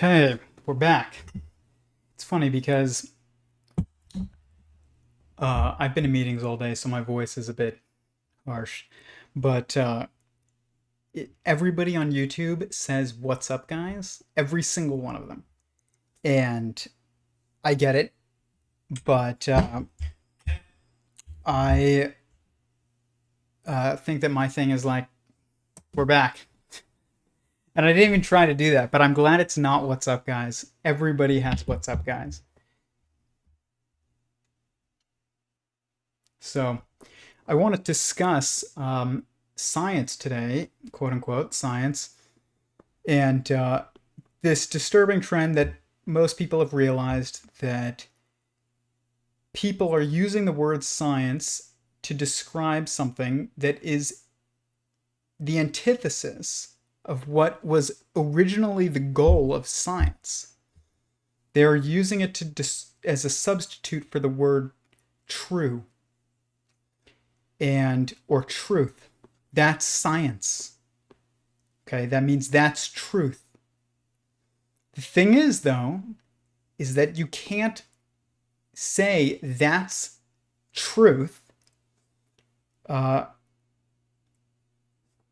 Okay, we're back. It's funny because I've been in meetings all day, so my voice is a bit harsh. But everybody on YouTube says, "What's up, guys?" Every single one of them. And I get it, but I think that my thing is like, we're back. And I didn't even try to do that, but I'm glad it's not "What's up, guys." Everybody has "What's up, guys." So I want to discuss science today, quote unquote, science, and this disturbing trend that most people have realized that people are using the word science to describe something that is the antithesis of what was originally the goal of science. They are using it as a substitute for the word true or truth. That's science. Okay, that means that's truth. The thing is, though, is that you can't say that's truth,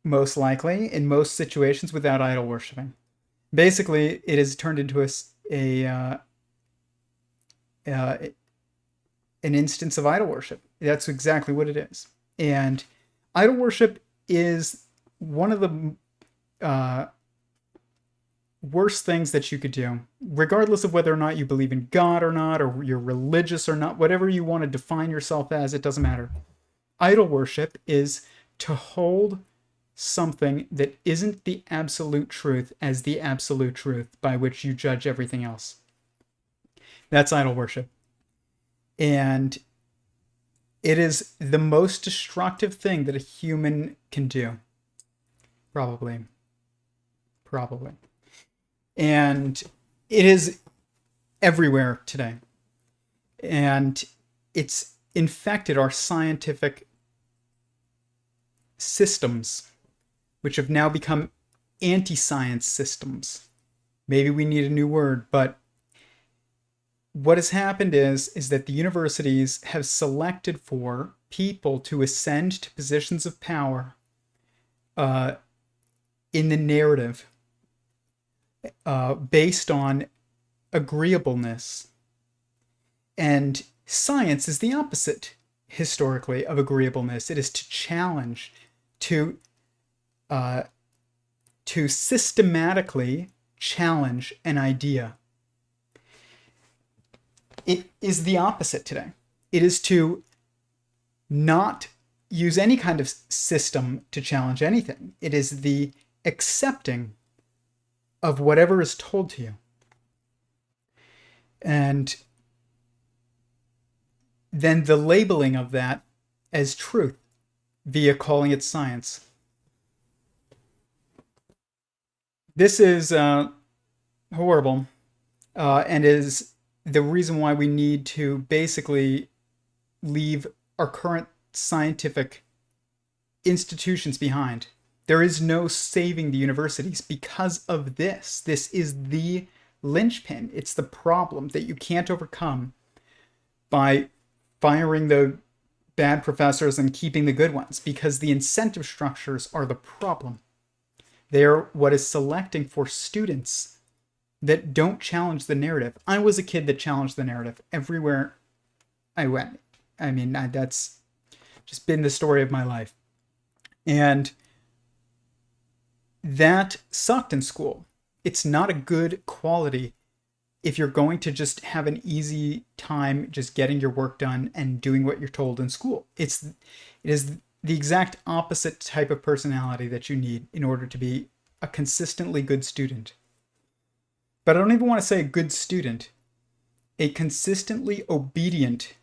most likely, in most situations, without idol worshiping. Basically, it has turned into an instance of idol worship. That's exactly what it is. And idol worship is one of the worst things that you could do, regardless of whether or not you believe in God or not, or you're religious or not, whatever you want to define yourself as, it doesn't matter. Idol worship is to hold something that isn't the absolute truth as the absolute truth by which you judge everything else. That's idol worship. And it is the most destructive thing that a human can do. Probably. And it is everywhere today. And it's infected our scientific systems, which have now become anti-science systems. Maybe we need a new word, but what has happened is that the universities have selected for people to ascend to positions of power in the narrative based on agreeableness. And science is the opposite, historically, of agreeableness. It is to challenge, to systematically challenge an idea. It is the opposite today. It is to not use any kind of system to challenge anything. It is the accepting of whatever is told to you. And then the labeling of that as truth via calling it science. This is horrible and is the reason why we need to basically leave our current scientific institutions behind. There is no saving the universities because of this. This is the linchpin. It's the problem that you can't overcome by firing the bad professors and keeping the good ones, because the incentive structures are the problem. They're what is selecting for students that don't challenge the narrative. I was a kid that challenged the narrative everywhere I went. I mean, that's just been the story of my life. And that sucked in school. It's not a good quality if you're going to just have an easy time just getting your work done and doing what you're told in school. It is the exact opposite type of personality that you need in order to be a consistently good student. But I don't even want to say a good student. A consistently obedient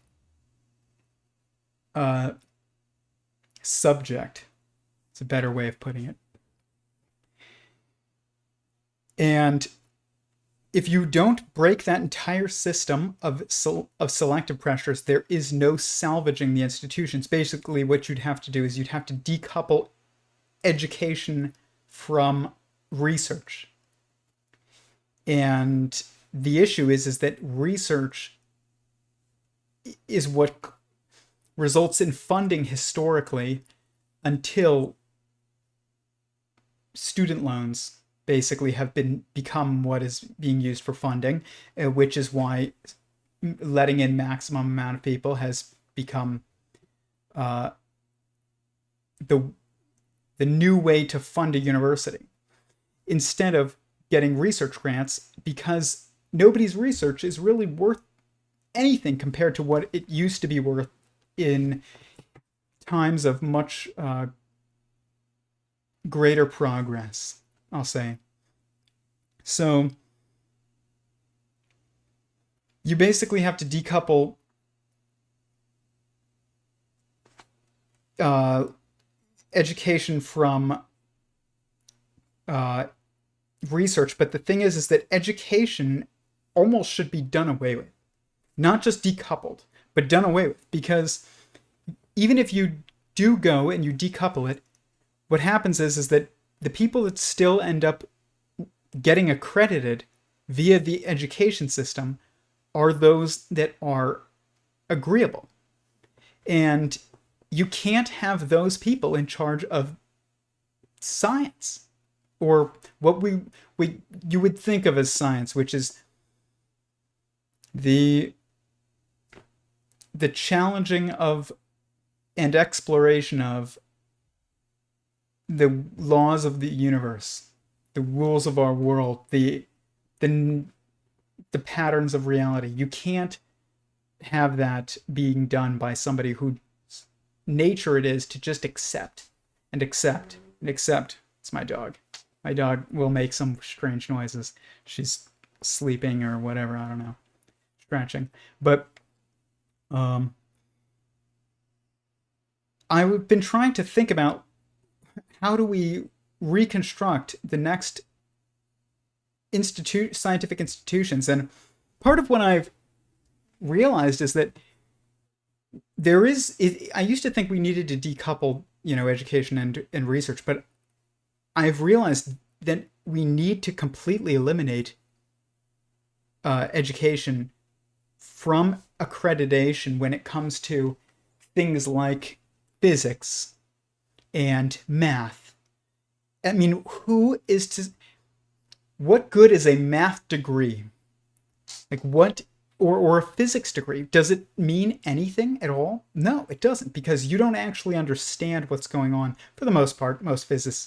subject. It's a better way of putting it. And if you don't break that entire system of selective pressures, there is no salvaging the institutions. Basically, what you'd have to do is you'd have to decouple education from research. And the issue is that research is what results in funding historically until student loans basically have become what is being used for funding, which is why letting in maximum amount of people has become uh, the the new way to fund a university instead of getting research grants, because nobody's research is really worth anything compared to what it used to be worth in times of much greater progress, I'll say. So you basically have to decouple education from research. But the thing is that education almost should be done away with. Not just decoupled, but done away with. Because even if you do go and you decouple it, what happens is that the people that still end up getting accredited via the education system are those that are agreeable. And you can't have those people in charge of science, or what you would think of as science, which is the challenging of and exploration of the laws of the universe, the rules of our world, the patterns of reality. You can't have that being done by somebody whose nature it is to just accept and accept and accept. It's my dog. My dog will make some strange noises. She's sleeping or whatever, I don't know. Scratching. But I've been trying to think about how do we reconstruct the next scientific institutions. And part of what I've realized is that I used to think we needed to decouple, education and research, but I've realized that we need to completely eliminate education from accreditation when it comes to things like physics and math. I mean, what good is a math degree? Like what, or a physics degree? Does it mean anything at all? No, it doesn't, because you don't actually understand what's going on. For the most part, most physics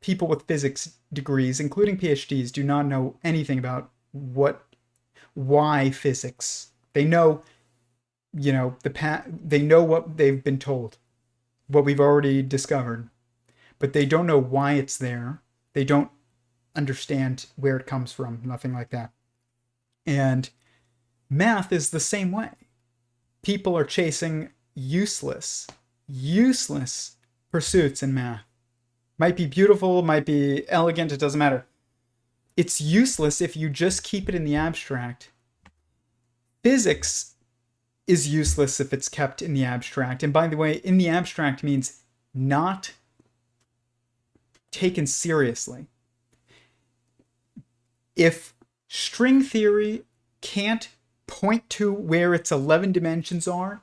people with physics degrees, including PhDs, do not know anything about why physics. They know, they know what they've been told, what we've already discovered, but they don't know why it's there. They don't understand where it comes from, nothing like that. And math is the same way. People are chasing useless pursuits in math. Might be beautiful, might be elegant, it doesn't matter. It's useless if you just keep it in the abstract. Physics is useless if it's kept in the abstract. And by the way, in the abstract means not taken seriously. If string theory can't point to where its 11 dimensions are,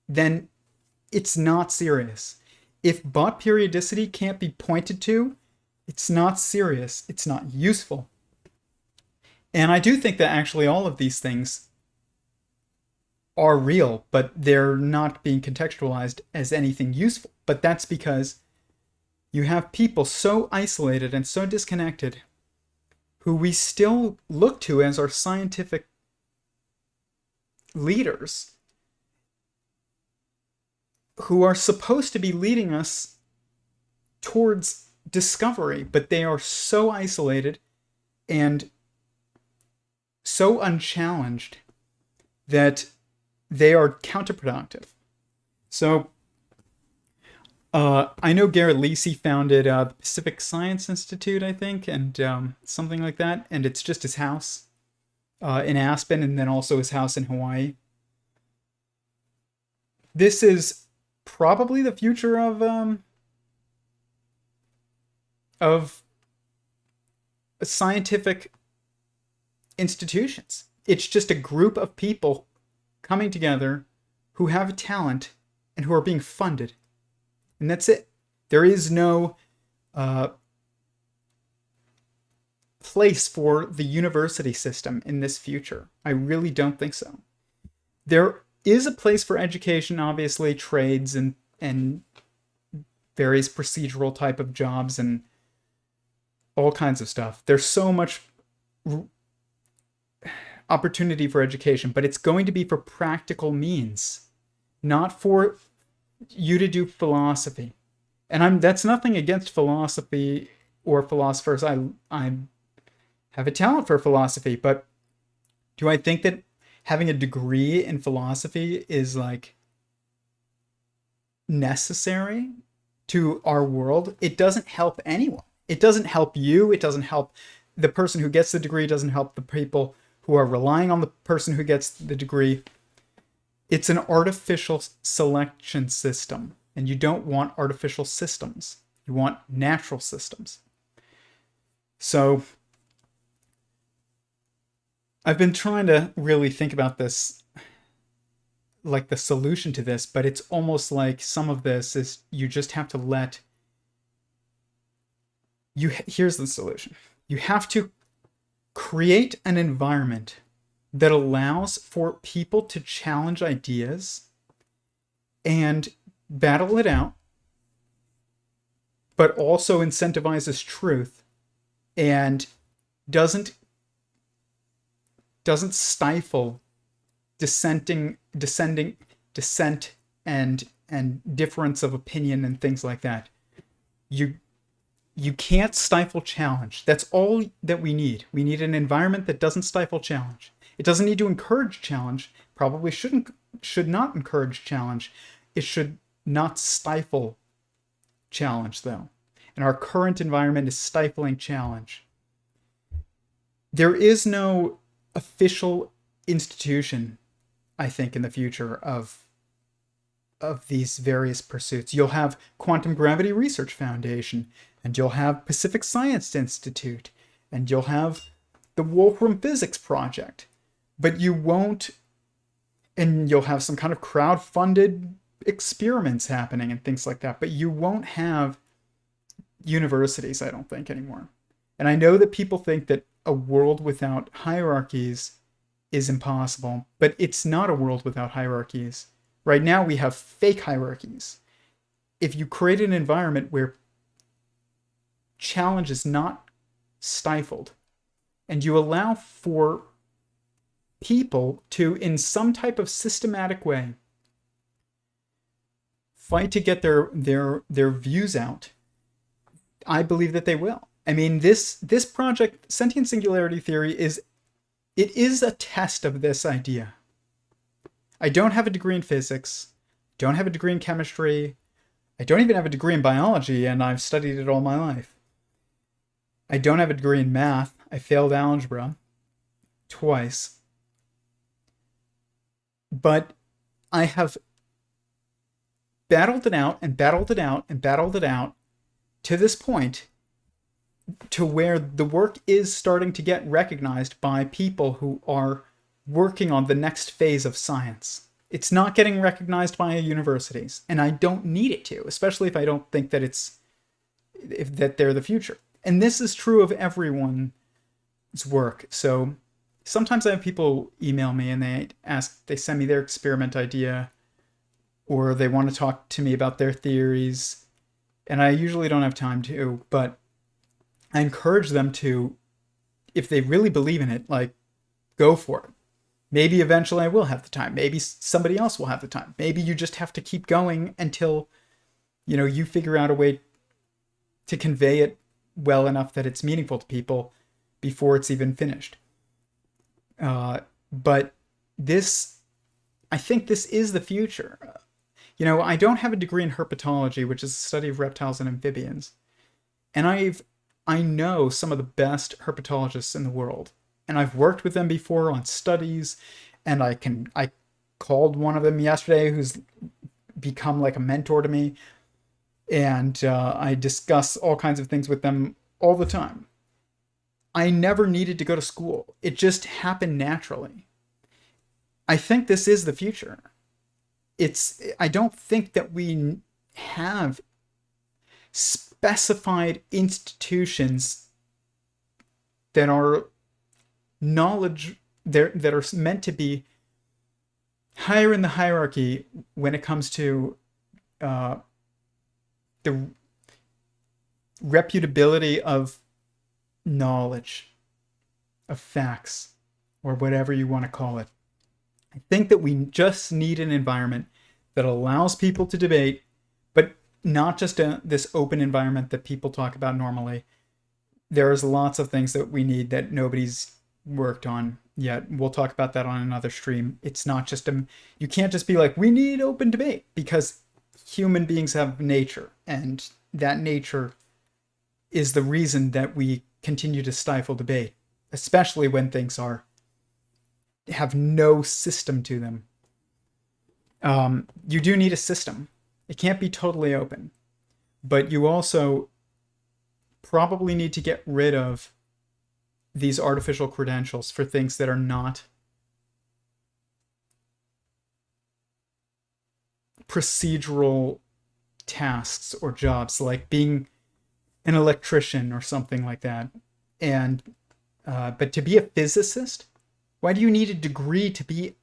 then it's not serious. If Bott periodicity can't be pointed to, it's not serious. It's not useful. And I do think that actually all of these things are real, but they're not being contextualized as anything useful. But that's because you have people so isolated and so disconnected who we still look to as our scientific leaders, who are supposed to be leading us towards discovery, but they are so isolated and so unchallenged that they are counterproductive. So I know Garrett Lisi founded the Pacific Science Institute, I think, and something like that, and it's just his house in Aspen, and then also his house in Hawaii. This is probably the future of scientific institutions. It's just a group of people coming together who have a talent and who are being funded. And that's it. There is no place for the university system in this future. I really don't think so. There is a place for education, obviously, trades and various procedural type of jobs and all kinds of stuff. There's so much opportunity for education, but it's going to be for practical means, not for you to do philosophy. And that's nothing against philosophy or philosophers. I have a talent for philosophy, but do I think that having a degree in philosophy is like necessary to our world? It doesn't help anyone. It doesn't help you. It doesn't help the person who gets the degree. It doesn't help the people who are relying on the person who gets the degree. It's an artificial selection system, and you don't want artificial systems. You want natural systems. So I've been trying to really think about this, like the solution to this, but it's almost like some of this is you just have to let you. Here's the solution. You have to create an environment that allows for people to challenge ideas and battle it out, but also incentivizes truth and doesn't stifle dissent and difference of opinion and things like that. You can't stifle challenge. That's all that we need. We need an environment that doesn't stifle challenge. It doesn't need to encourage challenge. Probably should not encourage challenge. It should not stifle challenge, though. And our current environment is stifling challenge. There is no official institution, I think, in the future of these various pursuits. You'll have Quantum Gravity Research Foundation, and you'll have Pacific Science Institute, and you'll have the Wolfram Physics Project, but you won't, and you'll have some kind of crowd-funded experiments happening and things like that, but you won't have universities, I don't think, anymore. And I know that people think that a world without hierarchies is impossible, but it's not a world without hierarchies. Right now we have fake hierarchies. If you create an environment where challenge is not stifled, and you allow for people to, in some type of systematic way, fight to get their views out, I believe that they will. I mean, this project, Sentient Singularity Theory, is a test of this idea. I don't have a degree in physics, don't have a degree in chemistry, I don't even have a degree in biology, and I've studied it all my life. I don't have a degree in math. I failed algebra twice. But I have battled it out and battled it out and battled it out to this point, to where the work is starting to get recognized by people who are working on the next phase of science. It's not getting recognized by universities, and I don't need it to, especially if I don't think that that they're the future. And this is true of everyone's work. So sometimes I have people email me and they send me their experiment idea, or they want to talk to me about their theories, and I usually don't have time to, but I encourage them to, if they really believe in it, like, go for it. Maybe eventually I will have the time. Maybe somebody else will have the time. Maybe you just have to keep going until, you figure out a way to convey it well enough that it's meaningful to people before it's even finished. But I think this is the future. I don't have a degree in herpetology, which is the study of reptiles and amphibians. And I know some of the best herpetologists in the world. And I've worked with them before on studies, and I called one of them yesterday who's become like a mentor to me, and I discuss all kinds of things with them all the time. I never needed to go to school. It just happened naturally. I think this is the future. I don't think that we have specified institutions that are knowledge that are meant to be higher in the hierarchy when it comes to the reputability of knowledge, of facts, or whatever you want to call it. I think that we just need an environment that allows people to debate, but not just this open environment that people talk about normally. There's lots of things that we need that nobody's worked on yet. We'll talk about that on another stream. It's not just you can't just be like, we need open debate, because human beings have nature, and that nature is the reason that we continue to stifle debate, especially when things have no system to them. You do need a system. It can't be totally open, but you also probably need to get rid of these artificial credentials for things that are not procedural tasks or jobs, like being an electrician or something like that. And but to be a physicist, why do you need a degree to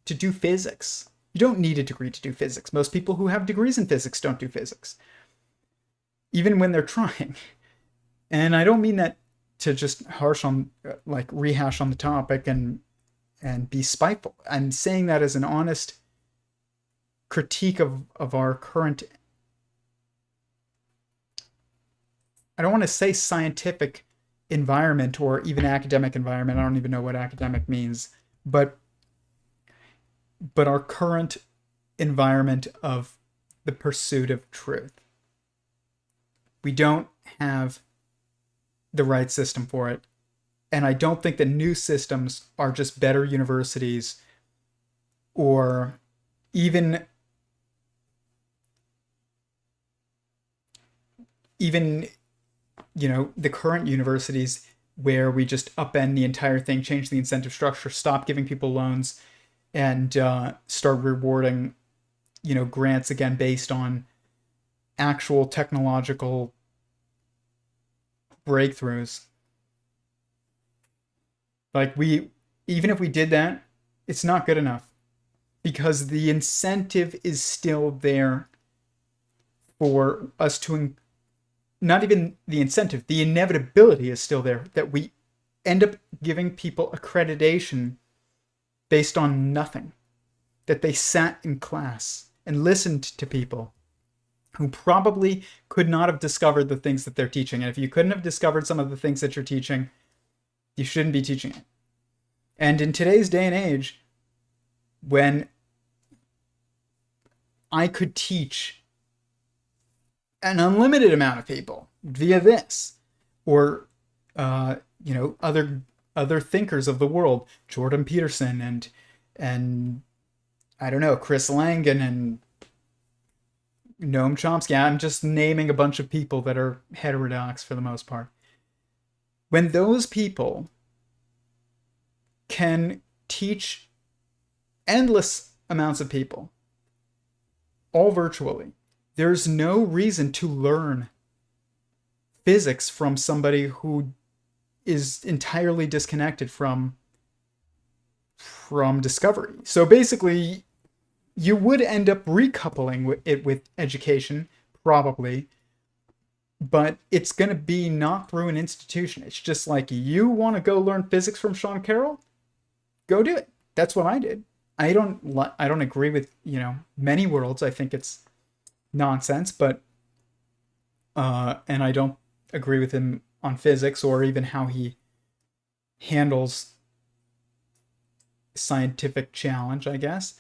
do physics? You don't need a degree to do physics. Most people who have degrees in physics don't do physics, even when they're trying. And I don't mean that to just rehash on the topic and be spiteful. I'm saying that as an honest critique of our current, I don't want to say scientific environment or even academic environment. I don't even know what academic means, but our current environment of the pursuit of truth. We don't have the right system for it. And I don't think the new systems are just better universities or even the current universities where we just upend the entire thing, change the incentive structure, stop giving people loans, and start rewarding grants again based on actual technological breakthroughs. Like, even if we did that, it's not good enough, because the incentive is still there for us to, not even the incentive, the inevitability is still there that we end up giving people accreditation based on nothing. That they sat in class and listened to people who probably could not have discovered the things that they're teaching. And if you couldn't have discovered some of the things that you're teaching, you shouldn't be teaching it. And in today's day and age, when I could teach an unlimited amount of people via this, or other thinkers of the world, Jordan Peterson and I don't know, Chris Langan and Noam Chomsky. I'm just naming a bunch of people that are heterodox for the most part. When those people can teach endless amounts of people, all virtually, there's no reason to learn physics from somebody who is entirely disconnected from discovery. So basically, you would end up recoupling it with education, probably, but it's going to be not through an institution. It's just like, you want to go learn physics from Sean Carroll? Go do it. That's what I did. I don't agree with, many worlds. I think it's nonsense, but and I don't agree with him on physics or even how he handles scientific challenge, I guess.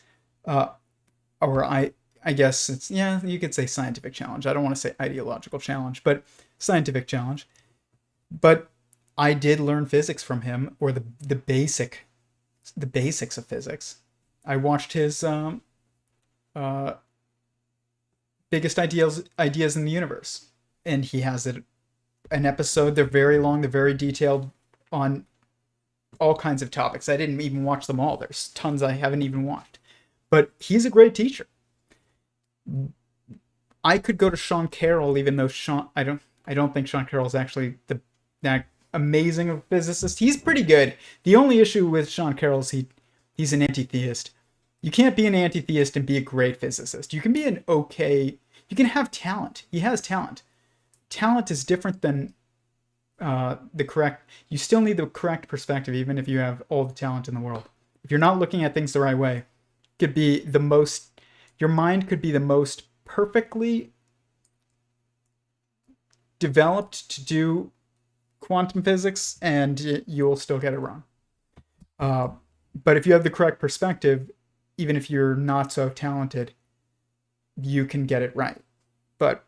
Or I guess it's, yeah, you could say scientific challenge. I don't want to say ideological challenge, but scientific challenge. But I did learn physics from him, or the basics of physics. I watched his biggest ideas in the universe, and he has an episode. They're very long, they're very detailed, on all kinds of topics. I didn't even watch them all. There's tons I haven't even watched. But he's a great teacher. I could go to Sean Carroll, even though I don't think Sean Carroll's actually that amazing of a physicist. He's pretty good. The only issue with Sean Carroll is he's an anti-theist. You can't be an anti-theist and be a great physicist. You can be you can have talent. He has talent. Talent is different than you still need the correct perspective, even if you have all the talent in the world. If you're not looking at things the right way, your mind could be the most perfectly developed to do quantum physics, and you'll still get it wrong. But if you have the correct perspective, even if you're not so talented, you can get it right. But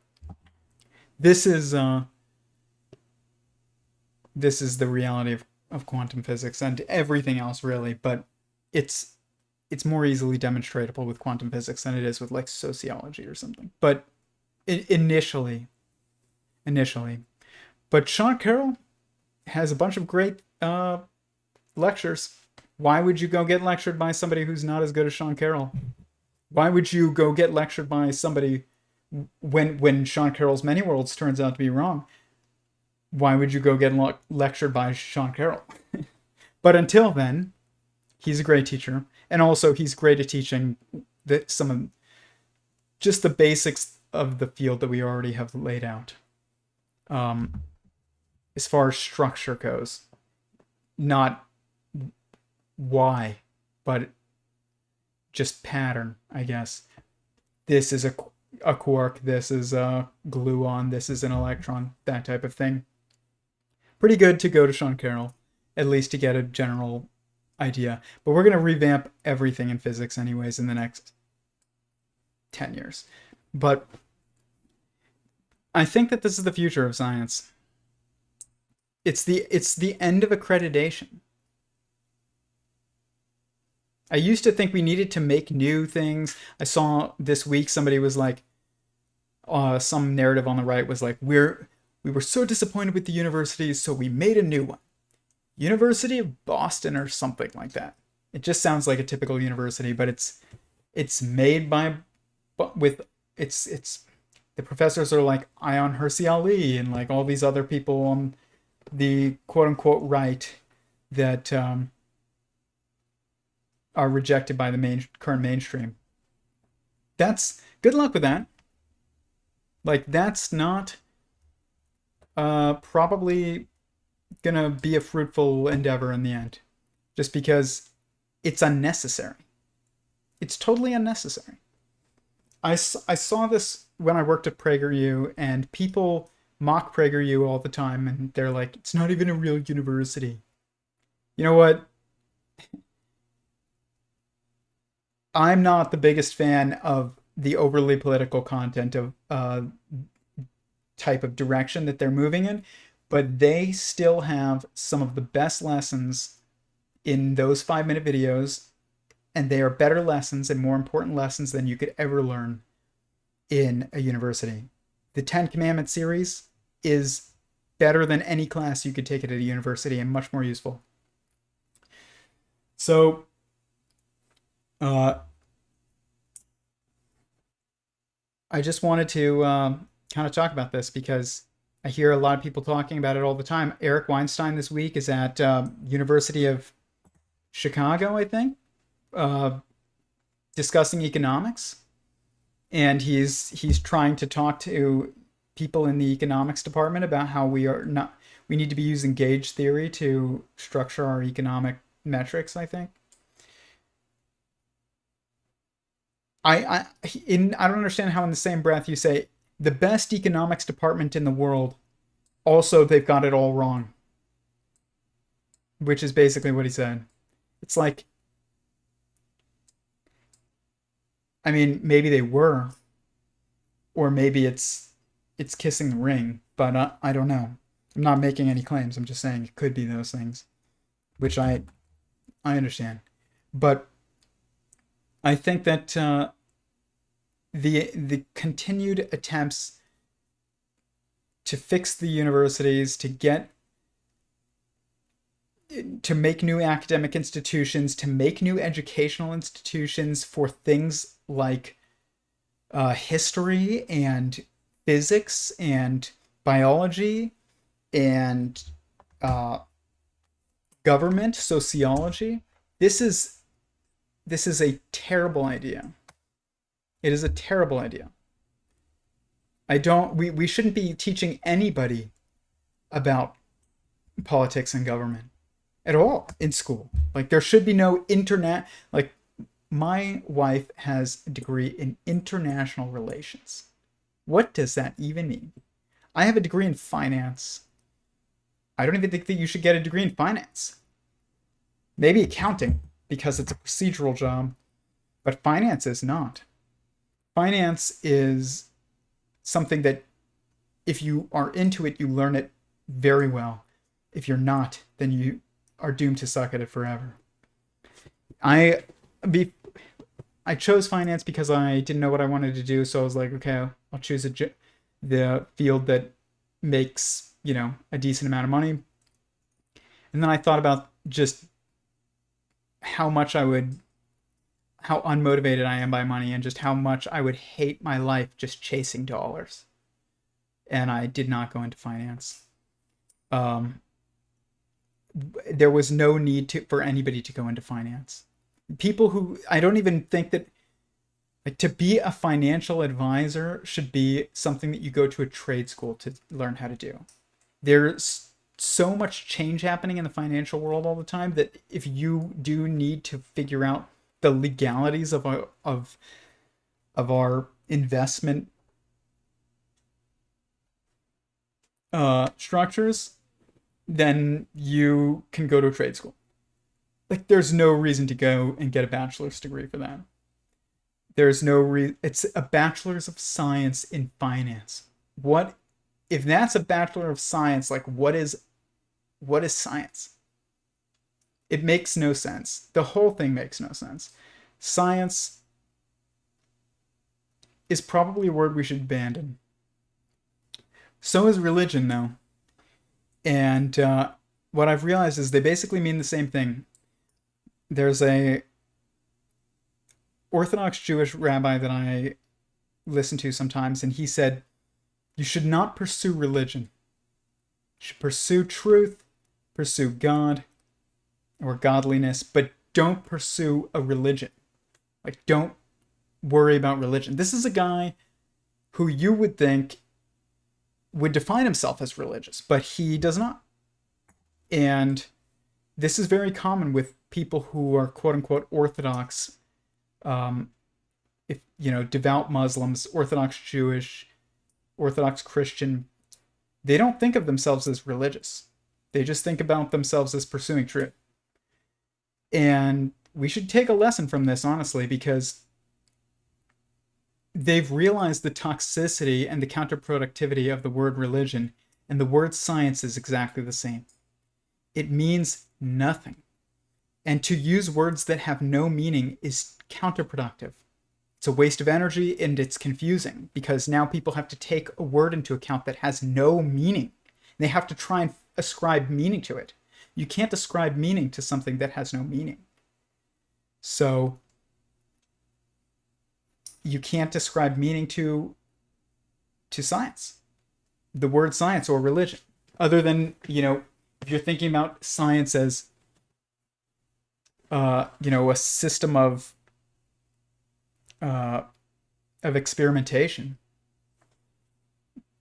this is the reality of quantum physics and everything else, really. But it's more easily demonstratable with quantum physics than it is with like sociology or something. But initially. But Sean Carroll has a bunch of great lectures. Why would you go get lectured by somebody who's not as good as Sean Carroll? Why would you go get lectured by somebody when Sean Carroll's Many Worlds turns out to be wrong? Why would you go get lectured by Sean Carroll? But until then, he's a great teacher. And also, he's great at teaching just the basics of the field that we already have laid out. As far as structure goes. Not why, but just pattern, I guess. This is a quark, this is a gluon, this is an electron, that type of thing. Pretty good to go to Sean Carroll, at least to get a general idea. But we're going to revamp everything in physics anyways in the next 10 years. But I think that this is the future of science. It's the end of accreditation. I used to think we needed to make new things. I saw this week somebody was like, some narrative on the right was like, we were so disappointed with the universities, so we made a new one. University of Boston or something like that. It just sounds like a typical university, but it's made the professors are like Ion Hersey Ali and like all these other people on the quote unquote right that are rejected by the current mainstream. That's good luck with that. Like, that's not probably gonna be a fruitful endeavor in the end, just because it's unnecessary. It's totally unnecessary. I saw this when I worked at PragerU, and people mock PragerU all the time, and they're like, it's not even a real university. You know what? I'm not the biggest fan of the overly political content of type of direction that they're moving in, but they still have some of the best lessons in those 5-minute videos, and they are better lessons and more important lessons than you could ever learn in a university. The 10 Commandments series is better than any class you could take at a university and much more useful. So, I just wanted to kind of talk about this because I hear a lot of people talking about it all the time. Eric Weinstein this week is at University of Chicago, I think, discussing economics, and he's trying to talk to people in the economics department about how we need to be using gauge theory to structure our economic metrics, I think. I don't understand how in the same breath you say the best economics department in the world, also they've got it all wrong, which is basically what he said. It's like, I mean, maybe they were, or maybe it's kissing the ring, but I don't know. I'm not making any claims. I'm just saying it could be those things, which I understand. But I think that the continued attempts to fix the universities, to get to make new academic institutions, to make new educational institutions for things like history and physics and biology and uh, government, sociology. This is a terrible idea. It is a terrible idea. I don't. We shouldn't be teaching anybody about politics and government at all in school. Like there should be no internet. Like my wife has a degree in international relations. What does that even mean? I have a degree in finance. I don't even think that you should get a degree in finance. Maybe accounting because it's a procedural job, but finance is not. Finance is something that if you are into it, you learn it very well. If you're not, then you are doomed to suck at it forever. I be I chose finance because I didn't know what I wanted to do, so I was like, okay, I'll choose the field that makes, a decent amount of money. And then I thought about just how unmotivated I am by money and just how much I would hate my life just chasing dollars. And I did not go into finance. There was no need for anybody to go into finance. People who I don't even think that like to be a financial advisor should be something that you go to a trade school to learn how to do. There's so much change happening in the financial world all the time that if you do need to figure out the legalities of our investment structures, then you can go to a trade school. Like there's no reason to go and get a bachelor's degree for that. There's no it's a bachelor's of science in finance. What if that's a bachelor of science? Like what is science? It makes no sense. The whole thing makes no sense. Science is probably a word we should abandon. So is religion, though. And what I've realized is they basically mean the same thing. There's a Orthodox Jewish rabbi that I listen to sometimes, and he said, you should not pursue religion. You should pursue truth, pursue God, or godliness, but don't pursue a religion. Like, don't worry about religion. This is a guy who you would think would define himself as religious, but he does not. And this is very common with people who are quote unquote Orthodox, devout Muslims, Orthodox Jewish, Orthodox Christian. They don't think of themselves as religious. They just think about themselves as pursuing truth. And we should take a lesson from this, honestly, because they've realized the toxicity and the counterproductivity of the word religion, and the word science is exactly the same. It means nothing. And to use words that have no meaning is counterproductive. It's a waste of energy and it's confusing because now people have to take a word into account that has no meaning. They have to try and ascribe meaning to it. You can't ascribe meaning to something that has no meaning. So you can't ascribe meaning to science, the word science or religion, other than, if you're thinking about science as, a system of experimentation,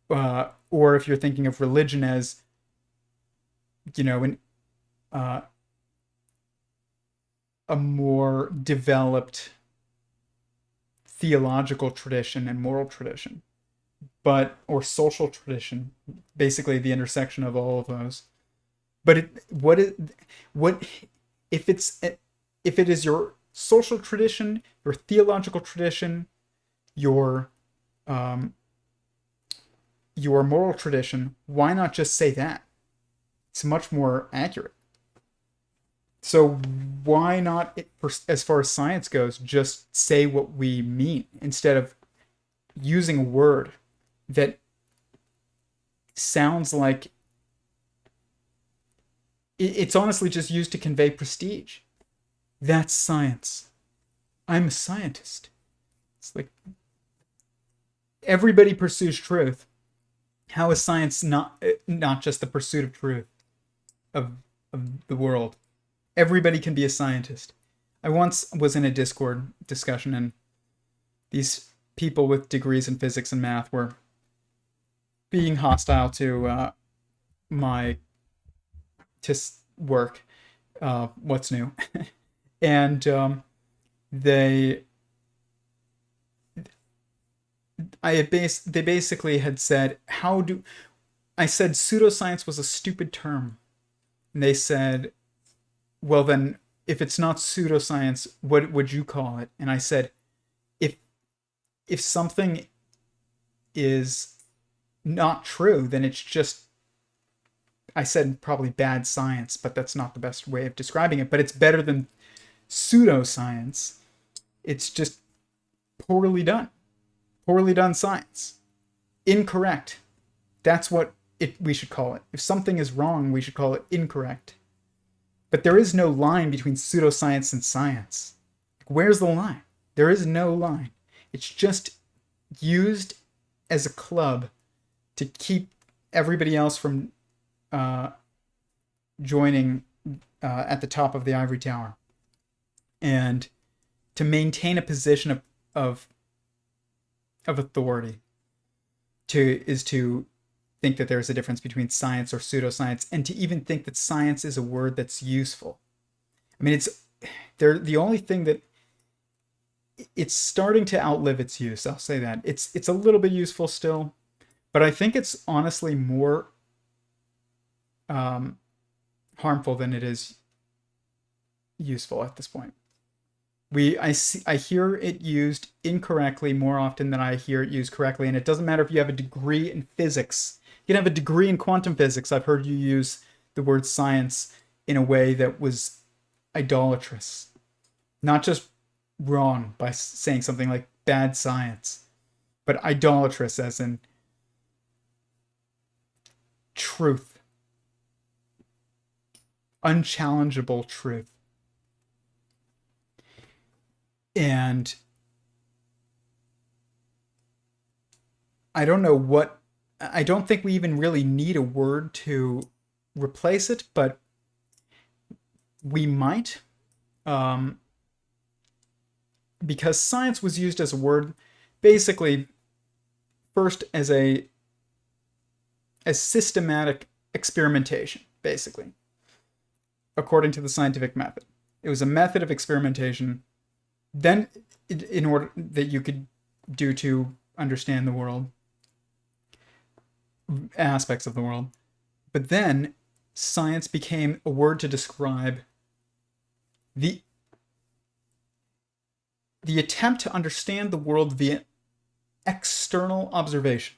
or if you're thinking of religion as, a more developed theological tradition and moral tradition, or social tradition, basically the intersection of all of those. But if it is your social tradition, your theological tradition, your moral tradition, why not just say that? It's much more accurate. So why not, as far as science goes, just say what we mean instead of using a word that sounds like It's honestly just used to convey prestige. That's science. I'm a scientist. It's like everybody pursues truth. How is science not just the pursuit of truth of the world? Everybody can be a scientist. I once was in a Discord discussion, and these people with degrees in physics and math were being hostile to my work. What's new? And they they basically had said, how do I said pseudoscience was a stupid term, and they said, well then, if it's not pseudoscience, what would you call it? And I said, if something is not true, then it's just, I said probably bad science, but that's not the best way of describing it, but it's better than pseudoscience. It's just poorly done science. Incorrect. That's what we should call it. If something is wrong, we should call it incorrect. But there is no line between pseudoscience and science. Where's the line? There is no line. It's just used as a club to keep everybody else from joining at the top of the ivory tower, and to maintain a position of authority, to think that there's a difference between science or pseudoscience, and to even think that science is a word that's useful. I mean, the only thing that it's starting to outlive its use. I'll say that it's a little bit useful still, but I think it's honestly more harmful than it is useful at this point. I hear it used incorrectly more often than I hear it used correctly, and it doesn't matter if you have a degree in physics. You can have a degree in quantum physics. I've heard you use the word science in a way that was idolatrous, not just wrong by saying something like bad science, but idolatrous as in truth, unchallengeable truth. And I don't think we even really need a word to replace it, but we might, because science was used as a word basically first as systematic experimentation, basically, according to the scientific method. It was a method of experimentation, then in order that you could do to understand the world, aspects of the world. But then science became a word to describe the attempt to understand the world via external observation,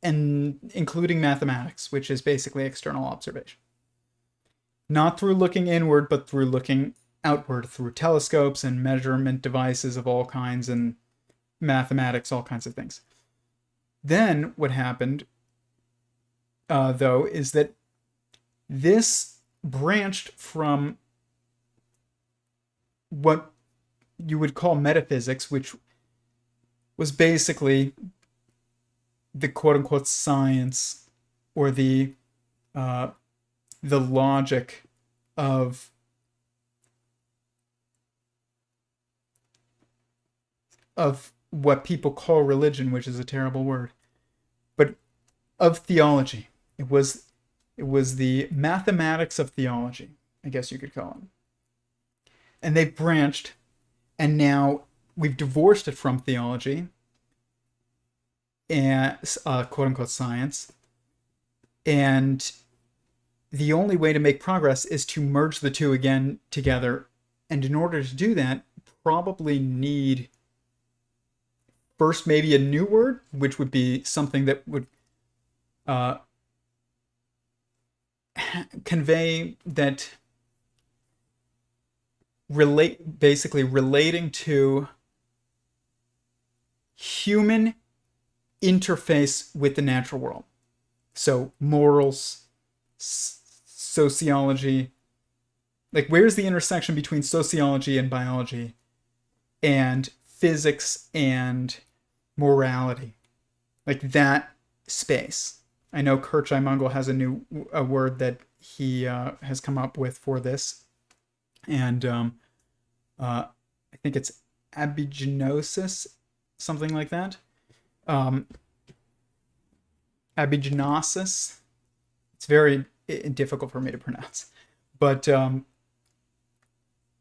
and including mathematics, which is basically external observation. Not through looking inward, but through looking outward, through telescopes and measurement devices of all kinds, and mathematics, all kinds of things. Then what happened, though, is that this branched from what you would call metaphysics, which was basically the quote-unquote science, or the logic of what people call religion, which is a terrible word, but of theology. It was the mathematics of theology, I guess you could call it. And they've branched, and now we've divorced it from theology and quote-unquote science, and the only way to make progress is to merge the two again together. And in order to do that, probably need first maybe a new word, which would be something that would convey that basically relating to human interface with the natural world. So morals, sociology, like where's the intersection between sociology and biology and physics and morality? Like that space. I know Kirchai Mongol has a word that he has come up with for this, and I think it's abigenosis, something like that. Um, abigenosis. It's very difficult for me to pronounce, but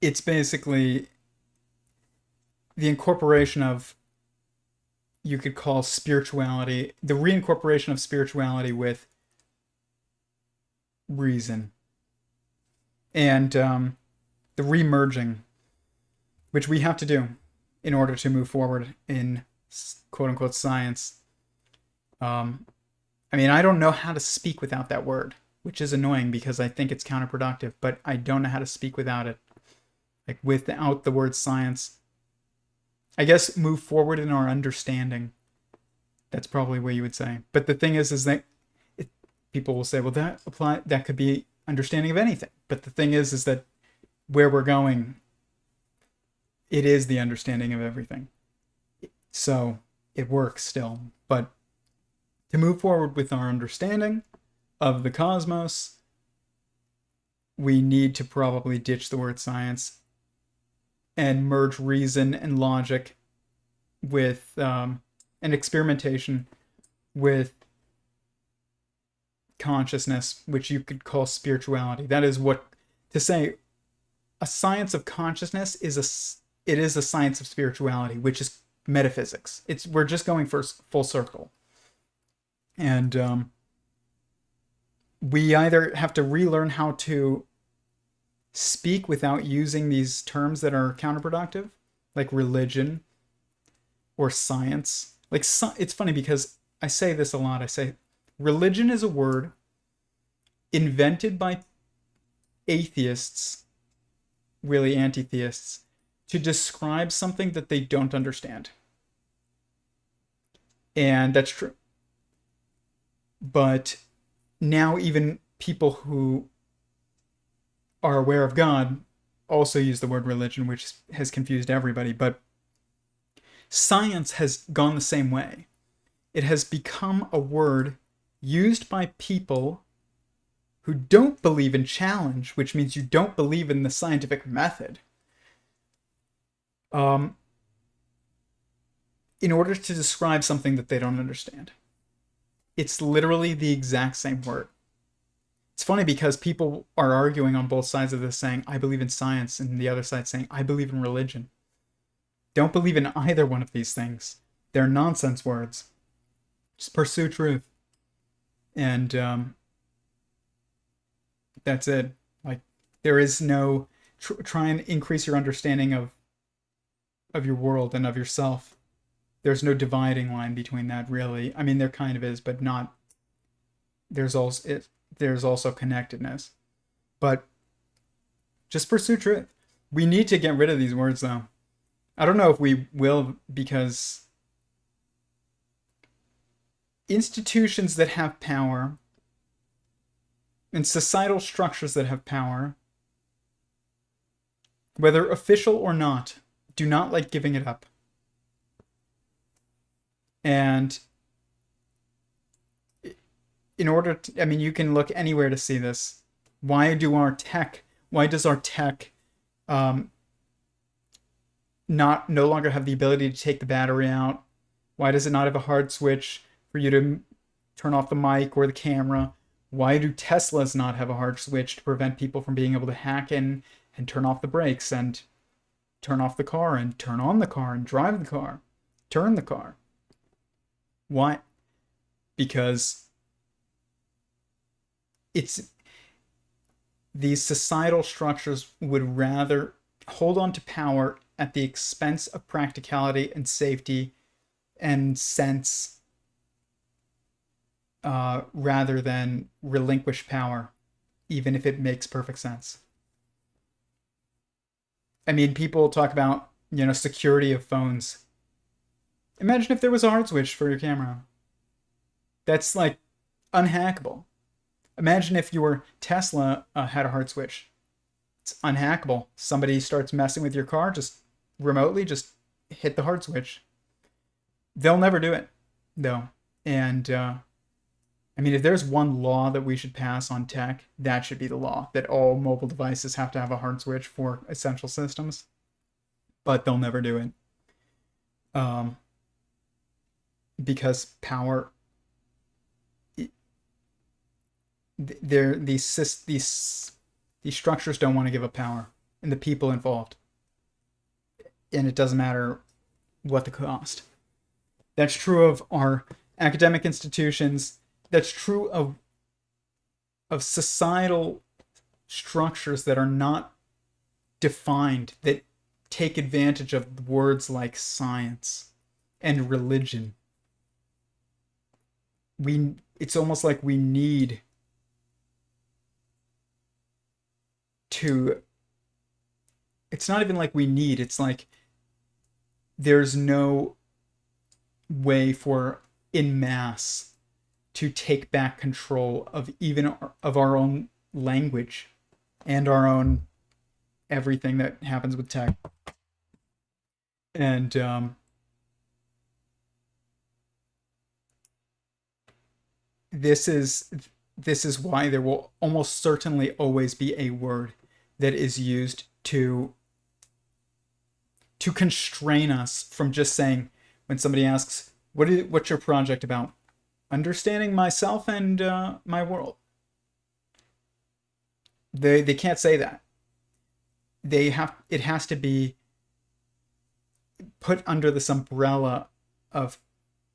it's basically the incorporation of, you could call spirituality, the reincorporation of spirituality with reason, and the remerging, which we have to do in order to move forward in quote unquote science. I mean, I don't know how to speak without that word, which is annoying because I think it's counterproductive, but I don't know how to speak without it. Like without the word science. I guess move forward in our understanding. That's probably what you would say. But the thing is that people will say, well, that could be understanding of anything. But the thing is that where we're going, it is the understanding of everything. So it works still. But to move forward with our understanding of the cosmos, we need to probably ditch the word science and merge reason and logic with and experimentation with consciousness, which you could call spirituality. That is what to say. A science of consciousness is a science of spirituality, which is metaphysics. We're just going for full circle, and we either have to relearn how to speak without using these terms that are counterproductive, like religion or science. Like it's funny because I say this a lot. I say religion is a word invented by atheists, really anti-theists, to describe something that they don't understand. And that's true. But now even people who are aware of God also use the word religion, which has confused everybody. But science has gone the same way. It has become a word used by people who don't believe in challenge, which means you don't believe in the scientific method, in order to describe something that they don't understand. It's literally the exact same word. It's funny because people are arguing on both sides of this saying, I believe in science, and the other side saying, I believe in religion. Don't believe in either one of these things. They're nonsense words. Just pursue truth. And that's it. Like, there is no... try and increase your understanding of your world and of yourself. There's no dividing line between that, really. I mean, there kind of is, but not... There's also connectedness. But just pursue truth. We need to get rid of these words, though. I don't know if we will, because institutions that have power and societal structures that have power, whether official or not, do not like giving it up. And in order to, I mean, you can look anywhere to see this. Why does our tech no longer have the ability to take the battery out? Why does it not have a hard switch for you to turn off the mic or the camera? Why do Teslas not have a hard switch to prevent people from being able to hack in and turn off the brakes and turn off the car and turn on the car and drive the car, turn the car? Why? Because these societal structures would rather hold on to power at the expense of practicality and safety and sense, rather than relinquish power, even if it makes perfect sense. I mean, people talk about, security of phones. Imagine if there was a hard switch for your camera. That's like unhackable. Imagine if your Tesla had a hard switch. It's unhackable. Somebody starts messing with your car, just remotely, just hit the hard switch. They'll never do it, though. And I mean, if there's one law that we should pass on tech, that should be the law that all mobile devices have to have a hard switch for essential systems. But they'll never do it, um, because power. They're these structures don't want to give up power, and the people involved, and it doesn't matter what the cost. That's true of our academic institutions. That's true of societal structures that are not defined, that take advantage of words like science and religion. It's almost like we need to, it's not even like we need, it's like there's no way for in mass to take back control of even of our own language and our own everything that happens with tech. And this is this is why there will almost certainly always be a word that is used to constrain us from just saying, when somebody asks, what's your project about? Understanding myself and my world. They can't say that. It has to be put under this umbrella of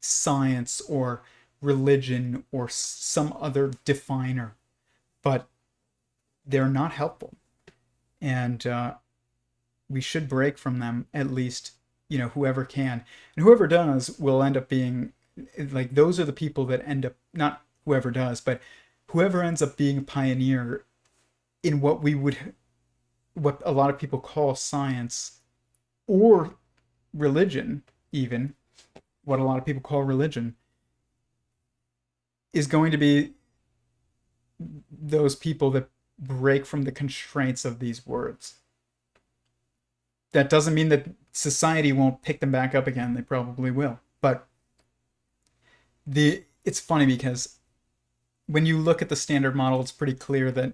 science or religion or some other definer, but they're not helpful, and we should break from them, at least, whoever can, and whoever does will end up being like, those are the people that end up, not whoever does, but whoever ends up being a pioneer in what a lot of people call science, or religion, even what a lot of people call religion, is going to be those people that break from the constraints of these words. That doesn't mean that society won't pick them back up again. They probably will. But it's funny because when you look at the standard model, it's pretty clear that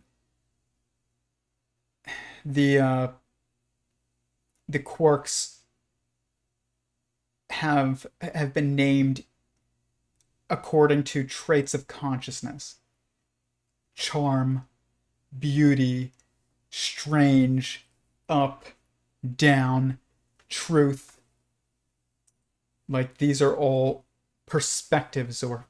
the quarks have been named according to traits of consciousness: charm, beauty, strange, up, down, truth. Like, these are all perspectives or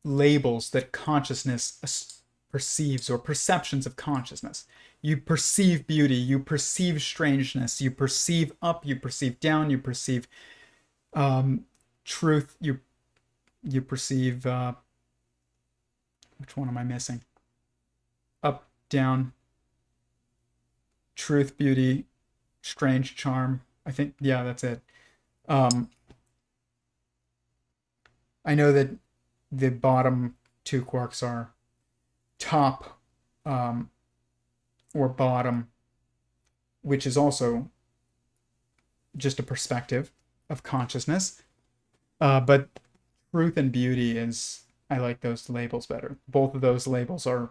labels that consciousness perceives, or perceptions of consciousness. You perceive beauty, you perceive strangeness, you perceive up, you perceive down, you perceive truth, you perceive which one am I missing? Up, down, truth, beauty, strange, charm. I think, yeah, that's it. I know that the bottom two quarks are top, or bottom, which is also just a perspective of consciousness. But truth and beauty I like those labels better. Both of those labels are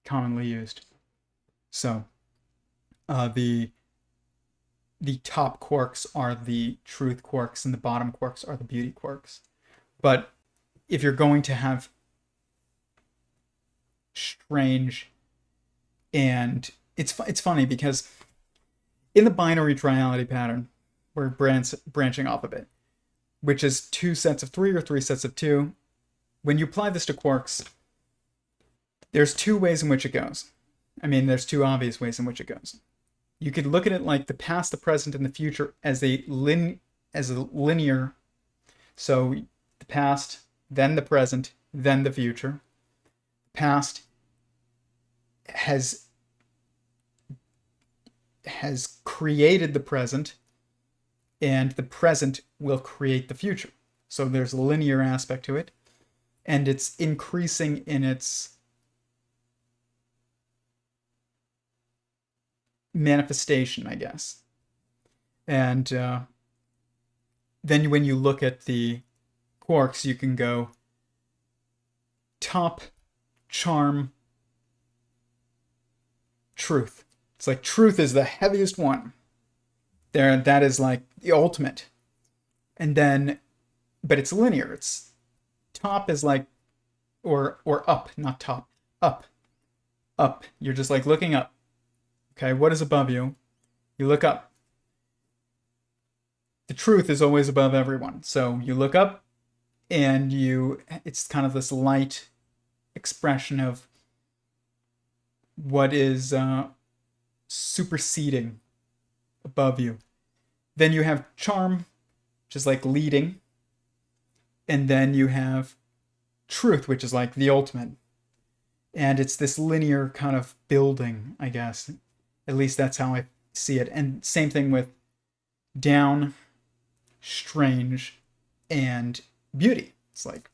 commonly used. So the top quarks are the truth quarks, and the bottom quarks are the beauty quarks. But if you're going to have strange, and it's funny because in the binary triality pattern, we're branching off of it, which is 2 sets of 3 or 3 sets of 2. When you apply this to quarks, there's 2 ways in which it goes. I mean, there's 2 obvious ways in which it goes. You could look at it like the past, the present, and the future as a linear. So the past, then the present, then the future. The past has created the present, and the present will create the future. So there's a linear aspect to it, and it's increasing in its manifestation, I guess. And then when you look at the quarks, you can go top, charm, truth. It's like truth is the heaviest one. There, that is like the ultimate. And then, but it's linear. It's top is like, or up, not top, up, up. You're just like looking up. Okay, what is above you? You look up. The truth is always above everyone. So you look up, and it's kind of this light expression of what is superseding above you. Then you have charm, which is like leading. And then you have truth, which is like the ultimate. And it's this linear kind of building, I guess. At least that's how I see it. And same thing with down, strange, and beauty. It's like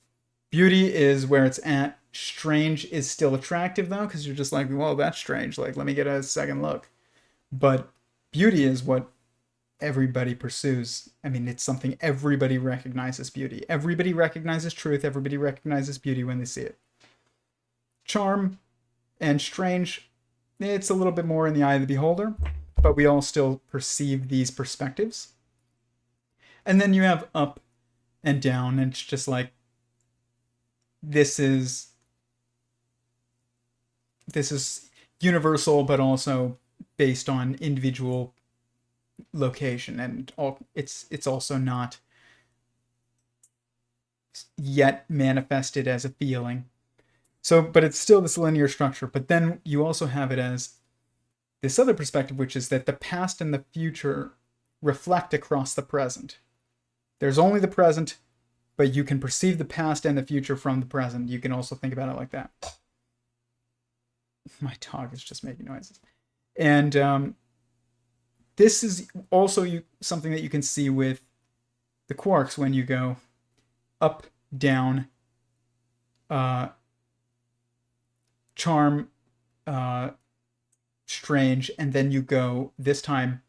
beauty is where it's at. Strange is still attractive though, because you're just like, well, that's strange. Like, let me get a second look. But beauty is what everybody pursues. I mean, it's something everybody recognizes beauty. Everybody recognizes truth. Everybody recognizes beauty when they see it. Charm and strange, it's a little bit more in the eye of the beholder, but we all still perceive these perspectives. And then you have up and down, and it's just like, this is universal, but also based on individual location, and it's also not yet manifested as a feeling. So, but it's still this linear structure. But then you also have it as this other perspective, which is that the past and the future reflect across the present. There's only the present, but you can perceive the past and the future from the present. You can also think about it like that. My dog is just making noises. And this is also something that you can see with the quarks when you go up, down, charm, strange, and then you go this time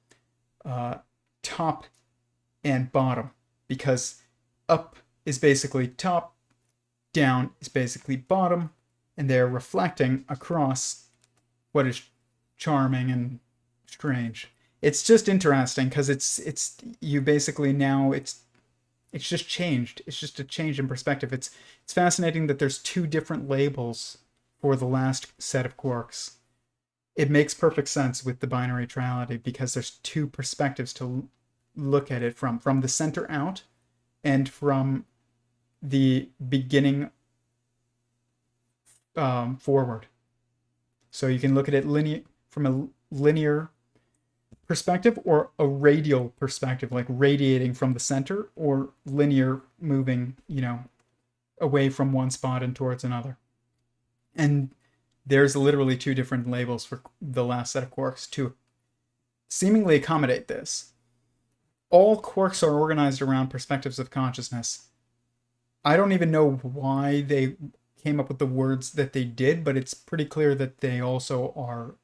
top and bottom, because up is basically top, down is basically bottom, and they're reflecting across what is charming and strange. It's just interesting because it's you basically now it's just changed. It's just a change in perspective. It's fascinating that there's two different labels for the last set of quarks. It makes perfect sense with the binary triality because there's two perspectives to look at it from the center out and from the beginning forward. So you can look at it from a linear perspective or a radial perspective, like radiating from the center, or linear, moving, away from one spot and towards another. And there's literally two different labels for the last set of quarks to seemingly accommodate this. All quarks are organized around perspectives of consciousness. I don't even know why they came up with the words that they did, but it's pretty clear that they also are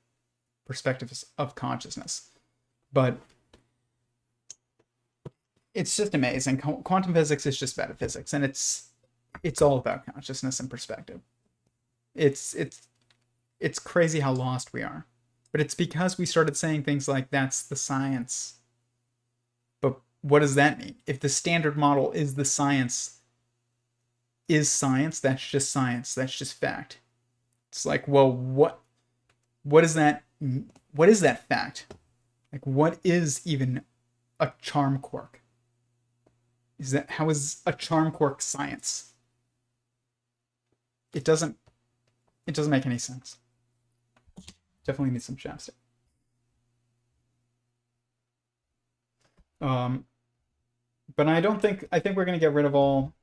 perspectives of consciousness. But it's just amazing. Quantum physics is just metaphysics, and it's all about consciousness and perspective. It's crazy how lost we are. But it's because we started saying things like, that's the science. But what does that mean? If the standard model is the science, that's just science. That's just fact. It's like, well, what is that? What is that fact? Like, what is even a charm quark? How is a charm quark science? It doesn't make any sense. Definitely need some chapstick. But I think we're going to get rid of all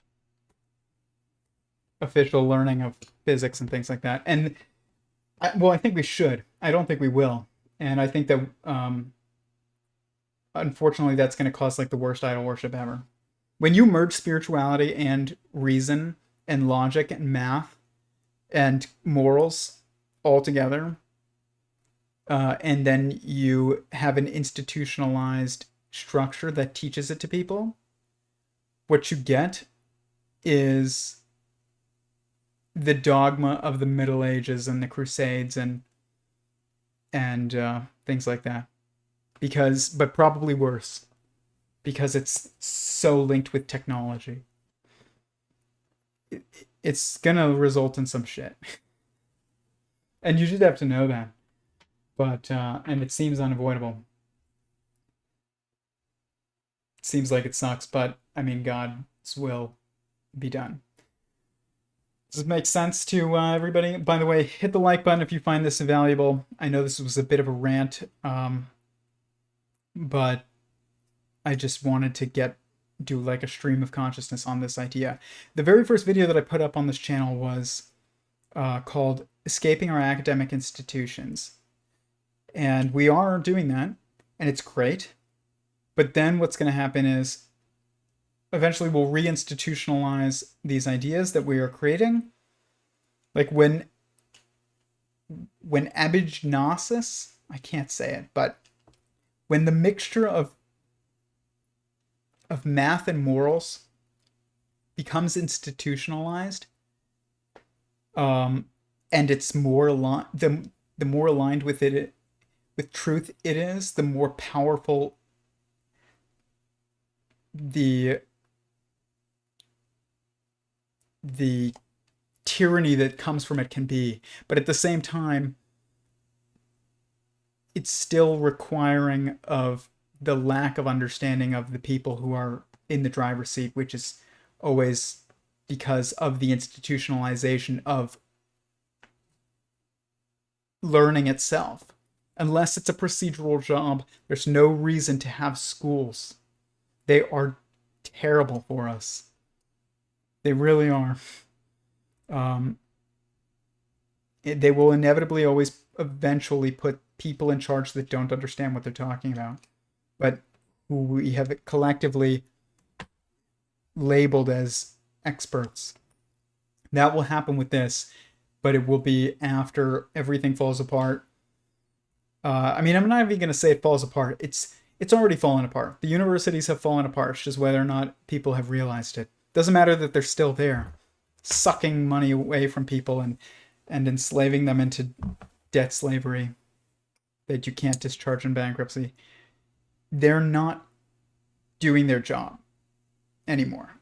official learning of physics and things like that. And I think we should. I don't think we will. And I think that unfortunately, that's going to cause like the worst idol worship ever. When you merge spirituality and reason and logic and math and morals all together, and then you have an institutionalized structure that teaches it to people, what you get is the dogma of the Middle Ages and the Crusades and things like that. But probably worse, because it's so linked with technology. It's gonna result in some shit, and you should have to know that. But and it seems unavoidable. It seems like it sucks, but I mean, God's will be done. Does it make sense to everybody? By the way, hit the like button if you find this valuable. I know this was a bit of a rant, but I just wanted to do like a stream of consciousness on this idea. The very first video that I put up on this channel was called Escaping Our Academic Institutions. And we are doing that, and it's great. But then what's going to happen is eventually we'll reinstitutionalize these ideas that we are creating. Like when abignosis, I can't say it, but when the mixture of math and morals becomes institutionalized, and it's more the more aligned with with truth it is, the more powerful the tyranny that comes from it can be. But at the same time, it's still requiring of the lack of understanding of the people who are in the driver's seat, which is always because of the institutionalization of learning itself. Unless it's a procedural job, there's no reason to have schools. They are terrible for us. They really are. They will inevitably always eventually put people in charge that don't understand what they're talking about, but who we have collectively labeled as experts. That will happen with this, but it will be after everything falls apart. I mean, I'm not even going to say it falls apart. It's already fallen apart. The universities have fallen apart. It's just whether or not people have realized it. Doesn't matter that they're still there, sucking money away from people and enslaving them into debt slavery that you can't discharge in bankruptcy. They're not doing their job anymore.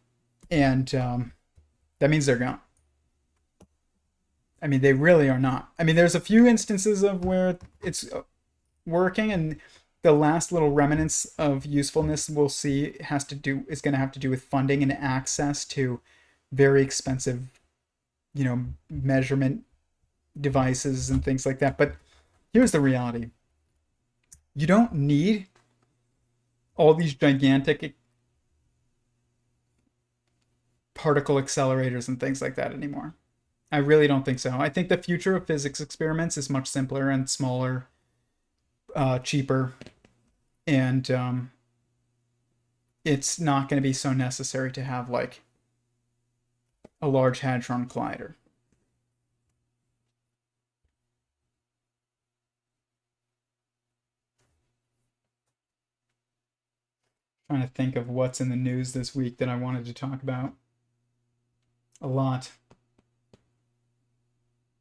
And that means they're gone. I mean, they really are not. I mean, there's a few instances of where it's working, and the last little remnants of usefulness we'll see is going to have to do with funding and access to very expensive, measurement devices and things like that. But here's the reality. You don't need all these gigantic particle accelerators and things like that anymore. I really don't think so. I think the future of physics experiments is much simpler and smaller, cheaper, and it's not going to be so necessary to have like a large hadron collider. Trying to think of what's in the news this week that I wanted to talk about. A lot.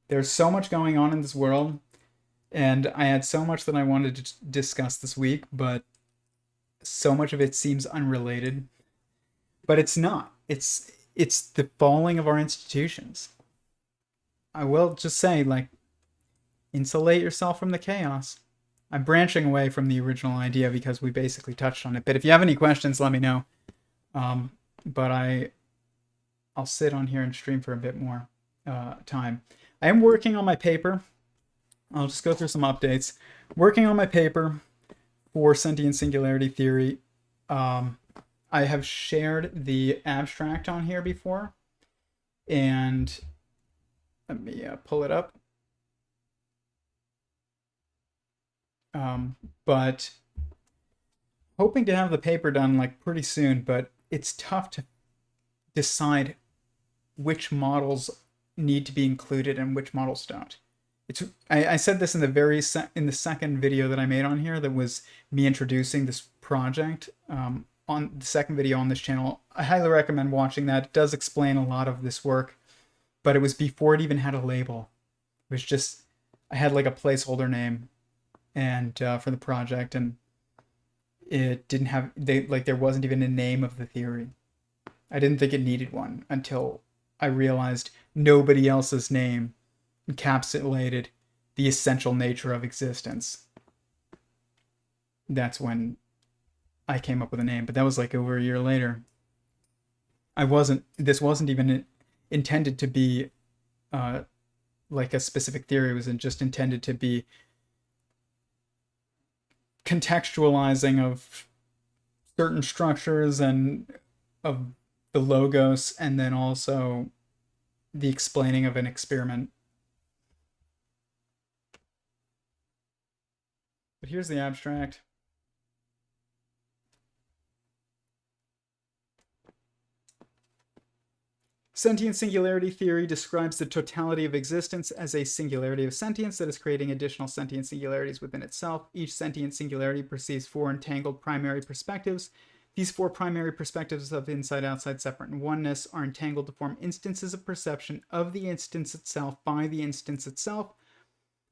There's so much going on in this world, and I had so much that I wanted to discuss this week, but so much of it seems unrelated. But it's not. It's the falling of our institutions. I will just say, like, insulate yourself from the chaos. I'm branching away from the original idea because we basically touched on it. But if you have any questions, let me know. But I'll sit on here and stream for a bit more time. I am working on my paper. I'll just go through some updates. Working on my paper for Sentient Singularity Theory. I have shared the abstract on here before. And let me pull it up. But hoping to have the paper done like pretty soon, but it's tough to decide which models need to be included and which models don't. I said this in in the second video that I made on here, that was me introducing this project, on the second video on this channel. I highly recommend watching that. It does explain a lot of this work, but it was before it even had a label. It was just, I had like a placeholder name and for the project, and it didn't have, there wasn't even a name of the theory. I didn't think it needed one until I realized nobody else's name encapsulated the essential nature of existence. That's when I came up with a name, but that was like over a year later. This wasn't even intended to be like a specific theory. It was just intended to be contextualizing of certain structures and of the logos, and then also the explaining of an experiment. But here's the abstract. Sentient Singularity Theory describes the totality of existence as a singularity of sentience that is creating additional sentient singularities within itself. Each sentient singularity perceives four entangled primary perspectives. These four primary perspectives of inside, outside, separate, and oneness are entangled to form instances of perception of the instance itself by the instance itself.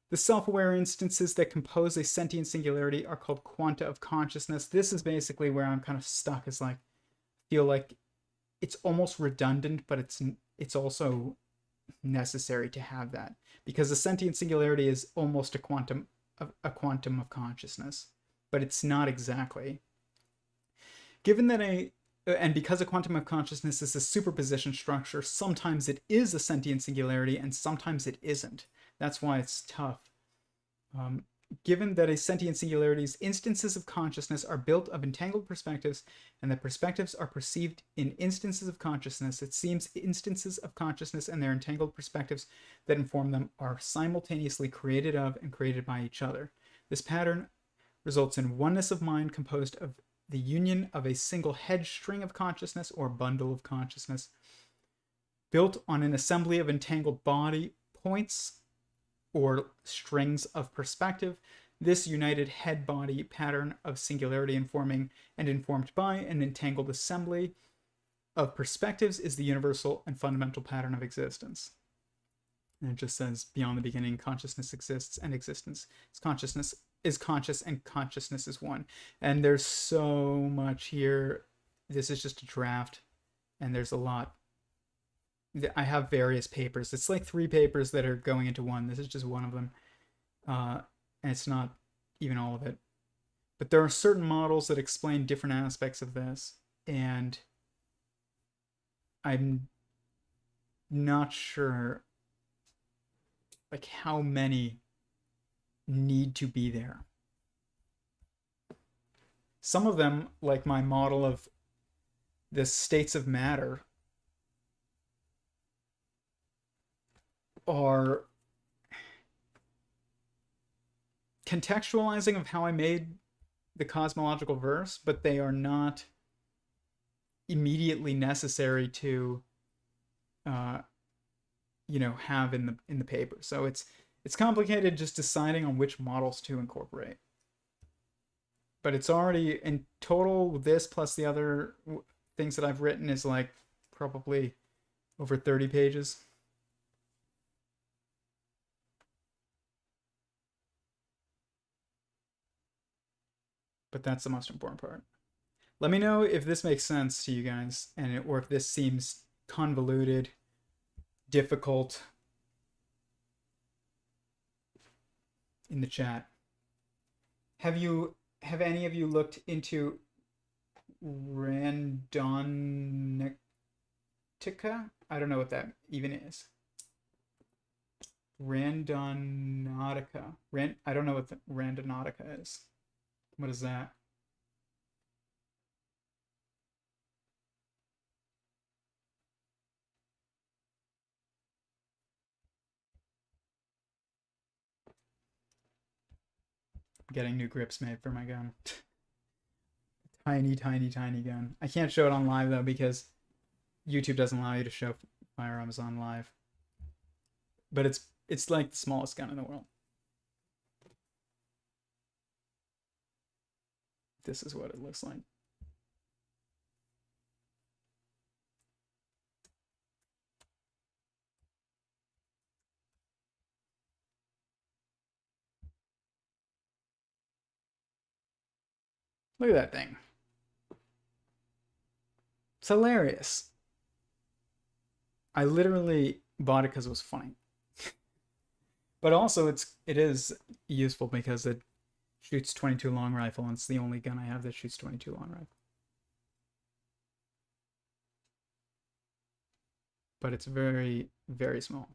The self-aware instances that compose a sentient singularity are called quanta of consciousness. This is basically where I'm kind of stuck, is like, feel like it's almost redundant, but it's also necessary to have that, because a sentient singularity is almost a quantum of consciousness, but it's not exactly. Given that and because a quantum of consciousness is a superposition structure, sometimes it is a sentient singularity and sometimes it isn't. That's why it's tough. Given that a sentient singularity's instances of consciousness are built of entangled perspectives, and that perspectives are perceived in instances of consciousness, it seems instances of consciousness and their entangled perspectives that inform them are simultaneously created of and created by each other. This pattern results in oneness of mind composed of the union of a single hedge string of consciousness or bundle of consciousness, built on an assembly of entangled body points or strings of perspective. This united head-body pattern of singularity informing and informed by an entangled assembly of perspectives is the universal and fundamental pattern of existence. And it just says, beyond the beginning, consciousness exists, and existence is consciousness is conscious, and consciousness is one. And there's so much here. This is just a draft, and there's a lot. I have various papers. It's like 3 papers that are going into one. This is just one of them. And it's not even all of it. But there are certain models that explain different aspects of this. And I'm not sure like how many need to be there. Some of them, like my model of the states of matter, are contextualizing of how I made the cosmological verse, but they are not immediately necessary to have in the paper. So it's complicated just deciding on which models to incorporate. But it's already, in total, this plus the other things that I've written is like probably over 30 pages. But that's the most important part. Let me know if this makes sense to you guys, or if this seems convoluted, difficult, in the chat. Have any of you looked into randonica? I don't know what that even is. Randonautica. I don't know what the randonautica is. What is that? Getting new grips made for my gun. tiny, tiny, tiny gun. I can't show it on live though because YouTube doesn't allow you to show firearms on live. But it's like the smallest gun in the world. This is what it looks like. Look at that thing. It's hilarious. I literally bought it because it was funny. But also it is useful because it shoots 22 long rifle, and it's the only gun I have that shoots 22 long rifle. But it's very, very small.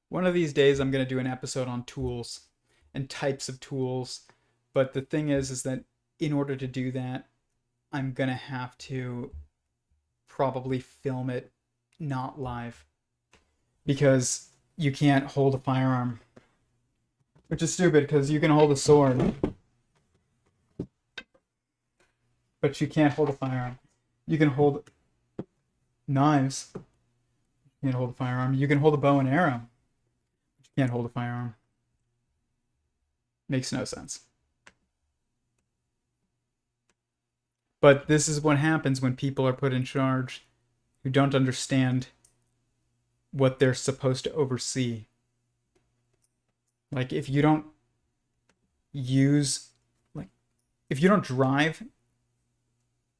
One of these days I'm going to do an episode on tools and types of tools. But the thing is that in order to do that, I'm going to have to probably film it not live. Because you can't hold a firearm. Which is stupid because you can hold a sword. But you can't hold a firearm. You can hold knives. You can't hold a firearm. You can hold a bow and arrow. But you can't hold a firearm. Makes no sense. But this is what happens when people are put in charge who don't understand what they're supposed to oversee. Like if you don't if you don't drive,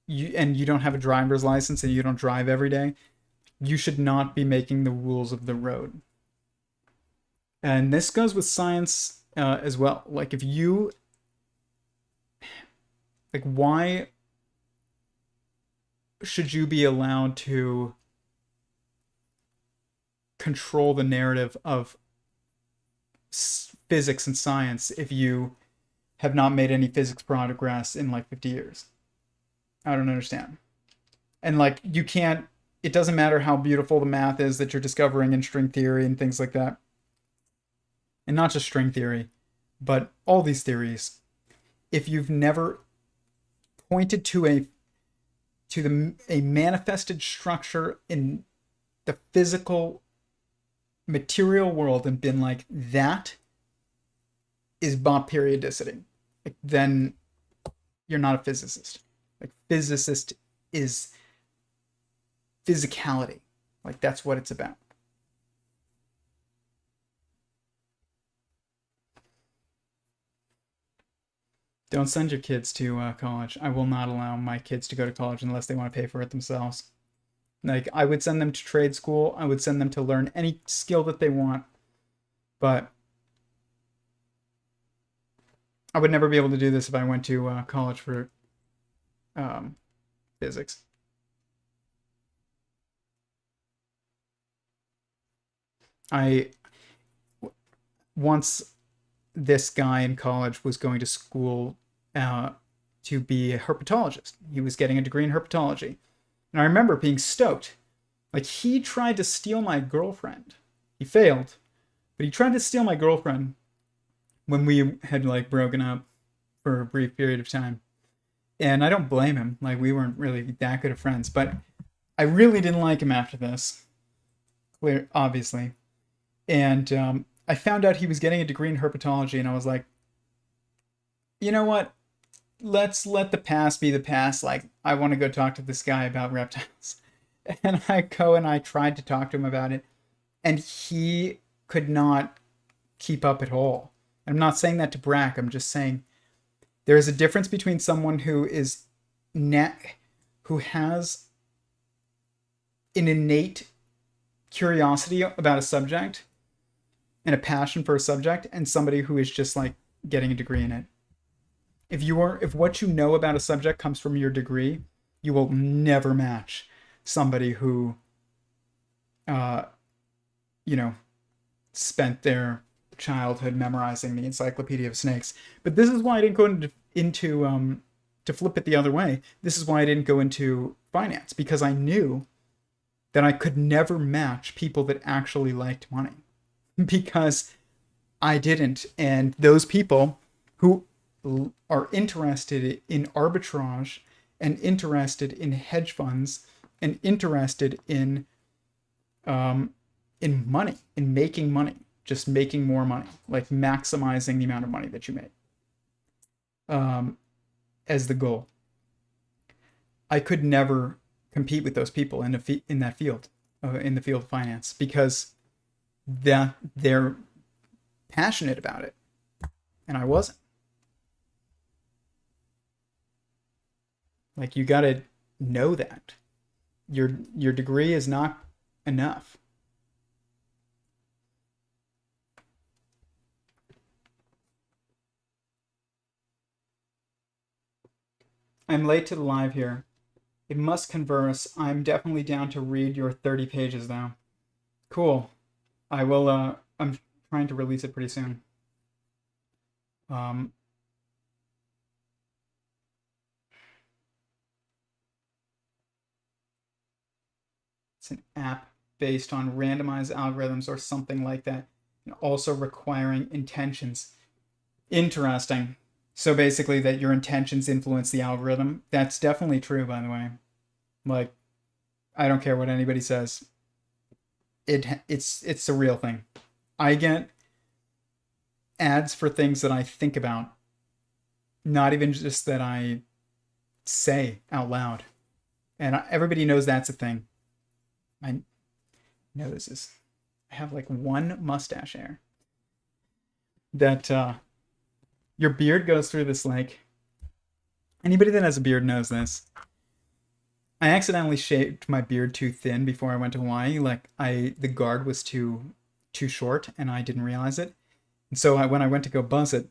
and you don't have a driver's license and you don't drive every day, you should not be making the rules of the road. And this goes with science as well. Like if you, like why should you be allowed to control the narrative of physics and science if you have not made any physics progress in like 50 years? I don't understand. And like you can't, it doesn't matter how beautiful the math is that you're discovering in string theory and things like that. And not just string theory, but all these theories. If you've never pointed to a manifested structure in the physical material world and been like, that is Bob periodicity, like, then you're not a physicist. Like physicist is physicality. Like that's what it's about. Don't send your kids to college. I will not allow my kids to go to college unless they want to pay for it themselves. Like I would send them to trade school. I would send them to learn any skill that they want. But I would never be able to do this if I went to college for physics. Once this guy in college was going to school to be a herpetologist. He was getting a degree in herpetology. And I remember being stoked. Like he tried to steal my girlfriend. He failed, but he tried to steal my girlfriend when we had like broken up for a brief period of time. And I don't blame him. Like we weren't really that good of friends, but I really didn't like him after this. Clear, obviously. And I found out he was getting a degree in herpetology, and I was like, you know what? Let's let the past be the past. Like, I want to go talk to this guy about reptiles. And I go and I tried to talk to him about it, and he could not keep up at all. I'm not saying that to brag. I'm just saying there is a difference between someone who is who has an innate curiosity about a subject and a passion for a subject, and somebody who is just like getting a degree in it. If what you know about a subject comes from your degree, you will never match somebody who spent their childhood memorizing the Encyclopedia of Snakes. But this is why I didn't go into to flip it the other way. This is why I didn't go into finance, because I knew that I could never match people that actually liked money. Because I didn't. And those people who are interested in arbitrage and interested in hedge funds and interested um, in money, in making money, just making more money, like maximizing the amount of money that you make um, as the goal. I could never compete with those people in that field, in the field of finance, because they're passionate about it, and I wasn't. Like, you got to know that your degree is not enough. I'm late to the live here. It must converse. I'm definitely down to read your 30 pages though. Cool. I will. I'm trying to release it pretty soon. Um, it's an app based on randomized algorithms or something like that, and also requiring intentions. Interesting. So basically, that your intentions influence the algorithm. That's definitely true, by the way. Like, I don't care what anybody says. It's a real thing. I get ads for things that I think about, not even just that I say out loud. And everybody knows that's a thing. My nose is. I have like one mustache hair. That your beard goes through this, like. Anybody that has a beard knows this. I accidentally shaved my beard too thin before I went to Hawaii. Like, the guard was too short, and I didn't realize it. And so when I went to go buzz it,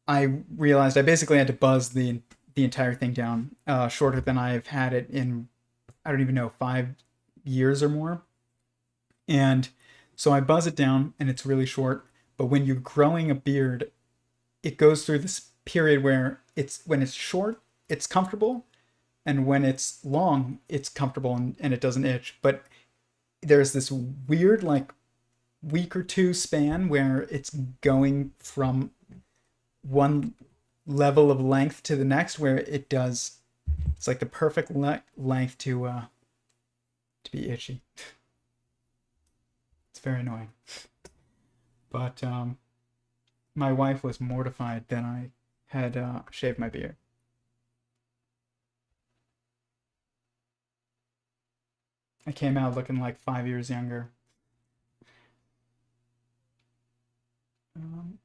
I realized I basically had to buzz the entire thing down, shorter than I've had it in, I don't even know, 5 years or more. And so I buzz it down, and it's really short. But when you're growing a beard, it goes through this period where when it's short, it's comfortable, and when it's long, it's comfortable and it doesn't itch. But there's this weird, like, week or two span where it's going from one level of length to the next, where it's like the perfect length to be itchy. It's very annoying. But my wife was mortified that I had shaved my beard. I came out looking like 5 years younger. Um,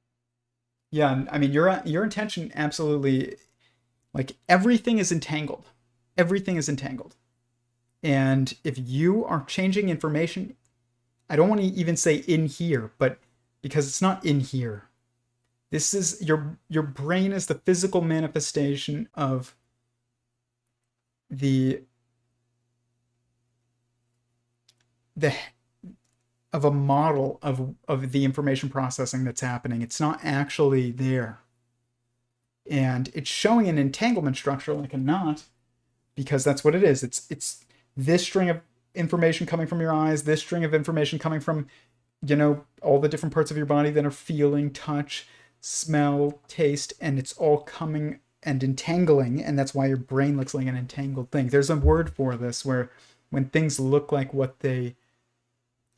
yeah, I mean, your intention absolutely, like, everything is entangled. Everything is entangled. And if you are changing information, I don't want to even say in here, but because it's not in here. This is your brain is the physical manifestation of the the of a model of the information processing that's happening. It's not actually there. And it's showing an entanglement structure like a knot, because that's what it is. It's this string of information coming from your eyes, this string of information coming from, all the different parts of your body that are feeling, touch, smell, taste, and it's all coming and entangling, and that's why your brain looks like an entangled thing. There's a word for this, where when things look like what they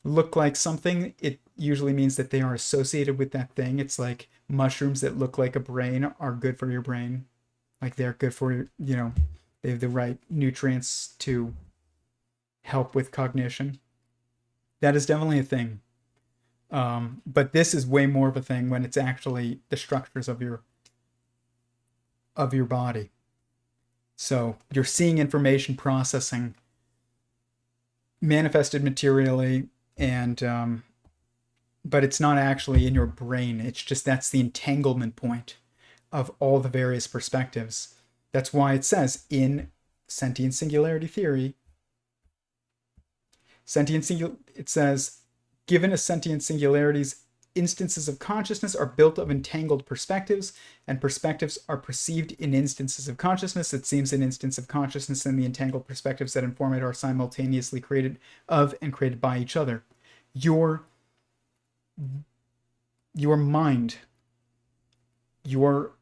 look like something, it usually means that they are associated with that thing. It's like mushrooms that look like a brain are good for your brain. Like, they're good for they have the right nutrients to help with cognition. That is definitely a thing. But this is way more of a thing when it's actually the structures of your body. So you're seeing information processing manifested materially, and but it's not actually in your brain. It's just, that's the entanglement point of all the various perspectives. That's why it says in Sentient Singularity Theory, it says, given a sentient singularity's instances of consciousness are built of entangled perspectives, and perspectives are perceived in instances of consciousness. It seems an instance of consciousness and the entangled perspectives that inform it are simultaneously created of and created by each other. Your your mind, your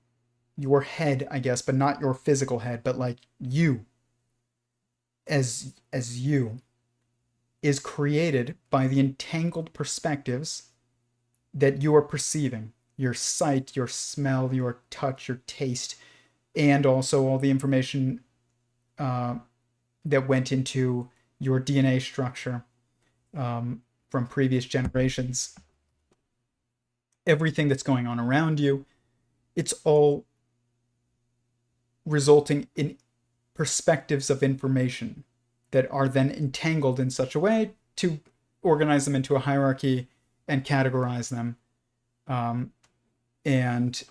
your head, I guess, but not your physical head, but like you as you is created by the entangled perspectives that you are perceiving. Your sight, your smell, your touch, your taste, and also all the information uh, that went into your DNA structure from previous generations. Everything that's going on around you, it's all resulting in perspectives of information that are then entangled in such a way to organize them into a hierarchy and categorize them. And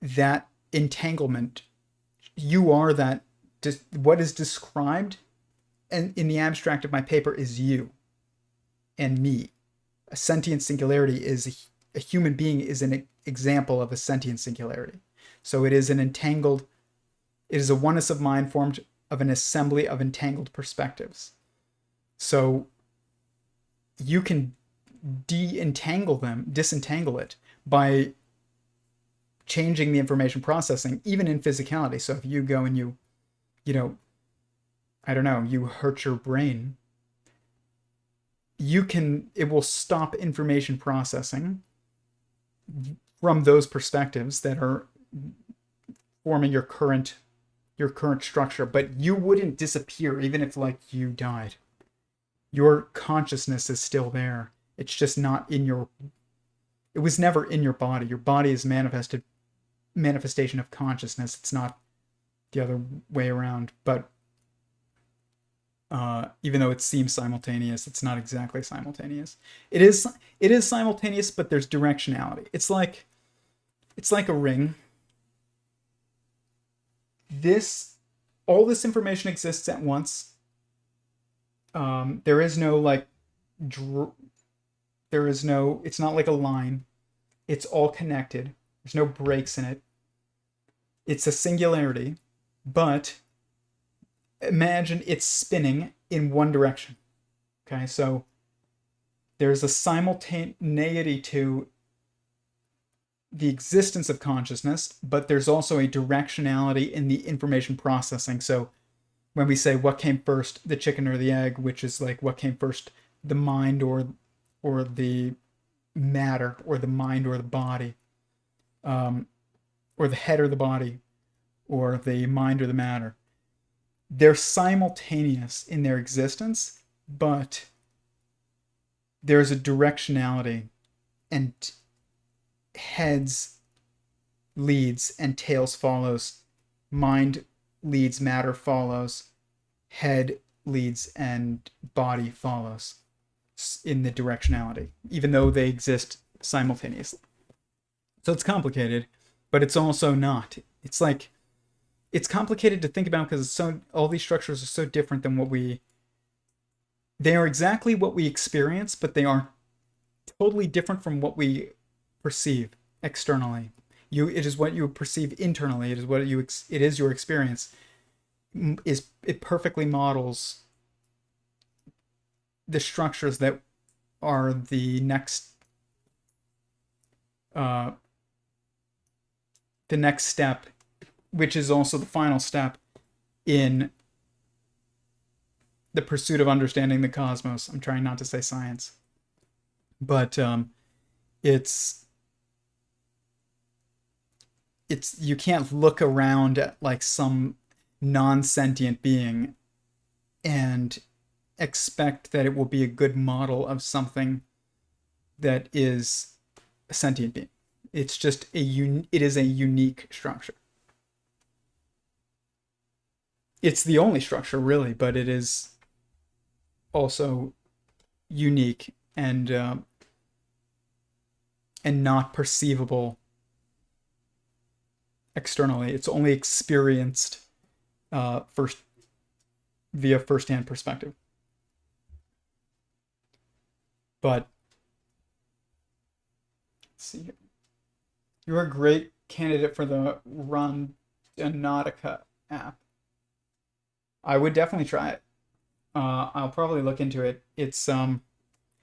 that entanglement, you are that, what is described and in the abstract of my paper is you and me. A sentient singularity is a human being is an example of a sentient singularity. So it is an entangled, it is a oneness of mind formed of an assembly of entangled perspectives. So you can disentangle it by changing the information processing, even in physicality. So if you go and you know, I don't know, you hurt your brain, it will stop information processing from those perspectives that are forming your current structure, but you wouldn't disappear even if like you died. Your consciousness is still there. It's just not in your, it was never in your body. Your body is manifestation of consciousness. It's not the other way around. But even though it seems simultaneous, it's not exactly simultaneous. It is simultaneous, but there's directionality. It's like a ring. All this information exists at once. There is no like it's not like a line. It's all connected. There's no breaks in it. It's a singularity, but imagine it's spinning in one direction. Okay, so there's a simultaneity to the existence of consciousness, but there's also a directionality in the information processing. So when we say what came first, the chicken or the egg, which is like what came first, the mind or the matter, or the mind or the body, or the head or the body, or the mind or the matter. They're simultaneous in their existence, but there's a directionality, and heads leads and tails follows. Mind leads, matter follows. Head leads and body follows in the directionality, even though they exist simultaneously. So it's complicated, but it's also not. It's like, it's complicated to think about because all these structures are so different than they are exactly what we experience, but they are totally different from what we perceive externally. It is what you perceive internally. It is your experience. It perfectly models the structures that are the next step, which is also the final step in the pursuit of understanding the cosmos. I'm trying not to say science, but it's you can't look around at like some non-sentient being and expect that it will be a good model of something that is a sentient being. It's just it is a unique structure. It's the only structure really, but it is also unique and not perceivable externally. It's only experienced via first-hand perspective. But let's see here. You're a great candidate for the Randonautica app. I would definitely try it. I'll probably look into it. It's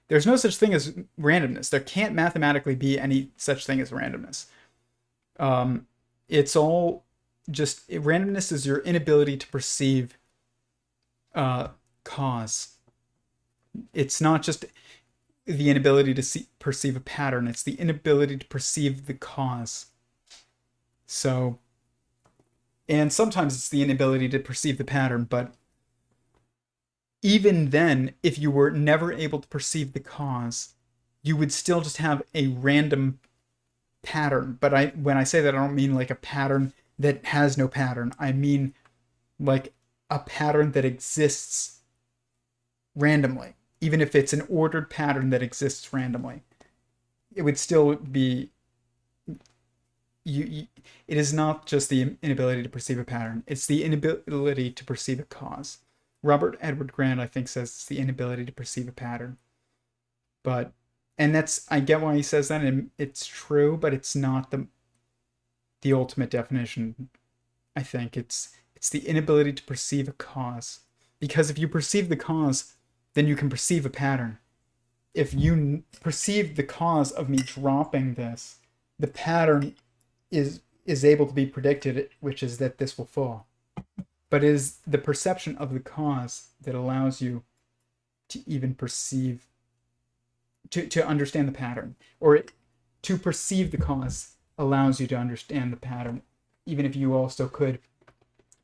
There's no such thing as randomness. There can't mathematically be any such thing as randomness. It's all just randomness is your inability to perceive cause. It's not just the inability to perceive a pattern. It's the inability to perceive the cause. So, and sometimes it's the inability to perceive the pattern, but even then, if you were never able to perceive the cause, you would still just have a random pattern. But when I say that, I don't mean like a pattern that has no pattern. I mean like a pattern that exists randomly. Even if it's an ordered pattern that exists randomly, it would still be it is not just the inability to perceive a pattern, it's the inability to perceive a cause. Robert Edward Grant, I think, says it's the inability to perceive a pattern. But, and that's, I get why he says that, and it's true, but it's not the ultimate definition. I think it's the inability to perceive a cause. Because if you perceive the cause, then you can perceive a pattern. If you perceive the cause of me dropping this, the pattern is able to be predicted, which is that this will fall. But it is the perception of the cause that allows you to even perceive, to understand the pattern. Or to perceive the cause allows you to understand the pattern, even if you also could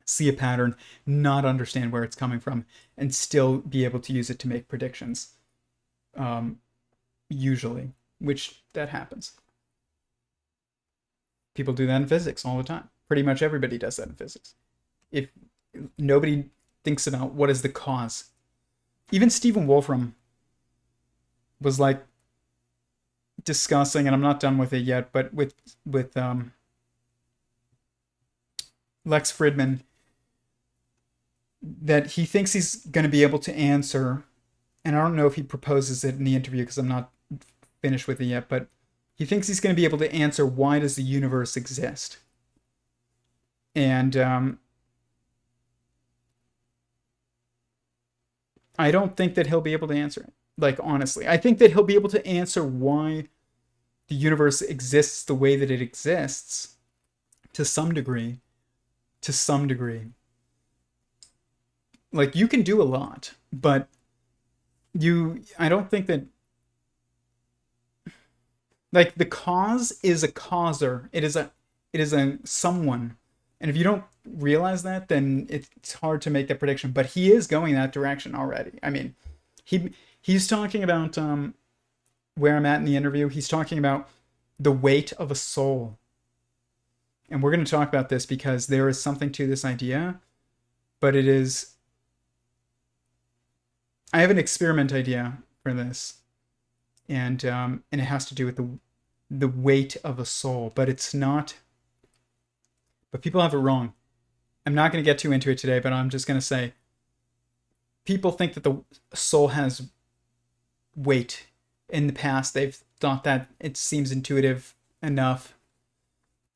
see a pattern, not understand where it's coming from, and still be able to use it to make predictions. Usually, which that happens. People do that in physics all the time. Pretty much everybody does that in physics. If nobody thinks about what is the cause. Even Stephen Wolfram was like discussing, and I'm not done with it yet, but with Lex Fridman, that he thinks he's going to be able to answer, and I don't know if he proposes it in the interview because I'm not finished with it yet, but he thinks he's going to be able to answer, why does the universe exist? And I don't think that he'll be able to answer it. Like, honestly, I think that he'll be able to answer why the universe exists the way that it exists to some degree. To some degree. Like, you can do a lot, but I don't think that, like, the cause is a causer. It is a someone. And if you don't realize that, then it's hard to make that prediction. But he is going that direction already. I mean, he's talking about where I'm at in the interview. He's talking about the weight of a soul. And we're going to talk about this because there is something to this idea, but it is, I have an experiment idea for this, and it has to do with the weight of a soul, but it's not. But people have it wrong. I'm not going to get too into it today, but I'm just going to say people think that the soul has weight. In the past, they've thought that it seems intuitive enough.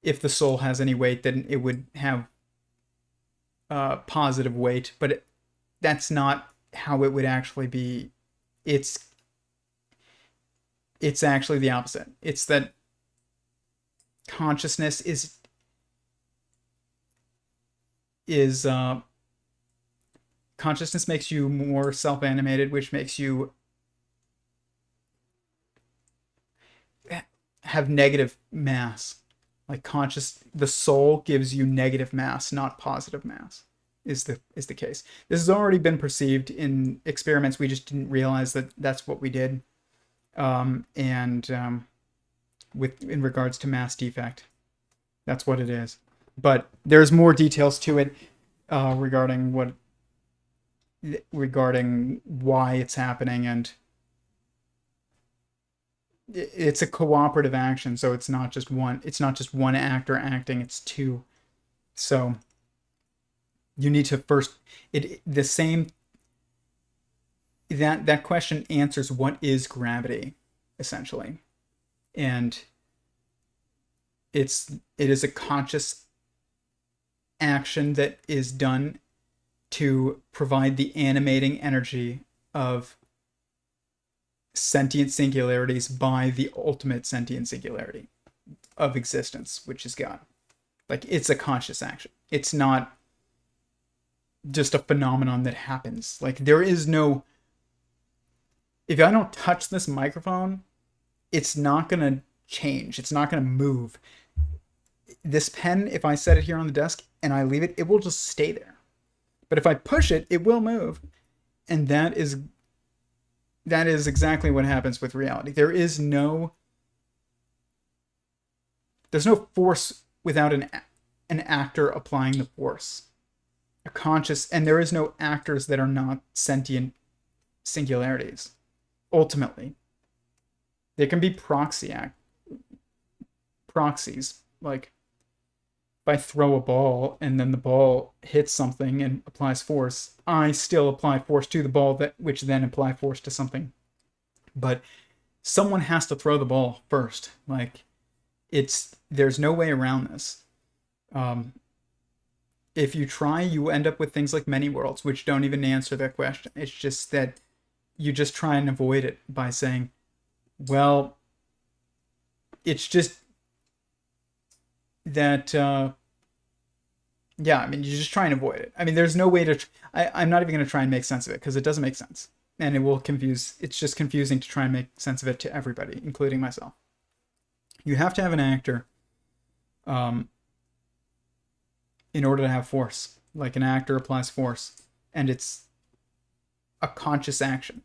If the soul has any weight, then it would have positive weight, but that's not how it would actually be. It's actually the opposite. It's that consciousness is consciousness makes you more self-animated, which makes you have negative mass. Like the soul gives you negative mass, not positive mass, is the case. This has already been perceived in experiments. We just didn't realize that that's what we did. In regards to mass defect, that's what it is. But there's more details to it regarding why it's happening, and it's a cooperative action, so it's not just one actor acting, it's two. So you need to first that question answers what is gravity, essentially. And it is a conscious action that is done to provide the animating energy of sentient singularities by the ultimate sentient singularity of existence, which is God. Like, it's a conscious action. It's not just a phenomenon that happens. Like, there is no... If I don't touch this microphone, it's not going to change. It's not going to move. This pen, if I set it here on the desk and I leave it, it will just stay there. But if I push it, it will move. And that is exactly what happens with reality. There's no force without an actor applying the force. A conscious, and there is no actors that are not sentient singularities. Ultimately, there can be proxies. Like, if I throw a ball and then the ball hits something and applies force, I still apply force to the ball, which then apply force to something. But someone has to throw the ball first. Like, there's no way around this. If you try, you end up with things like many worlds, which don't even answer that question. It's just that you just try and avoid it by saying, well, it's just that, yeah, I mean, you just try and avoid it. I mean, there's no way to, I'm not even going to try and make sense of it, because it doesn't make sense. And it will confuse, it's just confusing to try and make sense of it to everybody, including myself. You have to have an actor in order to have force. Like, an actor applies force, and it's a conscious action.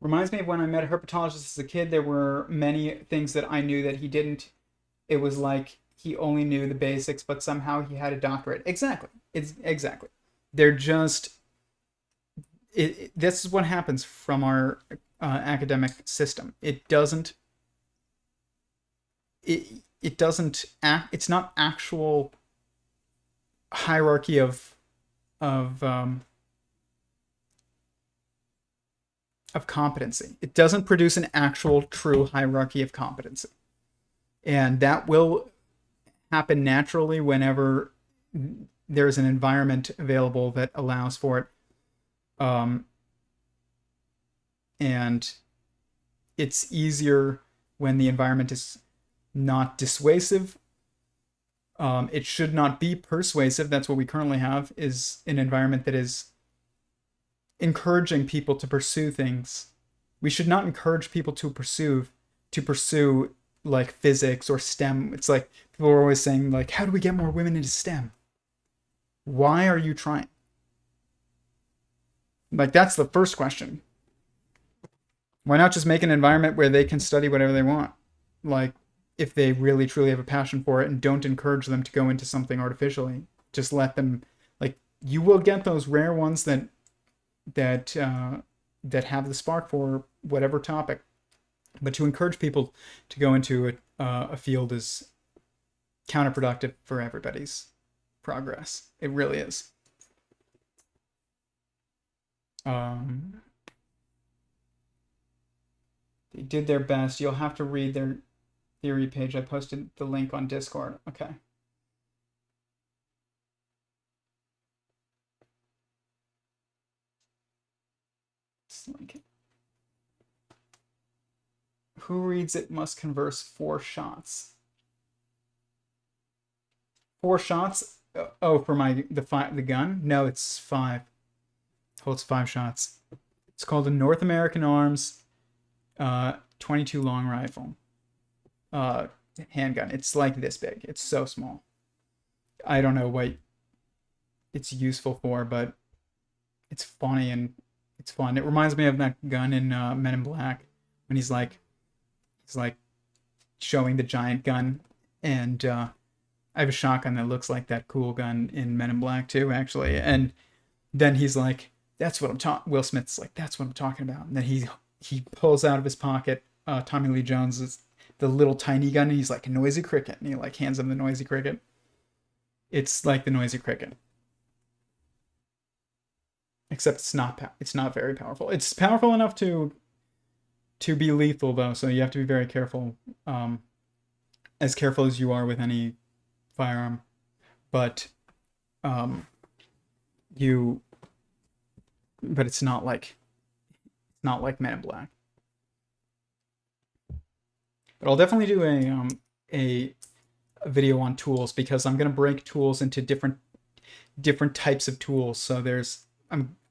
Reminds me of when I met a herpetologist as a kid. There were many things that I knew that he didn't. It was like he only knew the basics, but somehow he had a doctorate. Exactly. Exactly. They're just... this is what happens from our academic system. It doesn't act. It's not actual hierarchy of competency. It doesn't produce an actual true hierarchy of competency. And that will happen naturally whenever there's an environment available that allows for it. And it's easier when the environment is not dissuasive. It should not be persuasive. That's what we currently have, is an environment that is encouraging people to pursue things. We should not encourage people to pursue like physics or STEM. It's like people are always saying, like, how do we get more women into STEM? Why are you trying? Like, that's the first question. Why not just make an environment where they can study whatever they want? Like, if they really truly have a passion for it, and don't encourage them to go into something artificially. Just let them, like, you will get those rare ones that have the spark for whatever topic. But to encourage people to go into a field is counterproductive for everybody's progress. It really is. They did their best. You'll have to read their theory page. I posted the link on Discord. Okay. Link it. Who reads it must converse 4 shots. 4 shots? Oh, for the gun? No, it's 5. Holds 5 shots. It's called a North American Arms 22 long rifle handgun. It's like this big. It's so small. I don't know what it's useful for, but it's funny and it's fun. It reminds me of that gun in Men in Black, when he's like showing the giant gun. And I have a shotgun that looks like that cool gun in Men in Black too, actually. And then he's like, that's what I'm talking. Will Smith's like, that's what I'm talking about. And then he pulls out of his pocket Tommy Lee Jones's the little tiny gun, and he's like, a noisy cricket, and he like hands him the noisy cricket. It's like the noisy cricket, except it's not very powerful. It's powerful enough to be lethal, though, so you have to be very careful, as careful as you are with any firearm, but you, but it's not like Men in Black. But I'll definitely do a video on tools, because I'm gonna break tools into different types of tools. So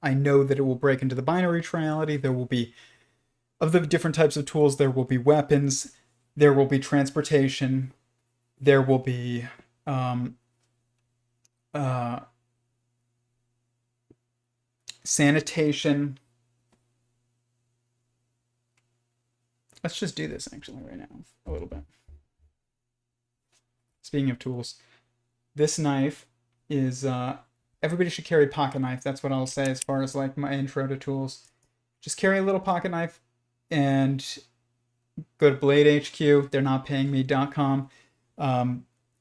I know that it will break into the binary triality. There will be, of the different types of tools, there will be weapons, there will be transportation, there will be sanitation. Let's just do this actually right now, a little bit. Speaking of tools, this knife is, everybody should carry a pocket knife. That's what I'll say as far as like my intro to tools. Just carry a little pocket knife and go to Blade HQ. They're not paying me.com.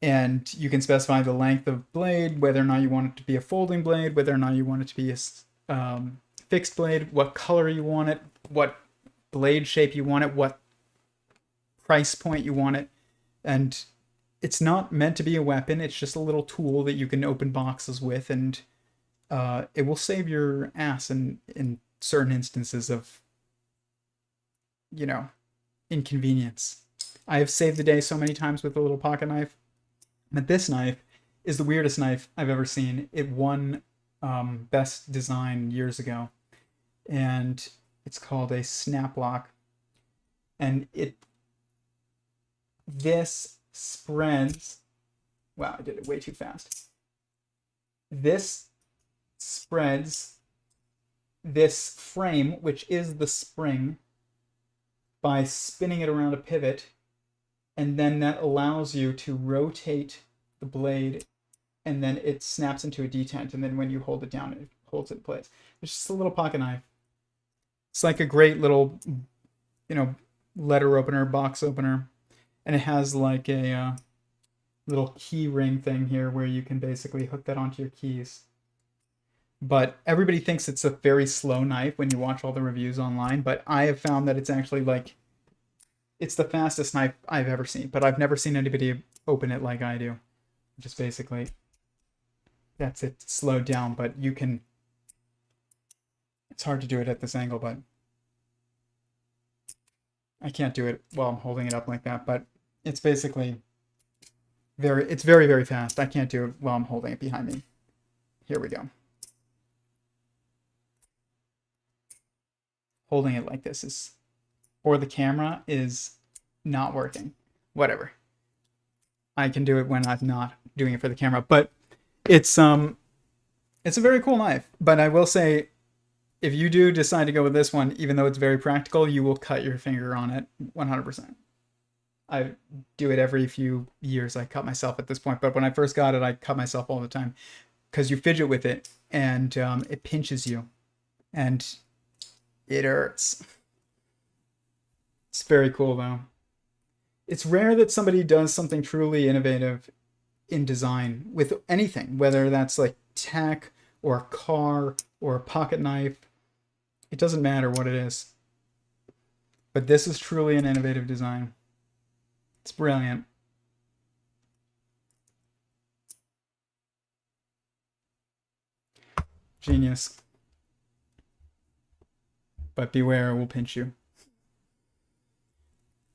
And you can specify the length of blade, whether or not you want it to be a folding blade, whether or not you want it to be a fixed blade, what color you want it, what blade shape you want it, what price point you want it. And it's not meant to be a weapon. It's just a little tool that you can open boxes with, and it will save your ass in certain instances of, inconvenience. I have saved the day so many times with a little pocket knife. But this knife is the weirdest knife I've ever seen. It won Best Design years ago, and it's called a snap lock. And this spreads. Wow, I did it way too fast. This spreads this frame, which is the spring, by spinning it around a pivot, and then that allows you to rotate the blade, and then it snaps into a detent, and then when you hold it down, it holds it in place. It's just a little pocket knife. It's like a great little, letter opener, box opener, and it has like a little key ring thing here where you can basically hook that onto your keys. But everybody thinks it's a very slow knife when you watch all the reviews online, but I have found that it's actually it's the fastest knife I've ever seen, but I've never seen anybody open it like I do. Just basically, that's it, slowed down, but you can, it's hard to do it at this angle, but I can't do it while I'm holding it up like that, but it's basically it's very, very fast. I can't do it while I'm holding it behind me. Here we go. Holding it like this is, or the camera is not working. Whatever. I can do it when I'm not doing it for the camera, but it's a very cool knife. But I will say, if you do decide to go with this one, even though it's very practical, you will cut your finger on it 100%. I do it every few years. I cut myself at this point, but when I first got it, I cut myself all the time, because you fidget with it and it pinches you and it hurts. It's very cool though. It's rare that somebody does something truly innovative in design with anything, whether that's like tech or a car or a pocket knife. It doesn't matter what it is. But this is truly an innovative design. It's brilliant. Genius. But beware, it will pinch you.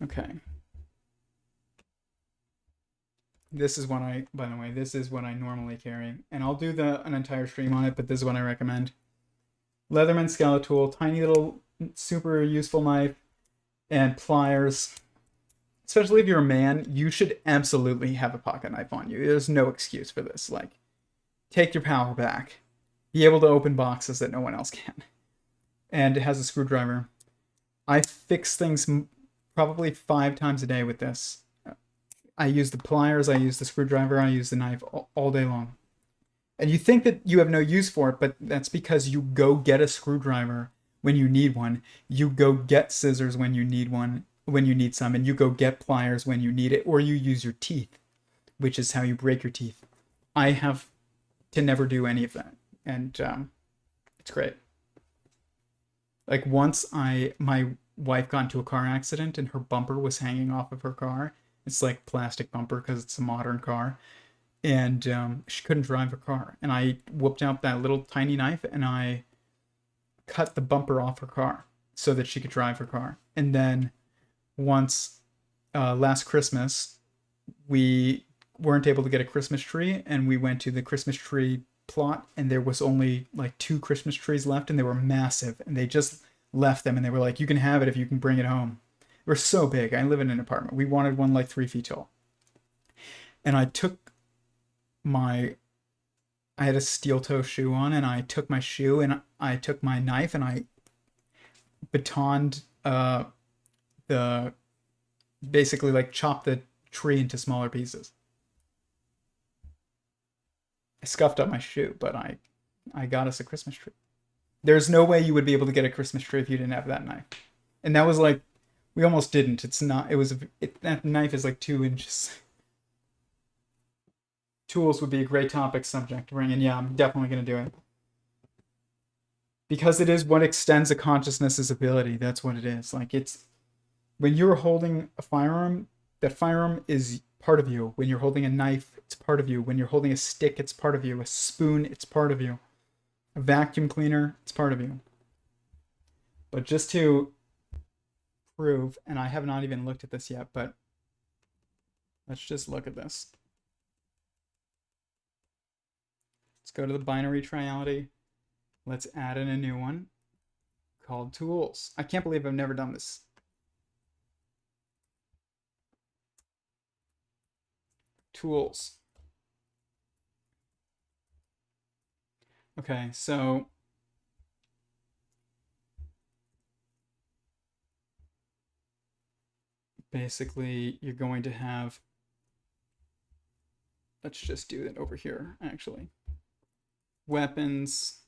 Okay. This is what by the way, this is what I normally carry. And I'll do an entire stream on it, but this is what I recommend. Leatherman Skeletool, tiny little super useful knife, and pliers. Especially if you're a man, you should absolutely have a pocket knife on you. There's no excuse for this. Like, take your power back. Be able to open boxes that no one else can. And it has a screwdriver. I fix things probably 5 times a day with this. I use the pliers, I use the screwdriver, I use the knife all day long. And you think that you have no use for it, but that's because you go get a screwdriver when you need one. You go get scissors when you need one, when you need some, and you go get pliers when you need it, or you use your teeth, which is how you break your teeth. I have to never do any of that, and it's great. Like once my wife got into a car accident and her bumper was hanging off of her car. It's like plastic bumper because it's a modern car. and she couldn't drive her car. And I whipped out that little tiny knife and I cut the bumper off her car so that she could drive her car. And then once last Christmas, we weren't able to get a Christmas tree, and we went to the Christmas tree plot, and there was only like 2 Christmas trees left, and they were massive, and they just left them, and they were like, you can have it if you can bring it home. They were so big. I live in an apartment. We wanted one like 3 feet tall. And I took I had a steel toe shoe on, and I took my shoe and I took my knife and I batoned the basically like chopped the tree into smaller pieces. I scuffed up my shoe, but I got us a Christmas tree. There's no way you would be able to get a Christmas tree if you didn't have that knife. And that was like, we almost didn't. It's not. It was. That knife is like 2 inches. Tools would be a great topic subject to bring in. Yeah, I'm definitely gonna do it because it is what extends a consciousness's ability. That's what it is. Like it's when you're holding a firearm, that firearm is part of you. When you're holding a knife, it's part of you. When you're holding a stick, it's part of you. A spoon, it's part of you. A vacuum cleaner, it's part of you. But just to prove, and I have not even looked at this yet, but let's just look at this. Let's go to the binary triality. Let's add in a new one called tools. I can't believe I've never done this. Tools. Okay, so basically you're going to have, let's just do it over here actually. Weapons,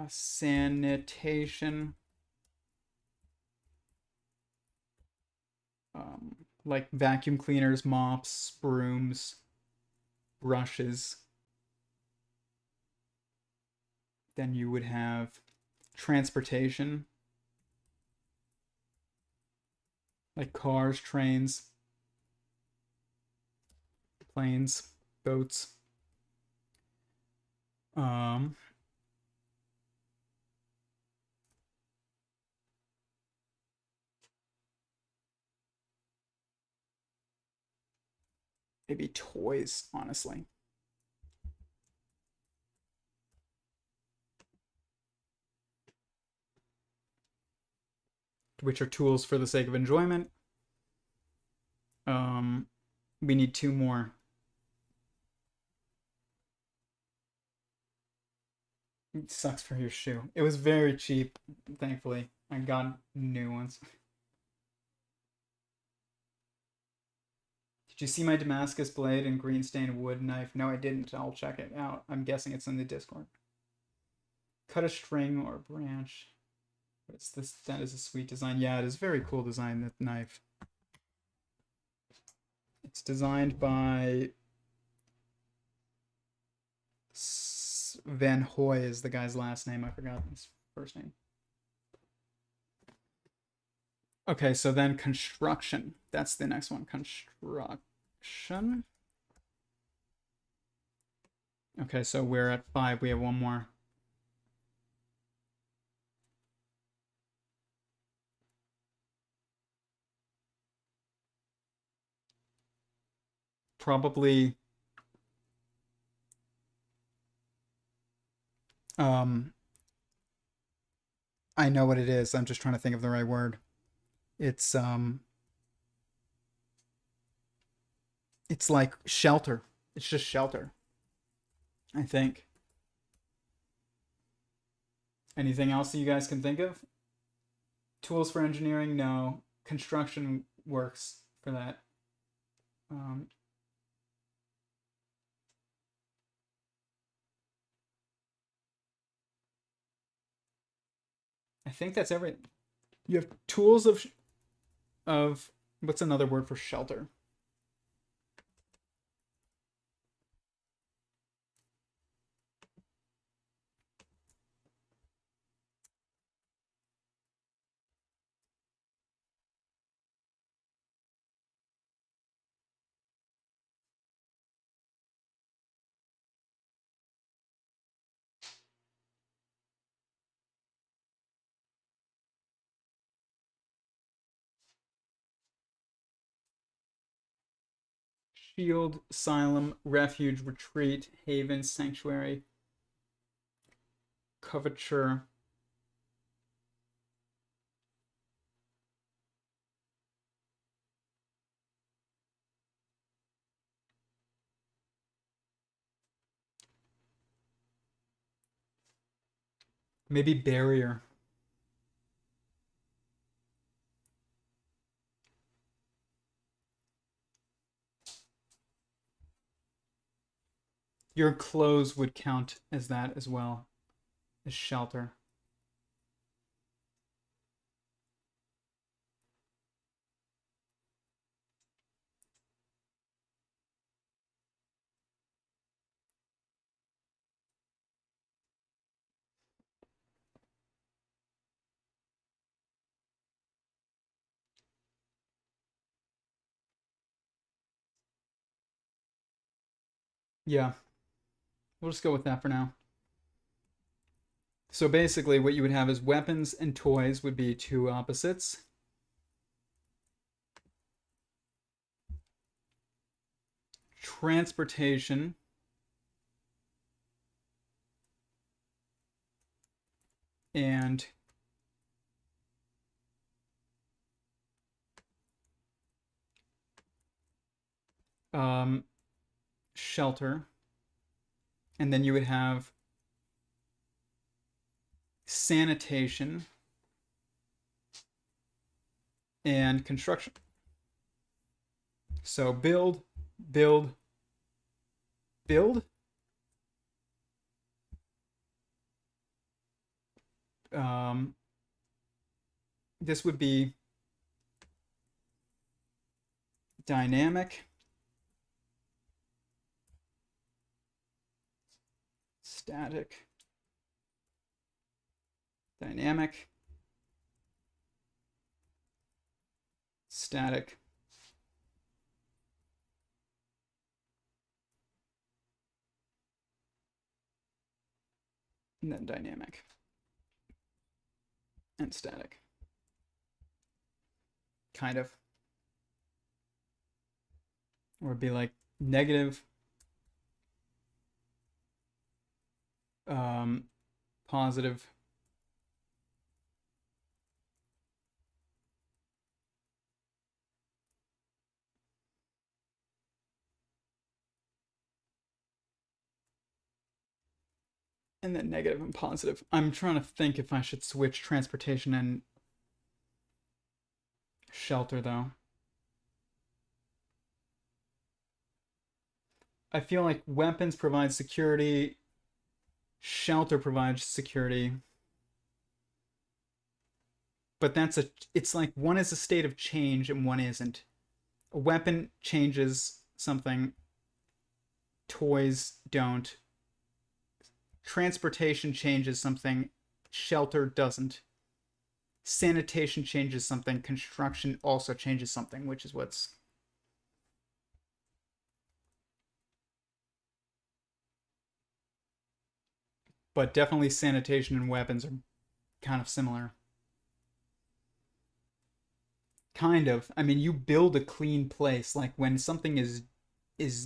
sanitation, like vacuum cleaners, mops, brooms, brushes. Then you would have transportation, like cars, trains, planes, boats. Maybe toys, honestly. Which are tools for the sake of enjoyment. We need 2 more. It sucks for your shoe. It was very cheap, thankfully. I got new ones. Did you see my Damascus blade and green stained wood knife? No, I didn't. I'll check it out. I'm guessing it's in the Discord. Cut a string or a branch. What's this? That is a sweet design. Yeah, it is very cool design, that knife. It's designed by Van Hoy is the guy's last name. I forgot his first name. Okay, so then construction. That's the next one. Construction. Okay, so we're at 5. We have 1 more. Probably I know what it is. I'm just trying to think of the right word. It's like shelter. It's just shelter, I think. Anything else that you guys can think of? Tools for engineering? No. Construction works for that. I think that's everything. You have tools of what's another word for shelter? Shield, asylum, refuge, retreat, haven, sanctuary, coverture. Maybe barrier. Your clothes would count as that as well, as shelter. Yeah, we'll just go with that for now. So basically, what you would have is weapons and toys would be two opposites. Transportation and um, shelter. And then you would have sanitation and construction. So build, build, build. Um, this would be dynamic, static, dynamic, static, and then dynamic and static. Kind of. Or it'd be like negative, positive, and then negative and positive. I'm trying to think if I should switch transportation and shelter though. I feel like weapons provide security, shelter provides security, but it's like one is a state of change and one isn't. A weapon changes something, toys don't. Transportation changes something, shelter doesn't. Sanitation changes something, construction also changes something, which is what's. But definitely sanitation and weapons are kind of similar. Kind of. I mean, you build a clean place. Like when something is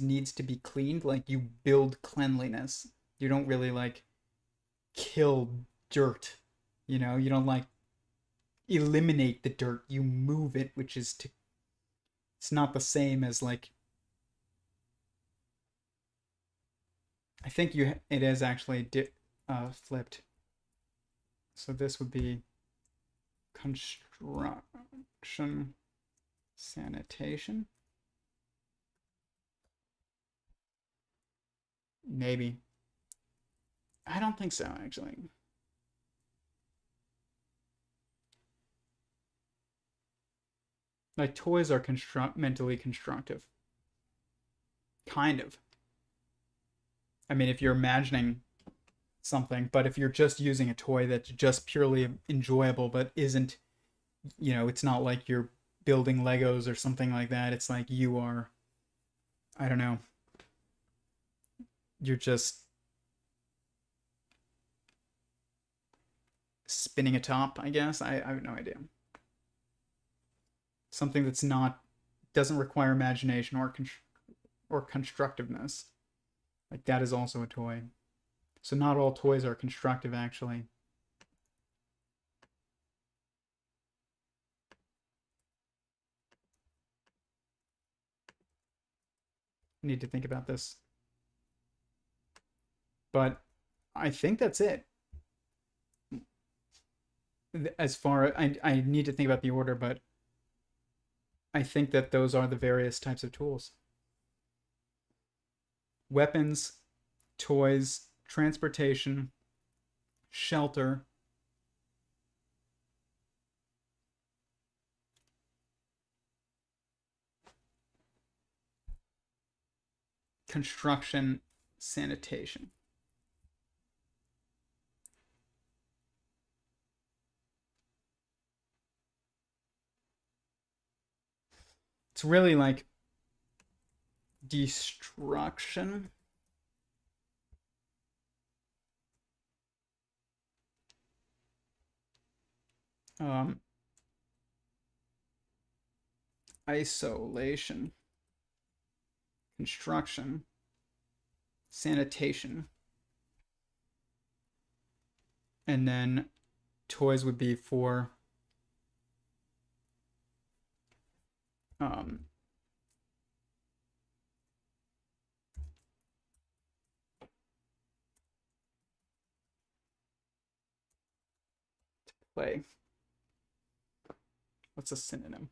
needs to be cleaned, like you build cleanliness. You don't really like kill dirt. You don't like eliminate the dirt. You move it, which is to. It's not the same as like. I think it is actually flipped. So this would be construction, sanitation. Maybe. I don't think so, actually. Like toys are mentally constructive. Kind of. I mean, if you're imagining something, but if you're just using a toy that's just purely enjoyable but isn't, it's not like you're building Legos or something like that. It's like you are, I don't know, you're just spinning a top, I guess. I have no idea. Something that's not, doesn't require imagination or or constructiveness. Like that is also a toy. So not all toys are constructive, actually. I need to think about this. But I think that's it. As far I need to think about the order, but I think that those are the various types of tools. Weapons, toys, transportation, shelter, construction, sanitation. It's really like destruction, um, isolation, construction, sanitation, and then toys would be for um, play. What's a synonym?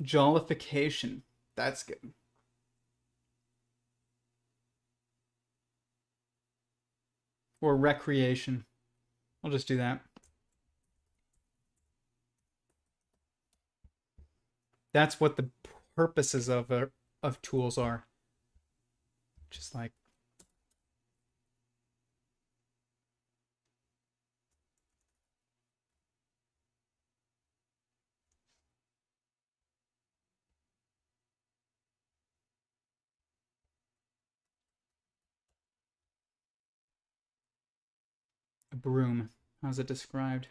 Jollification. That's good. Or recreation. I'll just do that. That's what the purposes of tools are. Just like a broom. How's it described?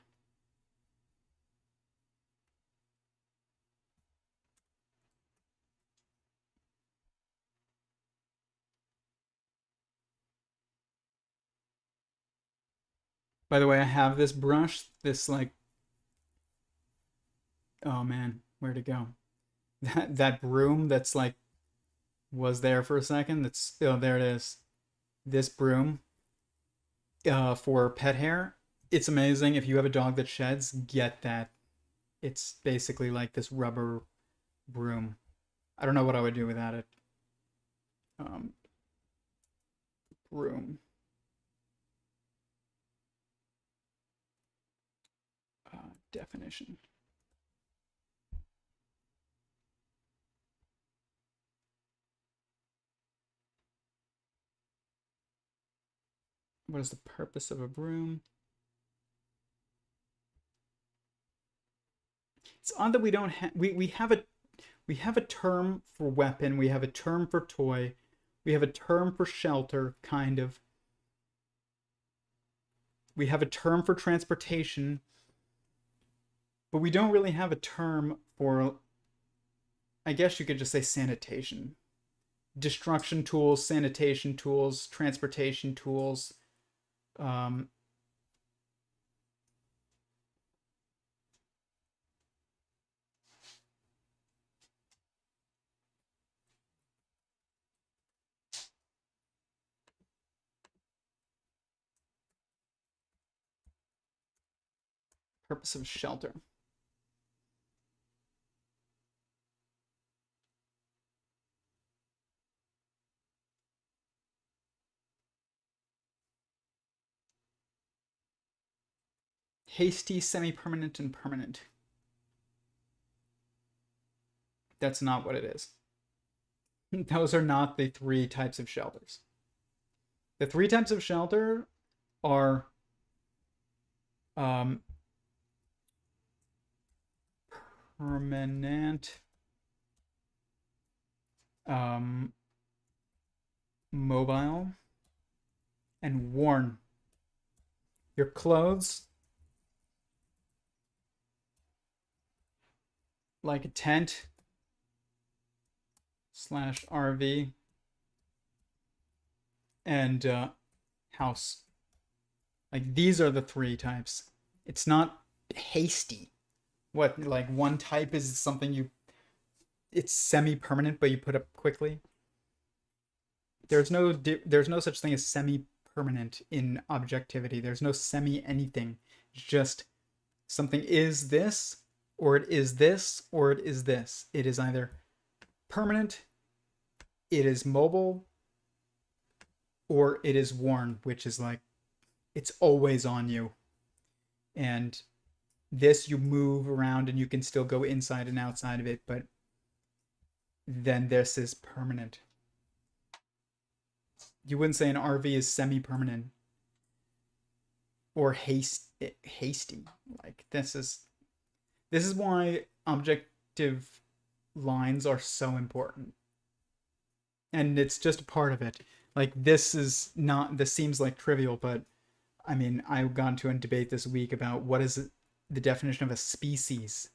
By the way, I have this brush, this like, oh man, where'd it go? That broom that's like was there for a second. That's oh, there it is. This broom for pet hair. It's amazing. If you have a dog that sheds, get that. It's basically like this rubber broom. I don't know what I would do without it. Um, broom. Definition. What is the purpose of a broom? It's odd that we don't have we have a term for weapon, we have a term for toy, we have a term for shelter, kind of. We have a term for transportation, but we don't really have a term for, I guess you could just say sanitation. Destruction tools, sanitation tools, transportation tools. Um, purpose of shelter. Hasty, semi-permanent, and permanent. That's not what it is. Those are not the three types of shelters. The three types of shelter are um, permanent, um, mobile, and worn. Your clothes, like a tent slash RV, and house. Like these are the three types. It's not hasty. What, like one type is something it's semi-permanent but you put up quickly. There's no such thing as semi-permanent in objectivity. There's no semi anything. It's just something is this, or it is this, or it is this. It is either permanent, it is mobile, or it is worn, which is like it's always on you. And this you move around and you can still go inside and outside of it, but then this is permanent. You wouldn't say an RV is semi-permanent or hasty. Like this is why objective lines are so important. And it's just a part of it. Like this seems like trivial, but I mean, I got into a debate this week about what is the definition of a species,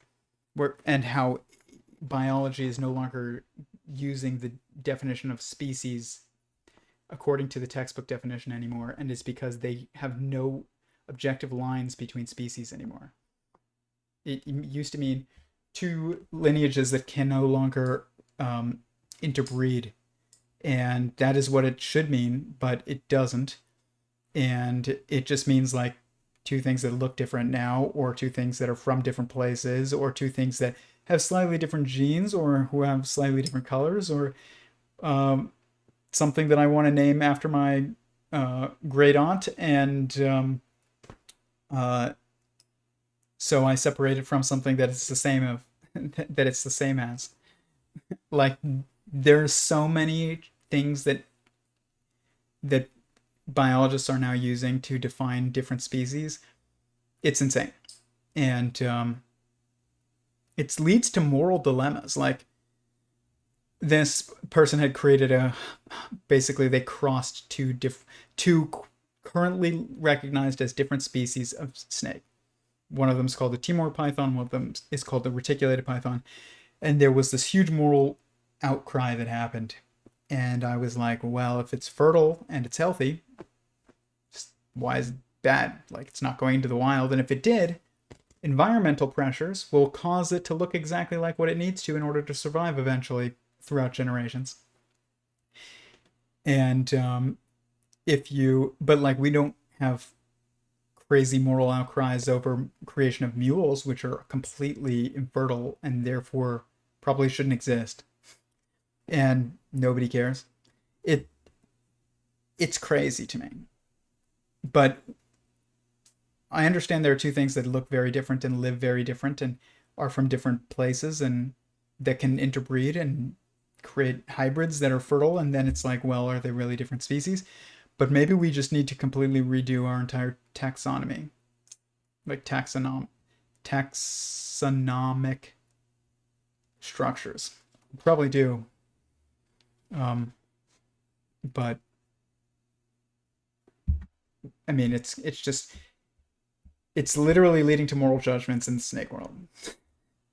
and how biology is no longer using the definition of species according to the textbook definition anymore, and it's because they have no objective lines between species anymore. It used to mean two lineages that can no longer interbreed, and that is what it should mean, but it doesn't. And it just means like two things that look different now, or two things that are from different places, or two things that have slightly different genes, or who have slightly different colors, or something that I want to name after my great aunt, and so I separate it from something that it's the same of that it's the same as. Like there's so many things that biologists are now using to define different species. It's insane, and it leads to moral dilemmas. Like this person had created basically they crossed two currently recognized as different species of snake. One of them is called the Timor python, one of them is called the reticulated python, and there was this huge moral outcry that happened. And I was like, well, if it's fertile and it's healthy, why is it bad? Like, it's not going into the wild. And if it did, environmental pressures will cause it to look exactly like what it needs to in order to survive eventually throughout generations. And but like, we don't have crazy moral outcries over creation of mules, which are completely infertile and therefore probably shouldn't exist. And nobody cares. It's crazy to me. But I understand there are two things that look very different and live very different and are from different places and that can interbreed and create hybrids that are fertile. And then it's like, well, are they really different species? But maybe we just need to completely redo our entire taxonomy, like taxonomic structures. We probably do. But I mean, it's literally leading to moral judgments in the snake world,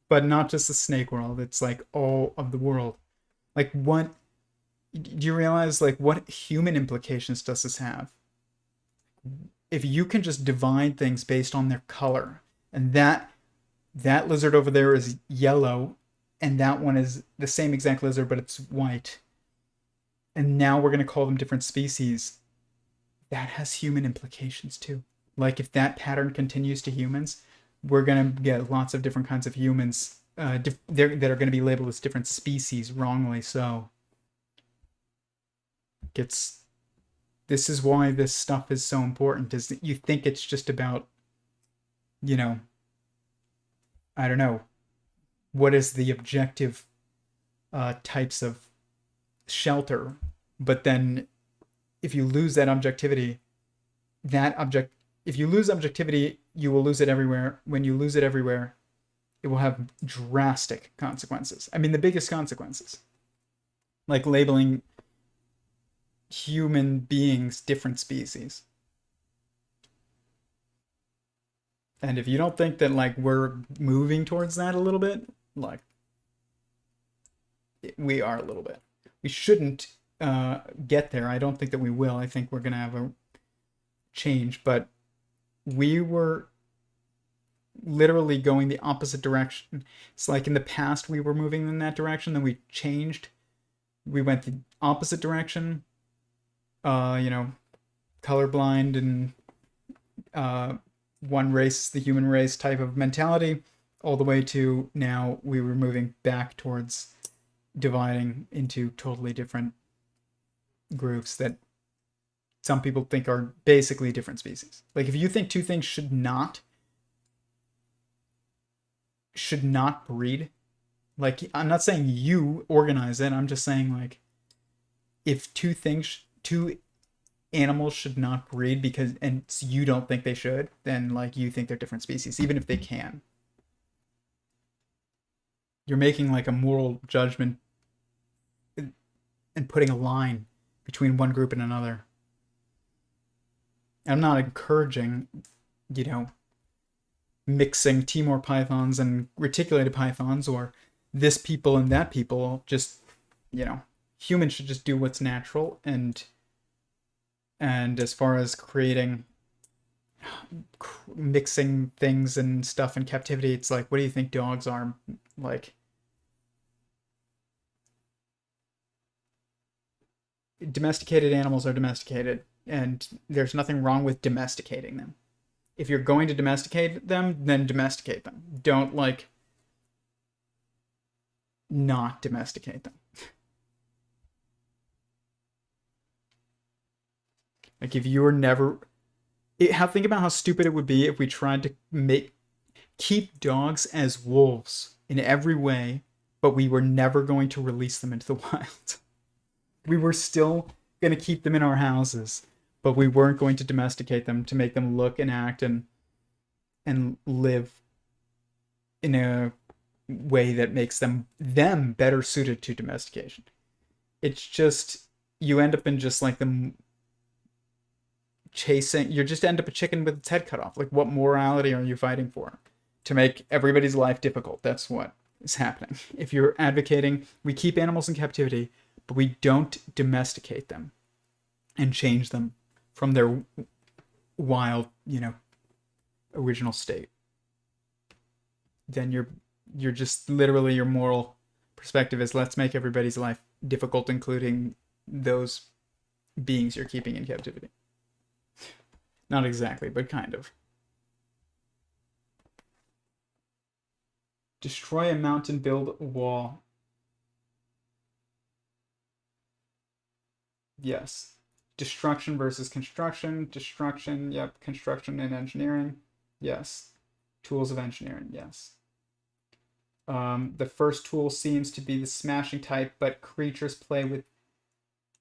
but not just the snake world. It's like all of the world. Like, what do you realize? Like, what human implications does this have? If you can just divide things based on their color, and that lizard over there is yellow, and that one is the same exact lizard, but it's white, and now we're going to call them different species, that has human implications too. Like if that pattern continues to humans, we're going to get lots of different kinds of humans that are going to be labeled as different species, wrongly so. This is why this stuff is so important, is that you think it's just about, you know, I don't know, what is the objective types of shelter, but then if you lose that objectivity, if you lose objectivity, you will lose it everywhere. When you lose it everywhere, it will have drastic consequences. I mean, the biggest consequences, like labeling human beings different species. And if you don't think that like we're moving towards that a little bit, like we are a little bit. We shouldn't get there. I don't think that we will. I think we're gonna have a change, but we were literally going the opposite direction. It's like in the past we were moving in that direction, then we changed. We went the opposite direction. Colorblind and one race, the human race type of mentality, all the way to now we were moving back towards dividing into totally different groups that some people think are basically different species. Like if you think two things should not breed, like I'm not saying you organize it, I'm just saying like if two animals should not breed and you don't think they should, then like you think they're different species, even if they can. You're making like a moral judgment and putting a line between one group and another. I'm not encouraging, mixing Timor pythons and reticulated pythons or this people and that people. Just, humans should just do what's natural. And as far as mixing things and stuff in captivity, it's like, what do you think dogs are? Like, domesticated animals are domesticated, and there's nothing wrong with domesticating them. If you're going to domesticate them, then domesticate them. Don't, not domesticate them. Like, if you were never... think about how stupid it would be if we tried to keep dogs as wolves in every way, but we were never going to release them into the wild. We were still going to keep them in our houses, but we weren't going to domesticate them to make them look and act and live in a way that makes them better suited to domestication. It's just, you end up in just like the chasing, you just end up a chicken with its head cut off. Like, what morality are you fighting for? To make everybody's life difficult. That's what is happening. If you're advocating, we keep animals in captivity, but we don't domesticate them and change them from their wild, original state, then you're just literally, your moral perspective is, let's make everybody's life difficult, including those beings you're keeping in captivity. Not exactly, but kind of. Destroy a mountain, build a wall. Yes. Destruction versus construction. Destruction, yep. Construction and engineering. Yes. Tools of engineering, yes. The first tool seems to be the smashing type, but creatures play with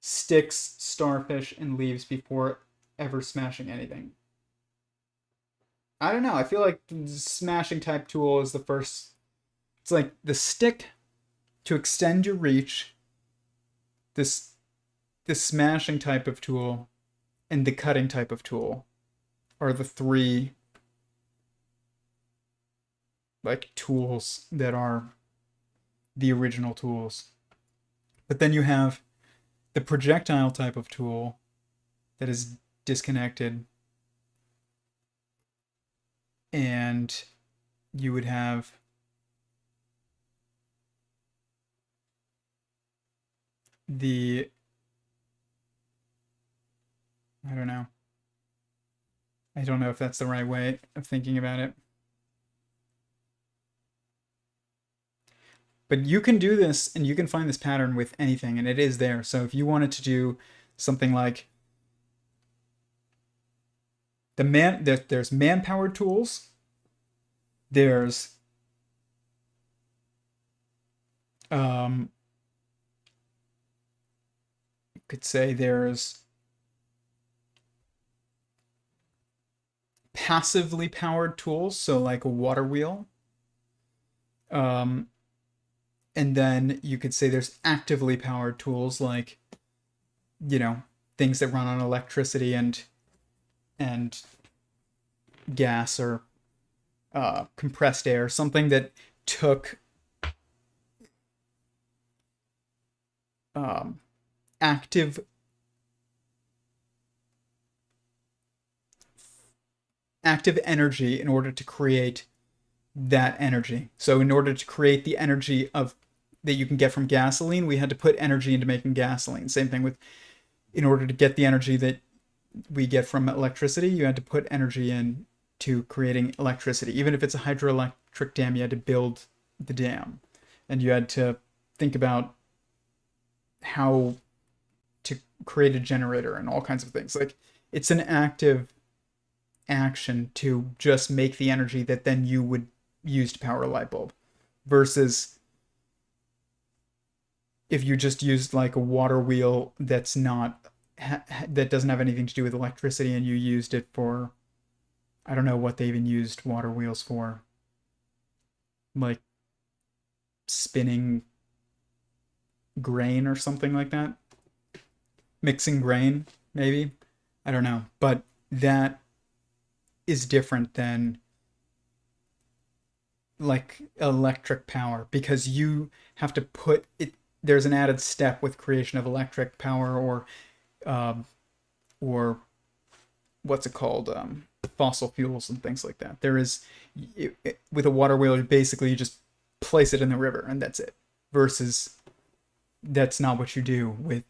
sticks, starfish, and leaves before ever smashing anything. I don't know. I feel like the smashing type tool is the first. It's like the stick to extend your reach. This smashing type of tool and the cutting type of tool are the three tools that are the original tools. But then you have the projectile type of tool that is disconnected, and you would have I don't know. I don't know if that's the right way of thinking about it. But you can do this, and you can find this pattern with anything, and it is there. So if you wanted to do something like there's man-powered tools, there's could say there's passively powered tools, so like a water wheel. Um, and then you could say there's actively powered tools like, you know, things that run on electricity and gas or compressed air, something that took um, active active energy in order to create that energy. So in order to create the energy of that you can get from gasoline, we had to put energy into making gasoline. Same thing with, in order to get the energy that we get from electricity, you had to put energy in to creating electricity. Even if it's a hydroelectric dam, you had to build the dam, and you had to think about how to create a generator and all kinds of things. Like, it's an active action to just make the energy that then you would use to power a light bulb, versus if you just used like a water wheel that's not that doesn't have anything to do with electricity, and you used it for, I don't know what they even used water wheels for, like spinning grain or something like that, mixing grain maybe, I don't know, but that is different than like electric power, because you have to put it, there's an added step with creation of electric power, um, or what's it called, fossil fuels and things like that. There is, with a water wheel, basically you just place it in the river and that's it, versus that's not what you do with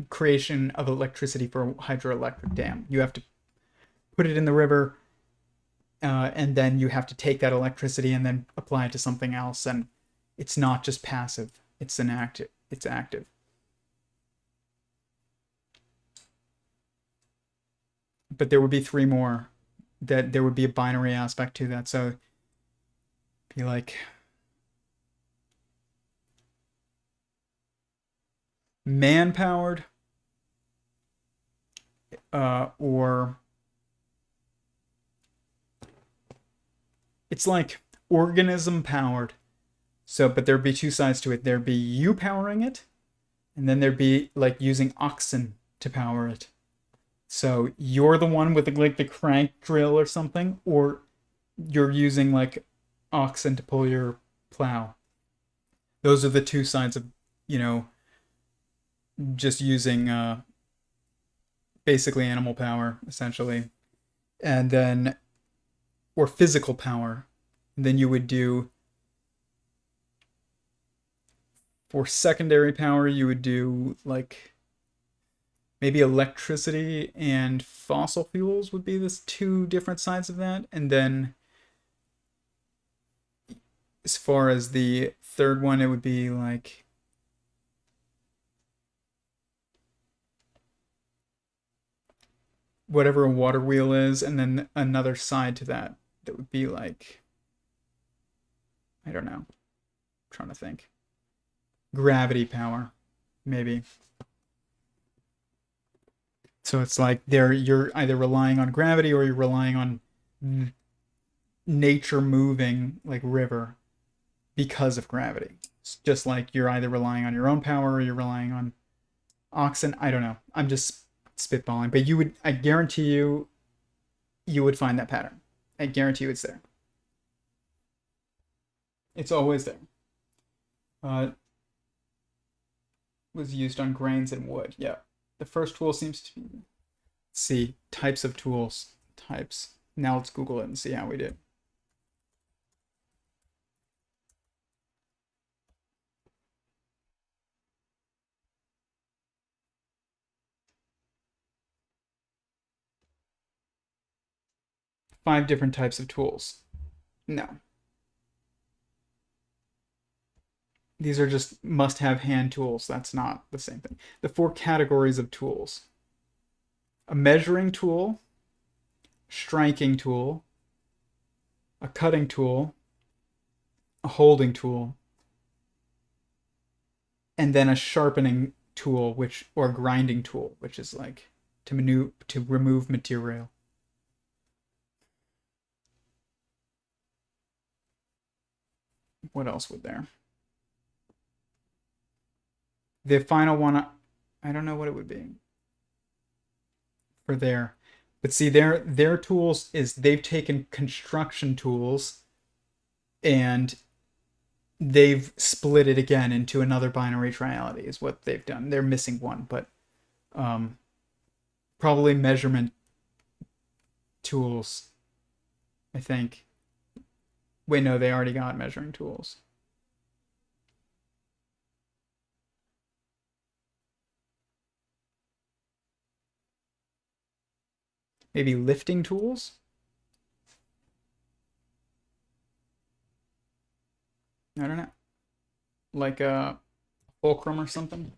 creation of electricity for a hydroelectric dam. You have to put it in the river, and then you have to take that electricity and then apply it to something else, and it's not just passive, it's an active, it's active. But there would be three more, that there would be a binary aspect to that. So be like man powered, or it's like organism powered. So, but there'd be two sides to it. There'd be you powering it, and then there'd be like using oxen to power it. So you're the one with like the crank drill or something, or you're using like oxen to pull your plow. Those are the two sides of, you know, just using basically animal power essentially, and then, or physical power. And then you would do, for secondary power, you would do like maybe electricity and fossil fuels would be the two different sides of that. And then as far as the third one, it would be like whatever a water wheel is, and then another side to that that would be like, I don't know, I'm trying to think, gravity power maybe. So it's like there, you're either relying on gravity or you're relying on nature moving, like river, because of gravity. It's just like you're either relying on your own power or you're relying on oxen. I don't know, I'm just spitballing, but you would, I guarantee you, you would find that pattern. I guarantee you it's there. It's always there. Was used on grains and wood. Yeah. The first tool seems to be, let's see, types of tools. Types. Now let's Google it and see how we did. Five different types of tools. No. These are just must-have hand tools. That's not the same thing. The four categories of tools: a measuring tool, striking tool, a cutting tool, a holding tool, and then a sharpening tool, which or grinding tool, which is like to remove material. What else would there? The final one, I don't know what it would be for there. But see, their tools is they've taken construction tools and they've split it again into another binary triality is what they've done. They're missing one, but um, probably measurement tools, I think. Wait, no, they already got measuring tools. Maybe lifting tools? I don't know. Like a fulcrum or something.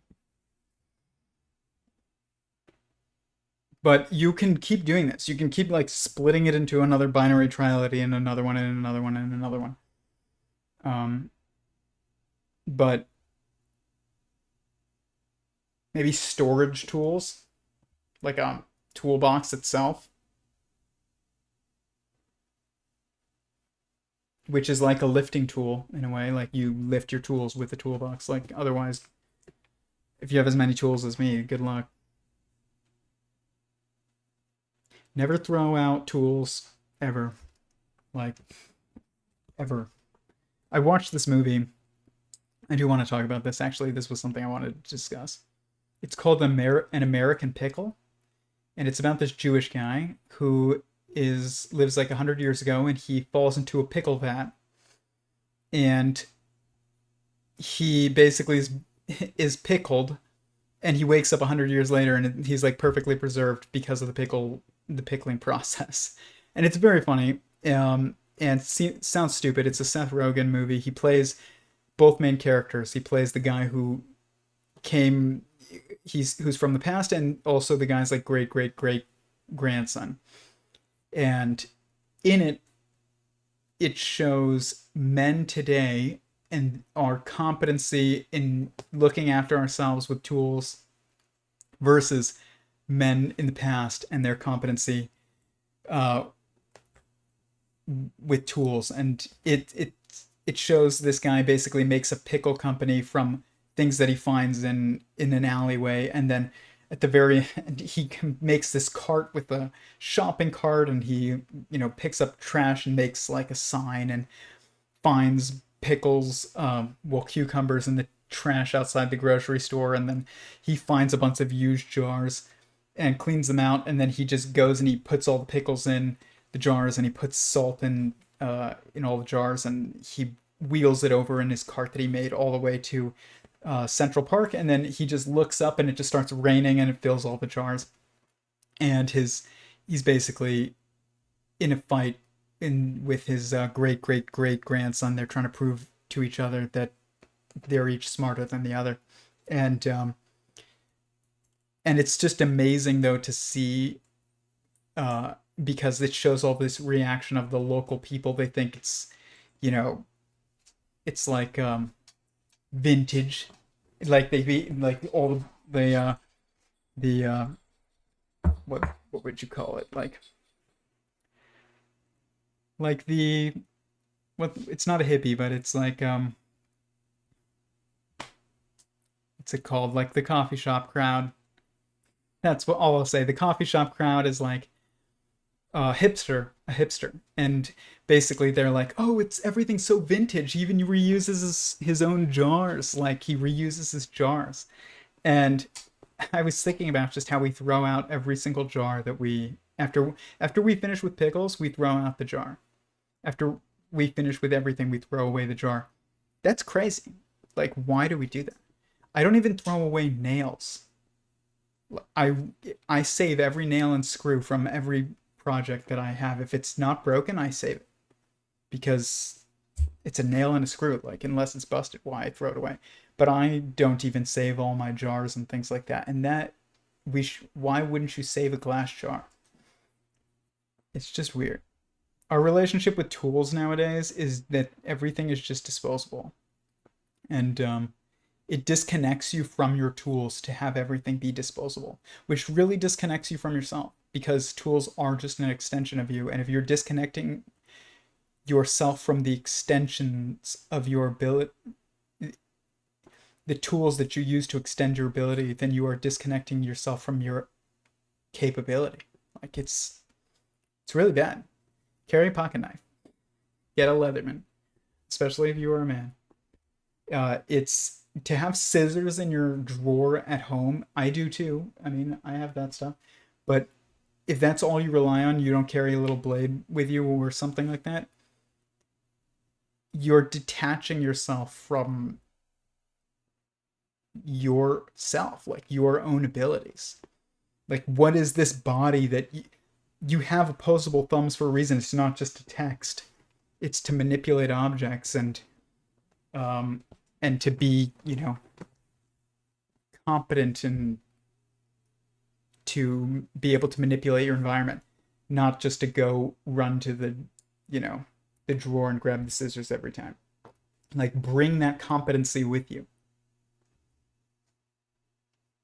But you can keep doing this. You can keep like splitting it into another binary triality and another one and another one and another one. Um, but maybe storage tools, like a toolbox itself, which is like a lifting tool in a way. Like you lift your tools with the toolbox. Like otherwise, if you have as many tools as me, good luck. Never throw out tools ever. Like ever. I watched this movie. I do want to talk about this. Actually, this was something I wanted to discuss. It's called An American Pickle, and it's about this Jewish guy who is lives like 100 years ago, and he falls into a pickle vat, and he basically is pickled, and he wakes up 100 years later, and he's like perfectly preserved because of the pickling process, and it's very funny. And sounds stupid. It's a Seth Rogen movie. He plays both main characters. He plays the guy who came who's from the past, and also the guy's like great great great grandson. And in it, it shows men today and our competency in looking after ourselves with tools versus men in the past and their competency uh, with tools. And it shows this guy basically makes a pickle company from things that he finds in an alleyway, and then at the very end he makes this cart with a shopping cart, and he picks up trash and makes like a sign, and finds pickles, well, cucumbers in the trash outside the grocery store, and then he finds a bunch of used jars and cleans them out, and then he just goes and he puts all the pickles in the jars, and he puts salt in all the jars, and he wheels it over in his cart that he made all the way to Central Park, and then he just looks up and it just starts raining and it fills all the jars. And he's basically in a fight with his great great great grandson. They're trying to prove to each other that they're each smarter than the other, and it's just amazing though to see, because it shows all this reaction of the local people. They think you know it's like vintage, like they be like all the what would you call it, like the what, it's not a hippie, but it's like what's it called, like the coffee shop crowd. That's what all I'll say. The coffee shop crowd is like a hipster, and basically they're like, oh, it's everything's so vintage. He even reuses his own jars. Like he reuses his jars, and I was thinking about just how we throw out every single jar that we after we finish with pickles, we throw out the jar. After we finish with everything, we throw away the jar. That's crazy. Like, why do we do that? I don't even throw away nails. I I save every nail and screw from every project that I have. If it's not broken, I save it because it's a nail and a screw. Like, unless it's busted, why throw it away? But I don't even save all my jars and things like that. And that why wouldn't you save a glass jar? It's just weird. Our relationship with tools nowadays is that everything is just disposable, and It disconnects you from your tools to have everything be disposable, which really disconnects you from yourself because tools are just an extension of you. And if you're disconnecting yourself from the extensions of your ability, the tools that you use to extend your ability, then you are disconnecting yourself from your capability. Like it's really bad. Carry a pocket knife. Get a Leatherman, especially if you are a man. It's to have scissors in your drawer at home. I do too. I mean, I have that stuff. But if that's all you rely on, you don't carry a little blade with you or something like that, you're detaching yourself from yourself, like your own abilities. Like, what is this body that you have opposable thumbs for a reason? It's not just to text, it's to manipulate objects and to be, competent and to be able to manipulate your environment, not just to go run to the drawer and grab the scissors every time. Like, bring that competency with you.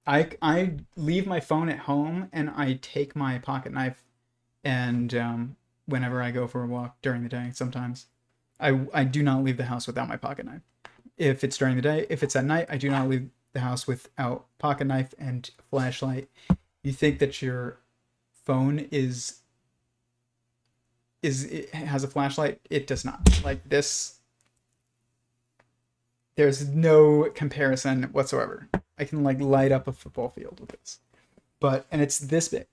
I leave my phone at home and I take my pocket knife and whenever I go for a walk during the day, sometimes I do not leave the house without my pocket knife. If it's during the day, if it's at night, I do not leave the house without pocket knife and flashlight. You think that your phone it has a flashlight? It does not. Like this, there's no comparison whatsoever. I can like light up a football field with this. And it's this big.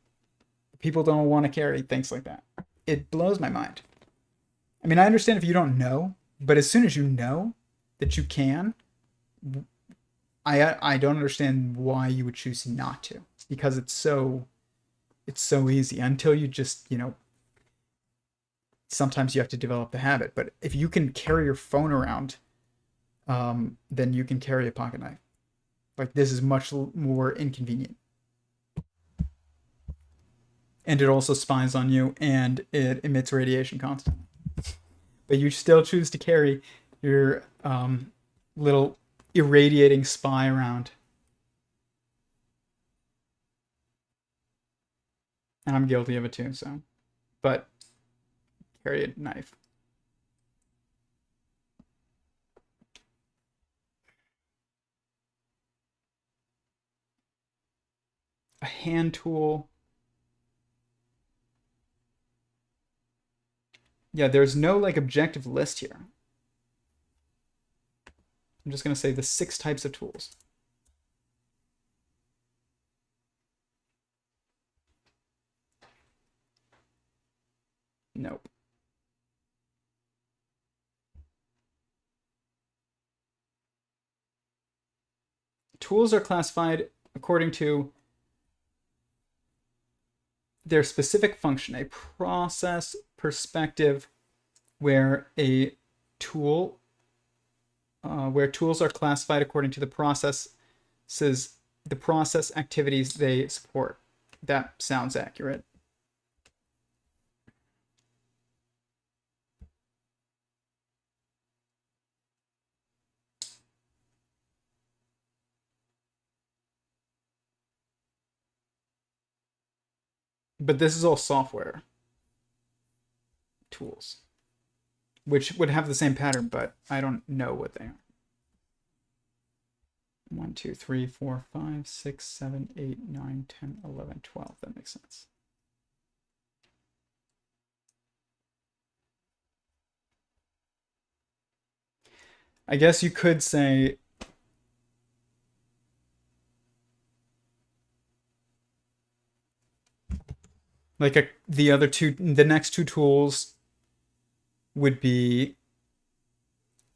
People don't want to carry things like that. It blows my mind. I mean, I understand if you don't know, but as soon as you know that you can, I don't understand why you would choose not to, because it's so easy until you just, sometimes you have to develop the habit. But if you can carry your phone around, then you can carry a pocket knife. Like, this is much more inconvenient. And it also spies on you and it emits radiation constantly. But you still choose to carry your little irradiating spy around. And I'm guilty of it too, so. But carry a knife. A hand tool. Yeah, there's no like objective list here. I'm just going to say the 6 types of tools. Nope. Tools are classified according to their specific function, a process perspective where tools are classified according to the process activities they support. That sounds accurate. But this is all software tools, which would have the same pattern, but I don't know what they are. 1, 2, 3, 4, 5, 6, 7, 8, 9, 10, 11, 12. That makes sense. I guess you could say like the next 2 tools would be,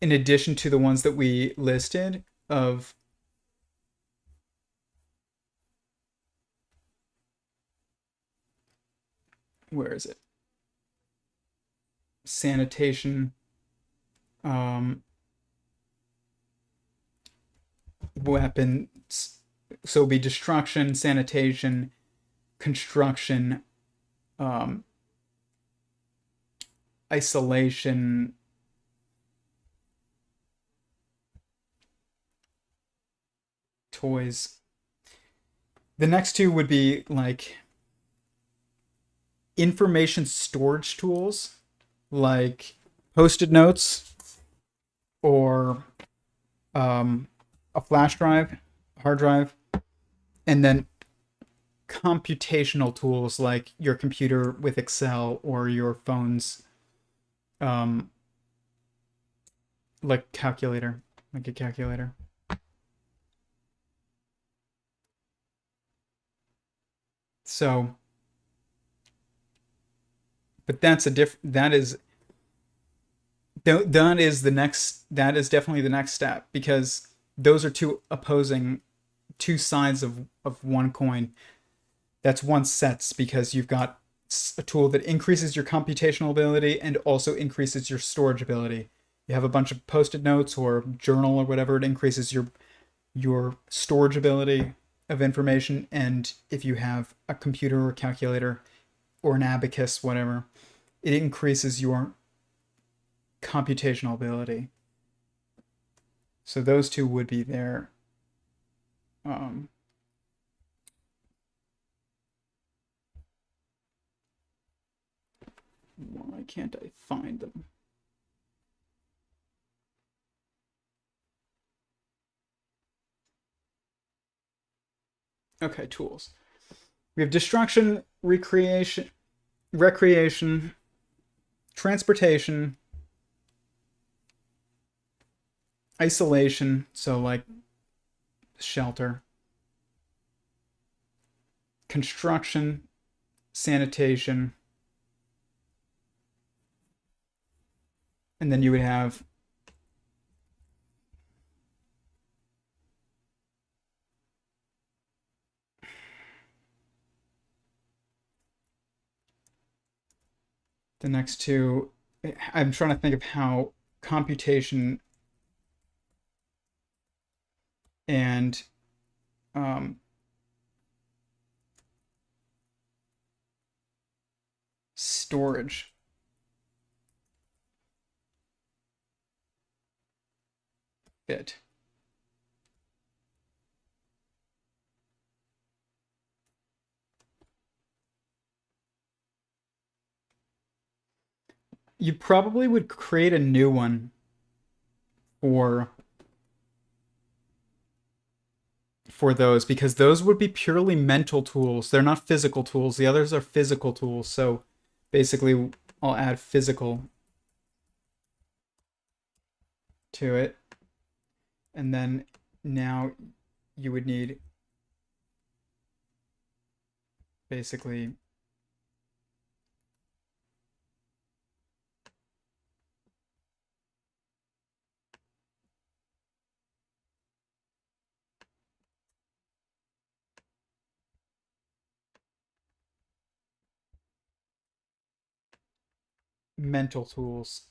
in addition to the ones that we listed, of where is it? Sanitation, weapons. So it'll be destruction, sanitation, construction, isolation, toys. The next two would be like information storage tools, like post-it notes or a flash drive, hard drive, and then computational tools like your computer with Excel or your phone's like calculator, like a calculator. So, but that's a that is the next, that is definitely the next step, because those are two sides of one coin. That's one sets, because you've got a tool that increases your computational ability and also increases your storage ability. You have a bunch of post-it notes or journal or whatever, it increases your storage ability of information. And if you have a computer or calculator or an abacus, whatever, it increases your computational ability. So those two would be there. Why can't I find them? Okay, tools. We have destruction, recreation, transportation, isolation, so like shelter, construction, sanitation, and then you would have the next two. I'm trying to think of how computation and storage. Fit. You probably would create a new one for those, because those would be purely mental tools. They're not physical tools. The others are physical tools. So basically, I'll add physical to it. And then now you would need basically mental tools.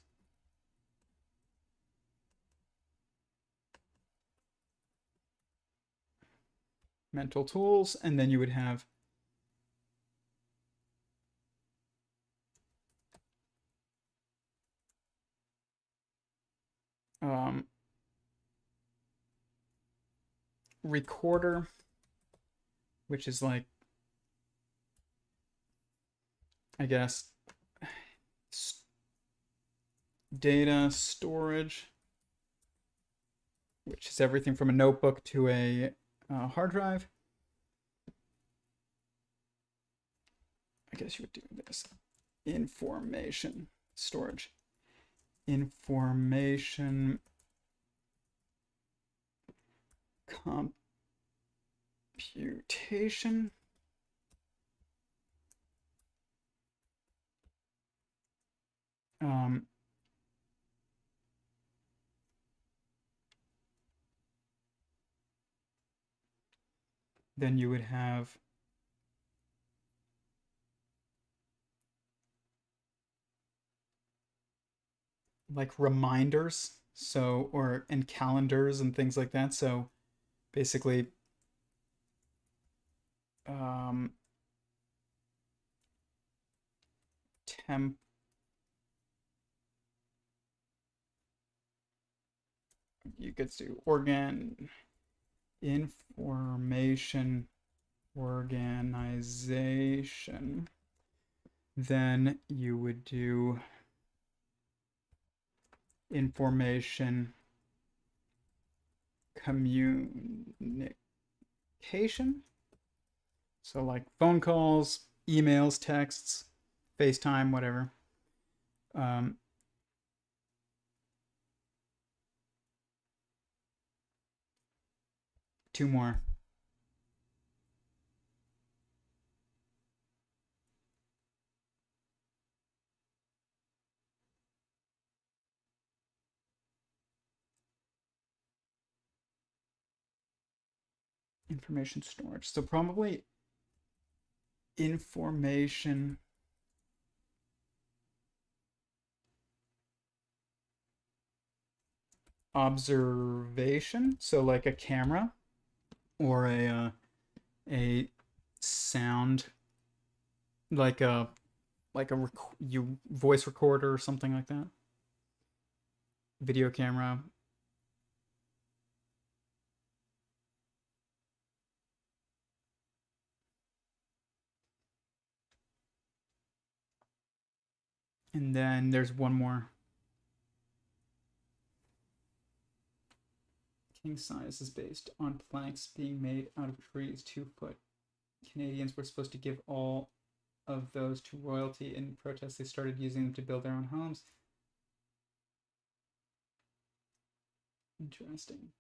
Mental tools, and then you would have um, recorder, which is like, I guess, data storage, which is everything from a notebook to a hard drive. I guess you would do this. Information storage. Information computation. Then you would have like reminders, so, or and calendars and things like that. So basically temp you could do information organization, then you would do information communication. So like phone calls, emails, texts, FaceTime, whatever. Um, two more. Information storage. So probably information observation. So like a camera or a sound, like a you voice recorder or something like that. Video camera. And then there's one more. King size is based on planks being made out of trees 2 foot. Canadians were supposed to give all of those to royalty. In protest, they started using them to build their own homes. Interesting.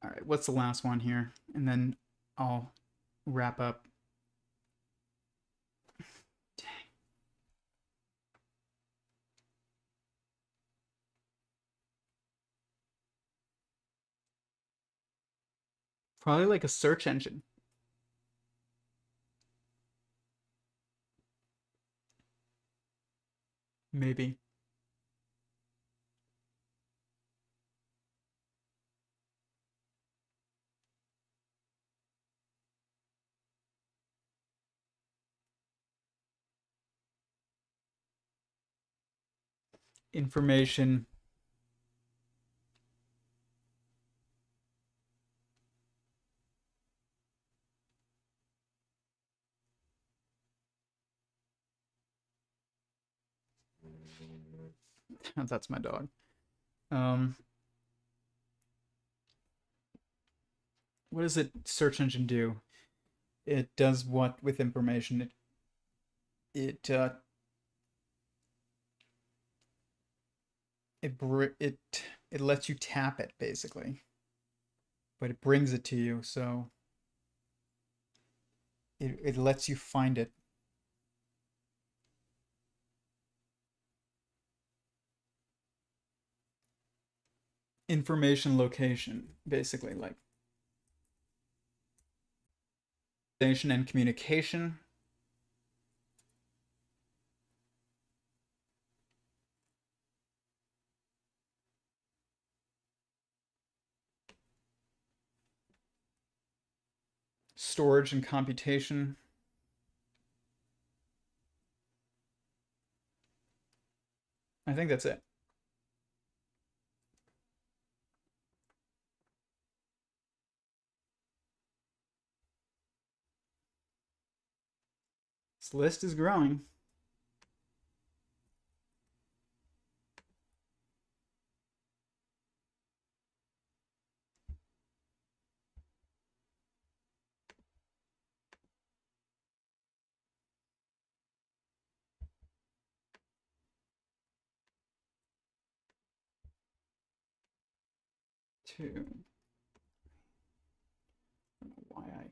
All right, what's the last one here? And then I'll wrap up. Dang. Probably like a search engine. Maybe. Information. That's my dog. Um, what does it search engine do? It does what with information? It lets you tap it basically, but it brings it to you. So it lets you find it. Information location, basically, like station and communication. Storage and computation. I think that's it. This list is growing. Two. I don't know why I.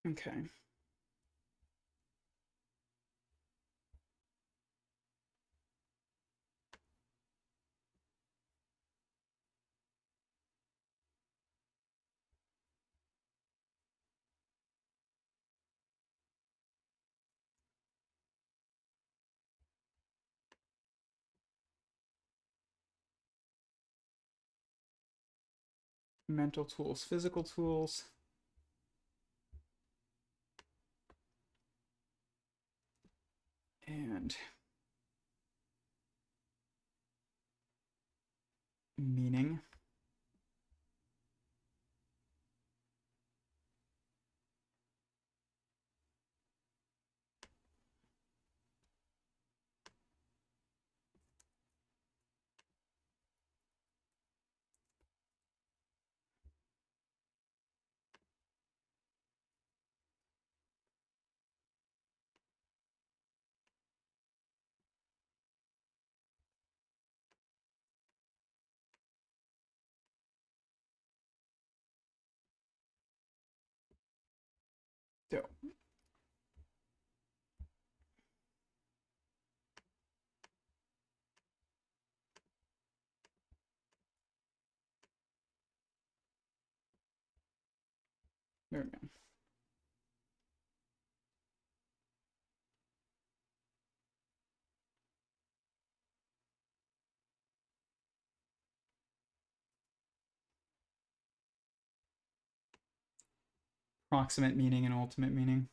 Okay. mental tools, physical tools. And meaning. So there we go. Proximate meaning and ultimate meaning.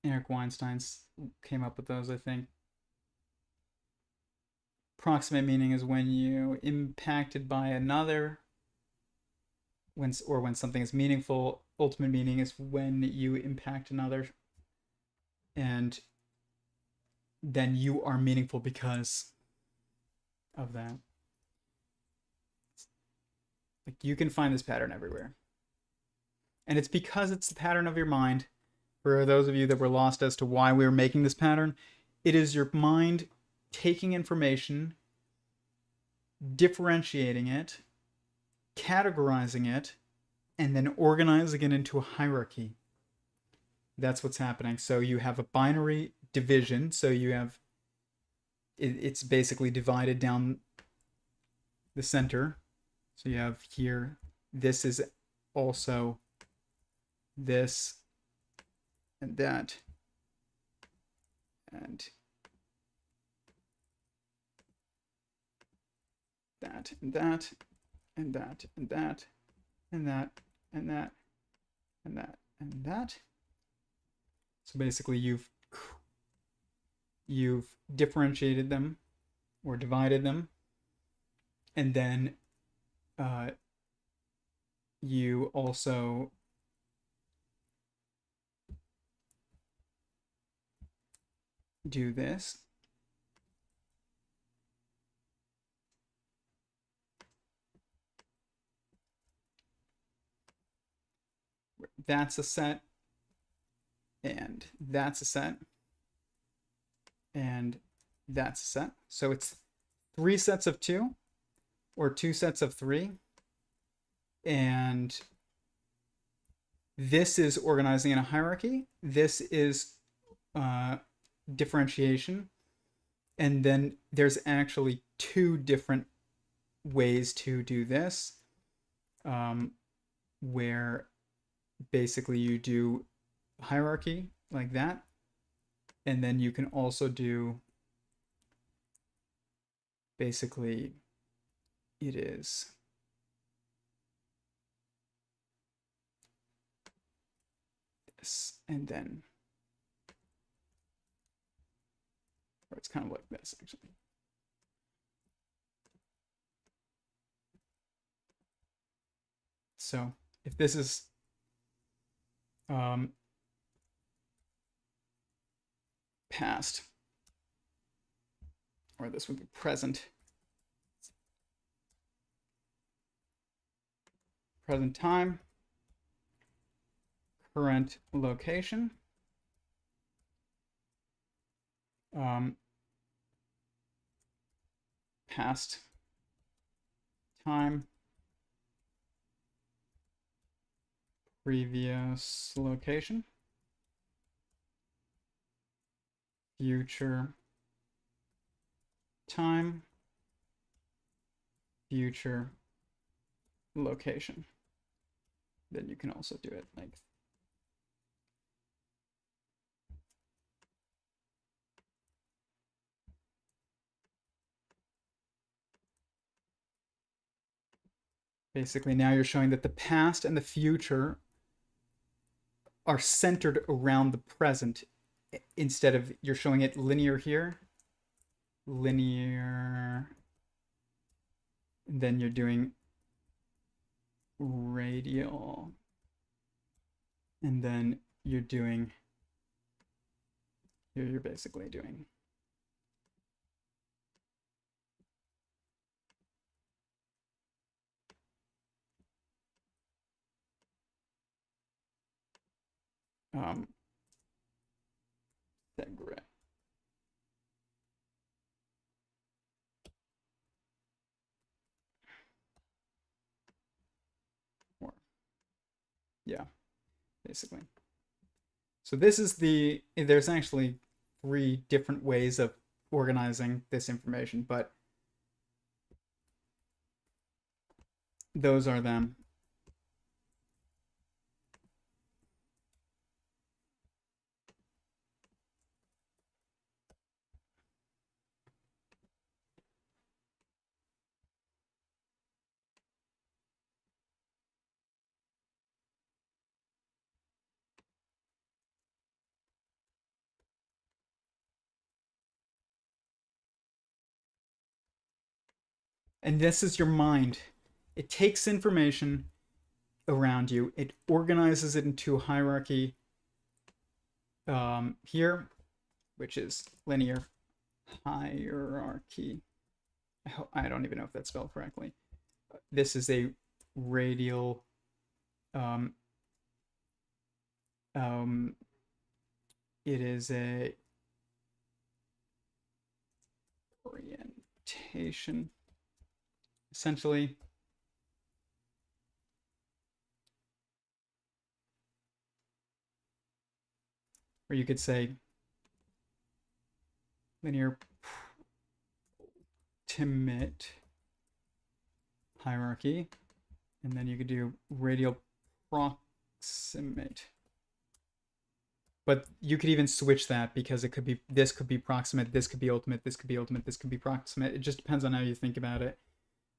Eric Weinstein's came up with those, I think. Proximate meaning is when you impacted by another, when something is meaningful. Ultimate meaning is when you impact another, and then you are meaningful because of that. Like, you can find this pattern everywhere, and it's because it's the pattern of your mind. For those of you that were lost as to why we were making this pattern, it is your mind taking information, differentiating it, categorizing it, and then organizing it into a hierarchy. That's what's happening. So you have a binary division. So you have, it's basically divided down the center. So you have here, this is also this and that, and that, and that, and that, and that, and that, and that, and that, and that. So basically you've differentiated them or divided them, and then you also do this. That's a set, and that's a set, and that's a set. So it's 3 sets of 2 or 2 sets of 3. And this is organizing in a hierarchy. This is differentiation. And then there's actually 2 different ways to do this, where basically you do hierarchy like that, and then you can also do, basically it is this, and then, or it's kind of like this actually. So if this is past, or this would be present time, current location, past time, previous location, future time, future location. Then you can also do it like Basically, now you're showing that the past and the future are centered around the present instead of you're showing it linear here, linear, and then you're doing radial, and then you're doing, here you're basically doing um, segregate. Or, yeah, basically. So this is there's actually 3 different ways of organizing this information, but those are them. And this is your mind. It takes information around you, it organizes it into a hierarchy here, which is linear hierarchy. I don't even know if that's spelled correctly. This is a radial um, um, it is a orientation, essentially. Or you could say linear ultimate hierarchy, and then you could do radial proximate. But you could even switch that because it could be, this could be proximate, this could be ultimate, this could be ultimate, this could be proximate. It just depends on how you think about it.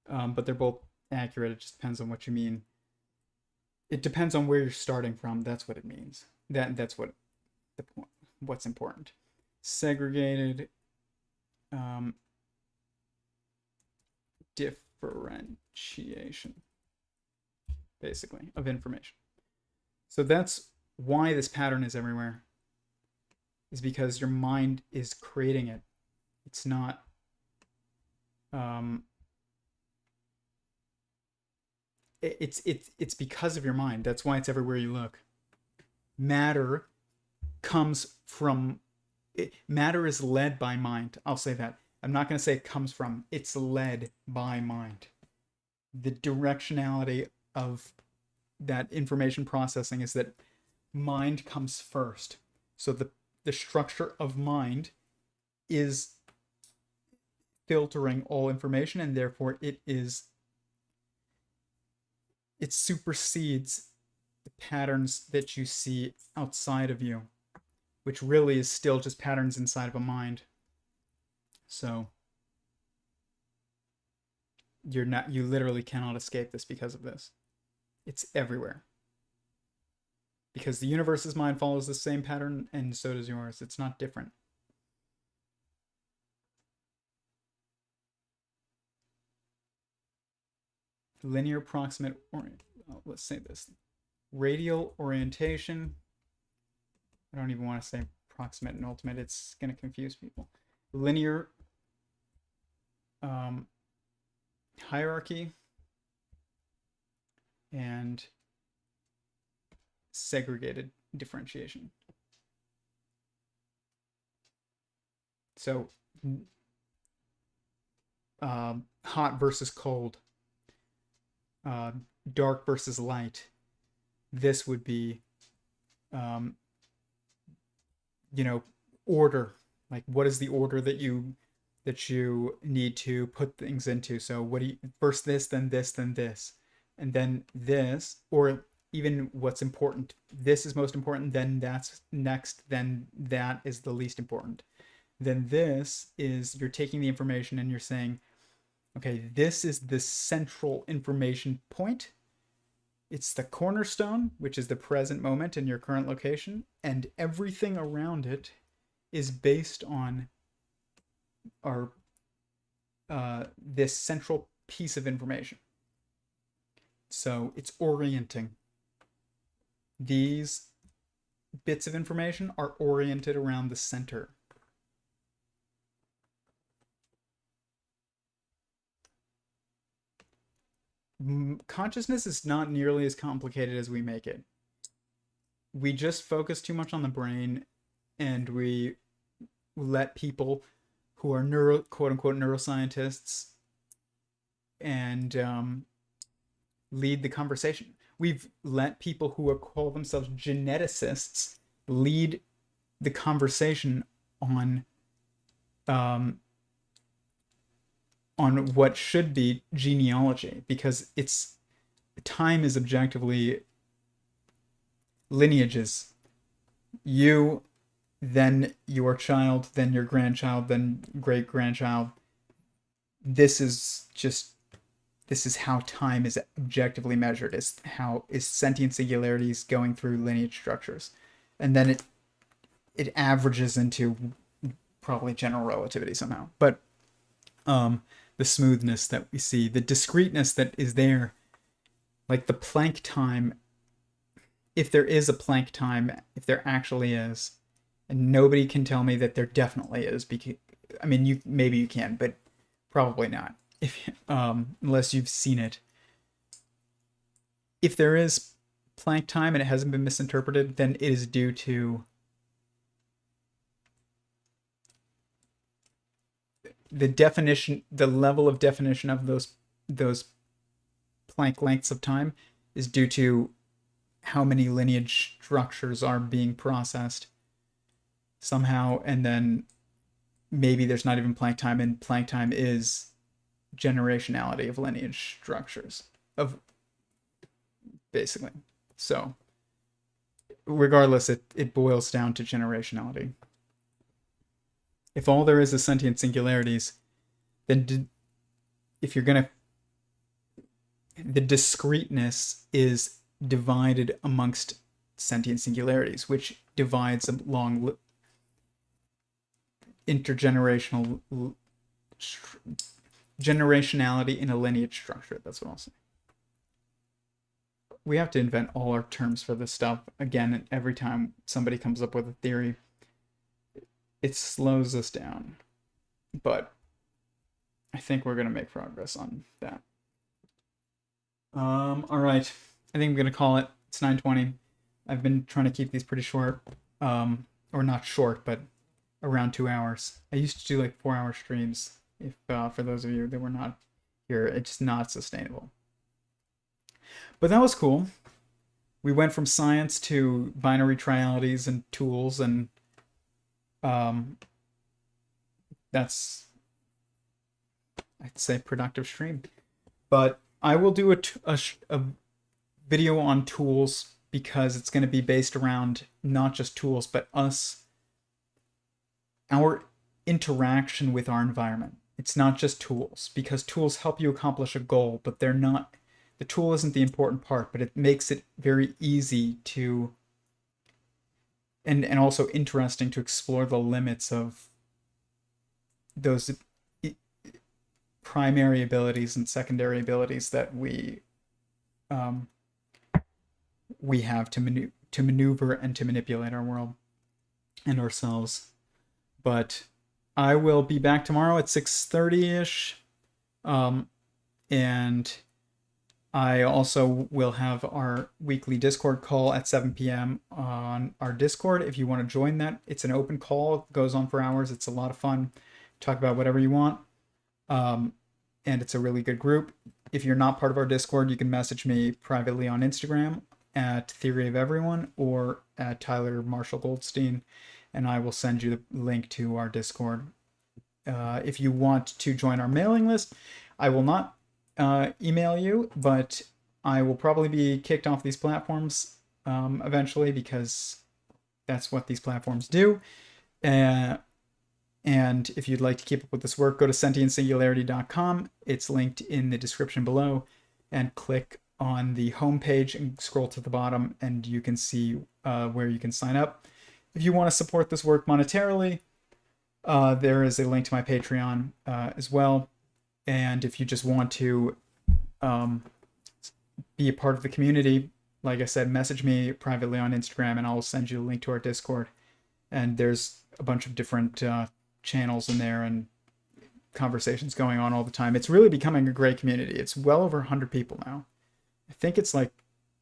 But they're both accurate. It just depends on what you mean. It depends on where you're starting from. That's what it means. That's what the point. What's important. Segregated differentiation, basically, of information. So that's why this pattern is everywhere, is because your mind is creating it. It's not it's because of your mind. That's why it's everywhere you look. Matter comes from matter is led by mind. I'll say that. I'm not going to say it comes from. It's led by mind. The directionality of that information processing is that mind comes first. So the structure of mind is filtering all information, and therefore it supersedes the patterns that you see outside of you, which really is still just patterns inside of a mind. So you literally cannot escape this because of this. It's everywhere. Because the universe's mind follows the same pattern, and so does yours. It's not different. Linear proximate, let's say this. Radial orientation. I don't even want to say proximate and ultimate. It's going to confuse people. Linear hierarchy and segregated differentiation. So hot versus cold, dark versus light. This would be order. Like, what is the order that you need to put things into? So what do you, first this, then this, then this, and then this, or even what's important. This is most important, then that's next, then that is the least important. Then this is, you're taking the information and you're saying, Okay, this is the central information point. It's the cornerstone, which is the present moment in your current location, and everything around it is based on our this central piece of information. So it's orienting. These bits of information are oriented around the center. Consciousness is not nearly as complicated as we make it. We just focus too much on the brain, and we let people who are quote unquote neuroscientists and lead the conversation. We've let people who call themselves geneticists lead the conversation on what should be genealogy, because time is objectively lineages. You, then your child, then your grandchild, then great grandchild. This is how time is objectively measured. Is sentient singularities going through lineage structures, and then it averages into probably general relativity somehow. But the smoothness that we see, the discreteness that is there, like the Planck time, if there is a Planck time, if there actually is, and nobody can tell me that there definitely is, because I mean, maybe you can, but probably not, if unless you've seen it. If there is Planck time and it hasn't been misinterpreted, then it is due to the definition, the level of definition of those Planck lengths of time is due to how many lineage structures are being processed somehow, and then maybe there's not even Planck time, and Planck time is generationality of lineage structures, of basically. So regardless, it boils down to generationality. If all there is sentient singularities, then if you're gonna, the discreteness is divided amongst sentient singularities, which divides along intergenerational generationality in a lineage structure. That's what I'll say. We have to invent all our terms for this stuff again every time somebody comes up with a theory. It slows us down, but I think we're gonna make progress on that. All right, I think I'm gonna call it. It's 9:20. I've been trying to keep these pretty short, or not short, but around 2 hours. I used to do like 4-hour streams. If for those of you that were not here, it's not sustainable. But that was cool. We went from science to binary trialities and tools, and that's, I'd say, productive stream. But I will do a video on tools, because it's going to be based around not just tools, but our interaction with our environment. It's not just tools, because tools help you accomplish a goal, but they're not, the tool isn't the important part, but it makes it very easy to, and also interesting to explore the limits of those primary abilities and secondary abilities that we have to maneuver and to manipulate our world and ourselves. But I will be back tomorrow at 6:30ish, and I also will have our weekly Discord call at 7 p.m. on our Discord. If you want to join that, it's an open call. It goes on for hours. It's a lot of fun. Talk about whatever you want. And it's a really good group. If you're not part of our Discord, you can message me privately on Instagram at Theory of Everyone or at Tyler Marshall Goldstein, and I will send you the link to our Discord. If you want to join our mailing list, I will not email you, but I will probably be kicked off these platforms eventually, because that's what these platforms do. And if you'd like to keep up with this work, go to sentientsingularity.com. It's linked in the description below, and click on the homepage and scroll to the bottom, and you can see where you can sign up. If you want to support this work monetarily, there is a link to my Patreon as well. And if you just want to be a part of the community, like I said, message me privately on Instagram and I'll send you a link to our Discord. And there's a bunch of different channels in there and conversations going on all the time. It's really becoming a great community. It's well over 100 people now. I think it's like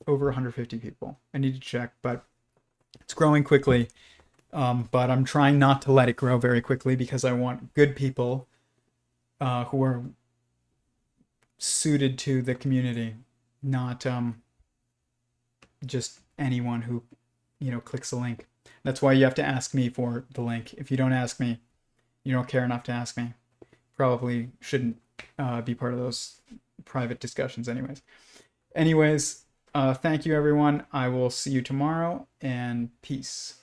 over 150 people. I need to check, but it's growing quickly. But I'm trying not to let it grow very quickly because I want good people who are suited to the community, not just anyone who, clicks a link. That's why you have to ask me for the link. If you don't ask me, you don't care enough to ask me. Probably shouldn't be part of those private discussions anyways. Thank you, everyone. I will see you tomorrow, and peace.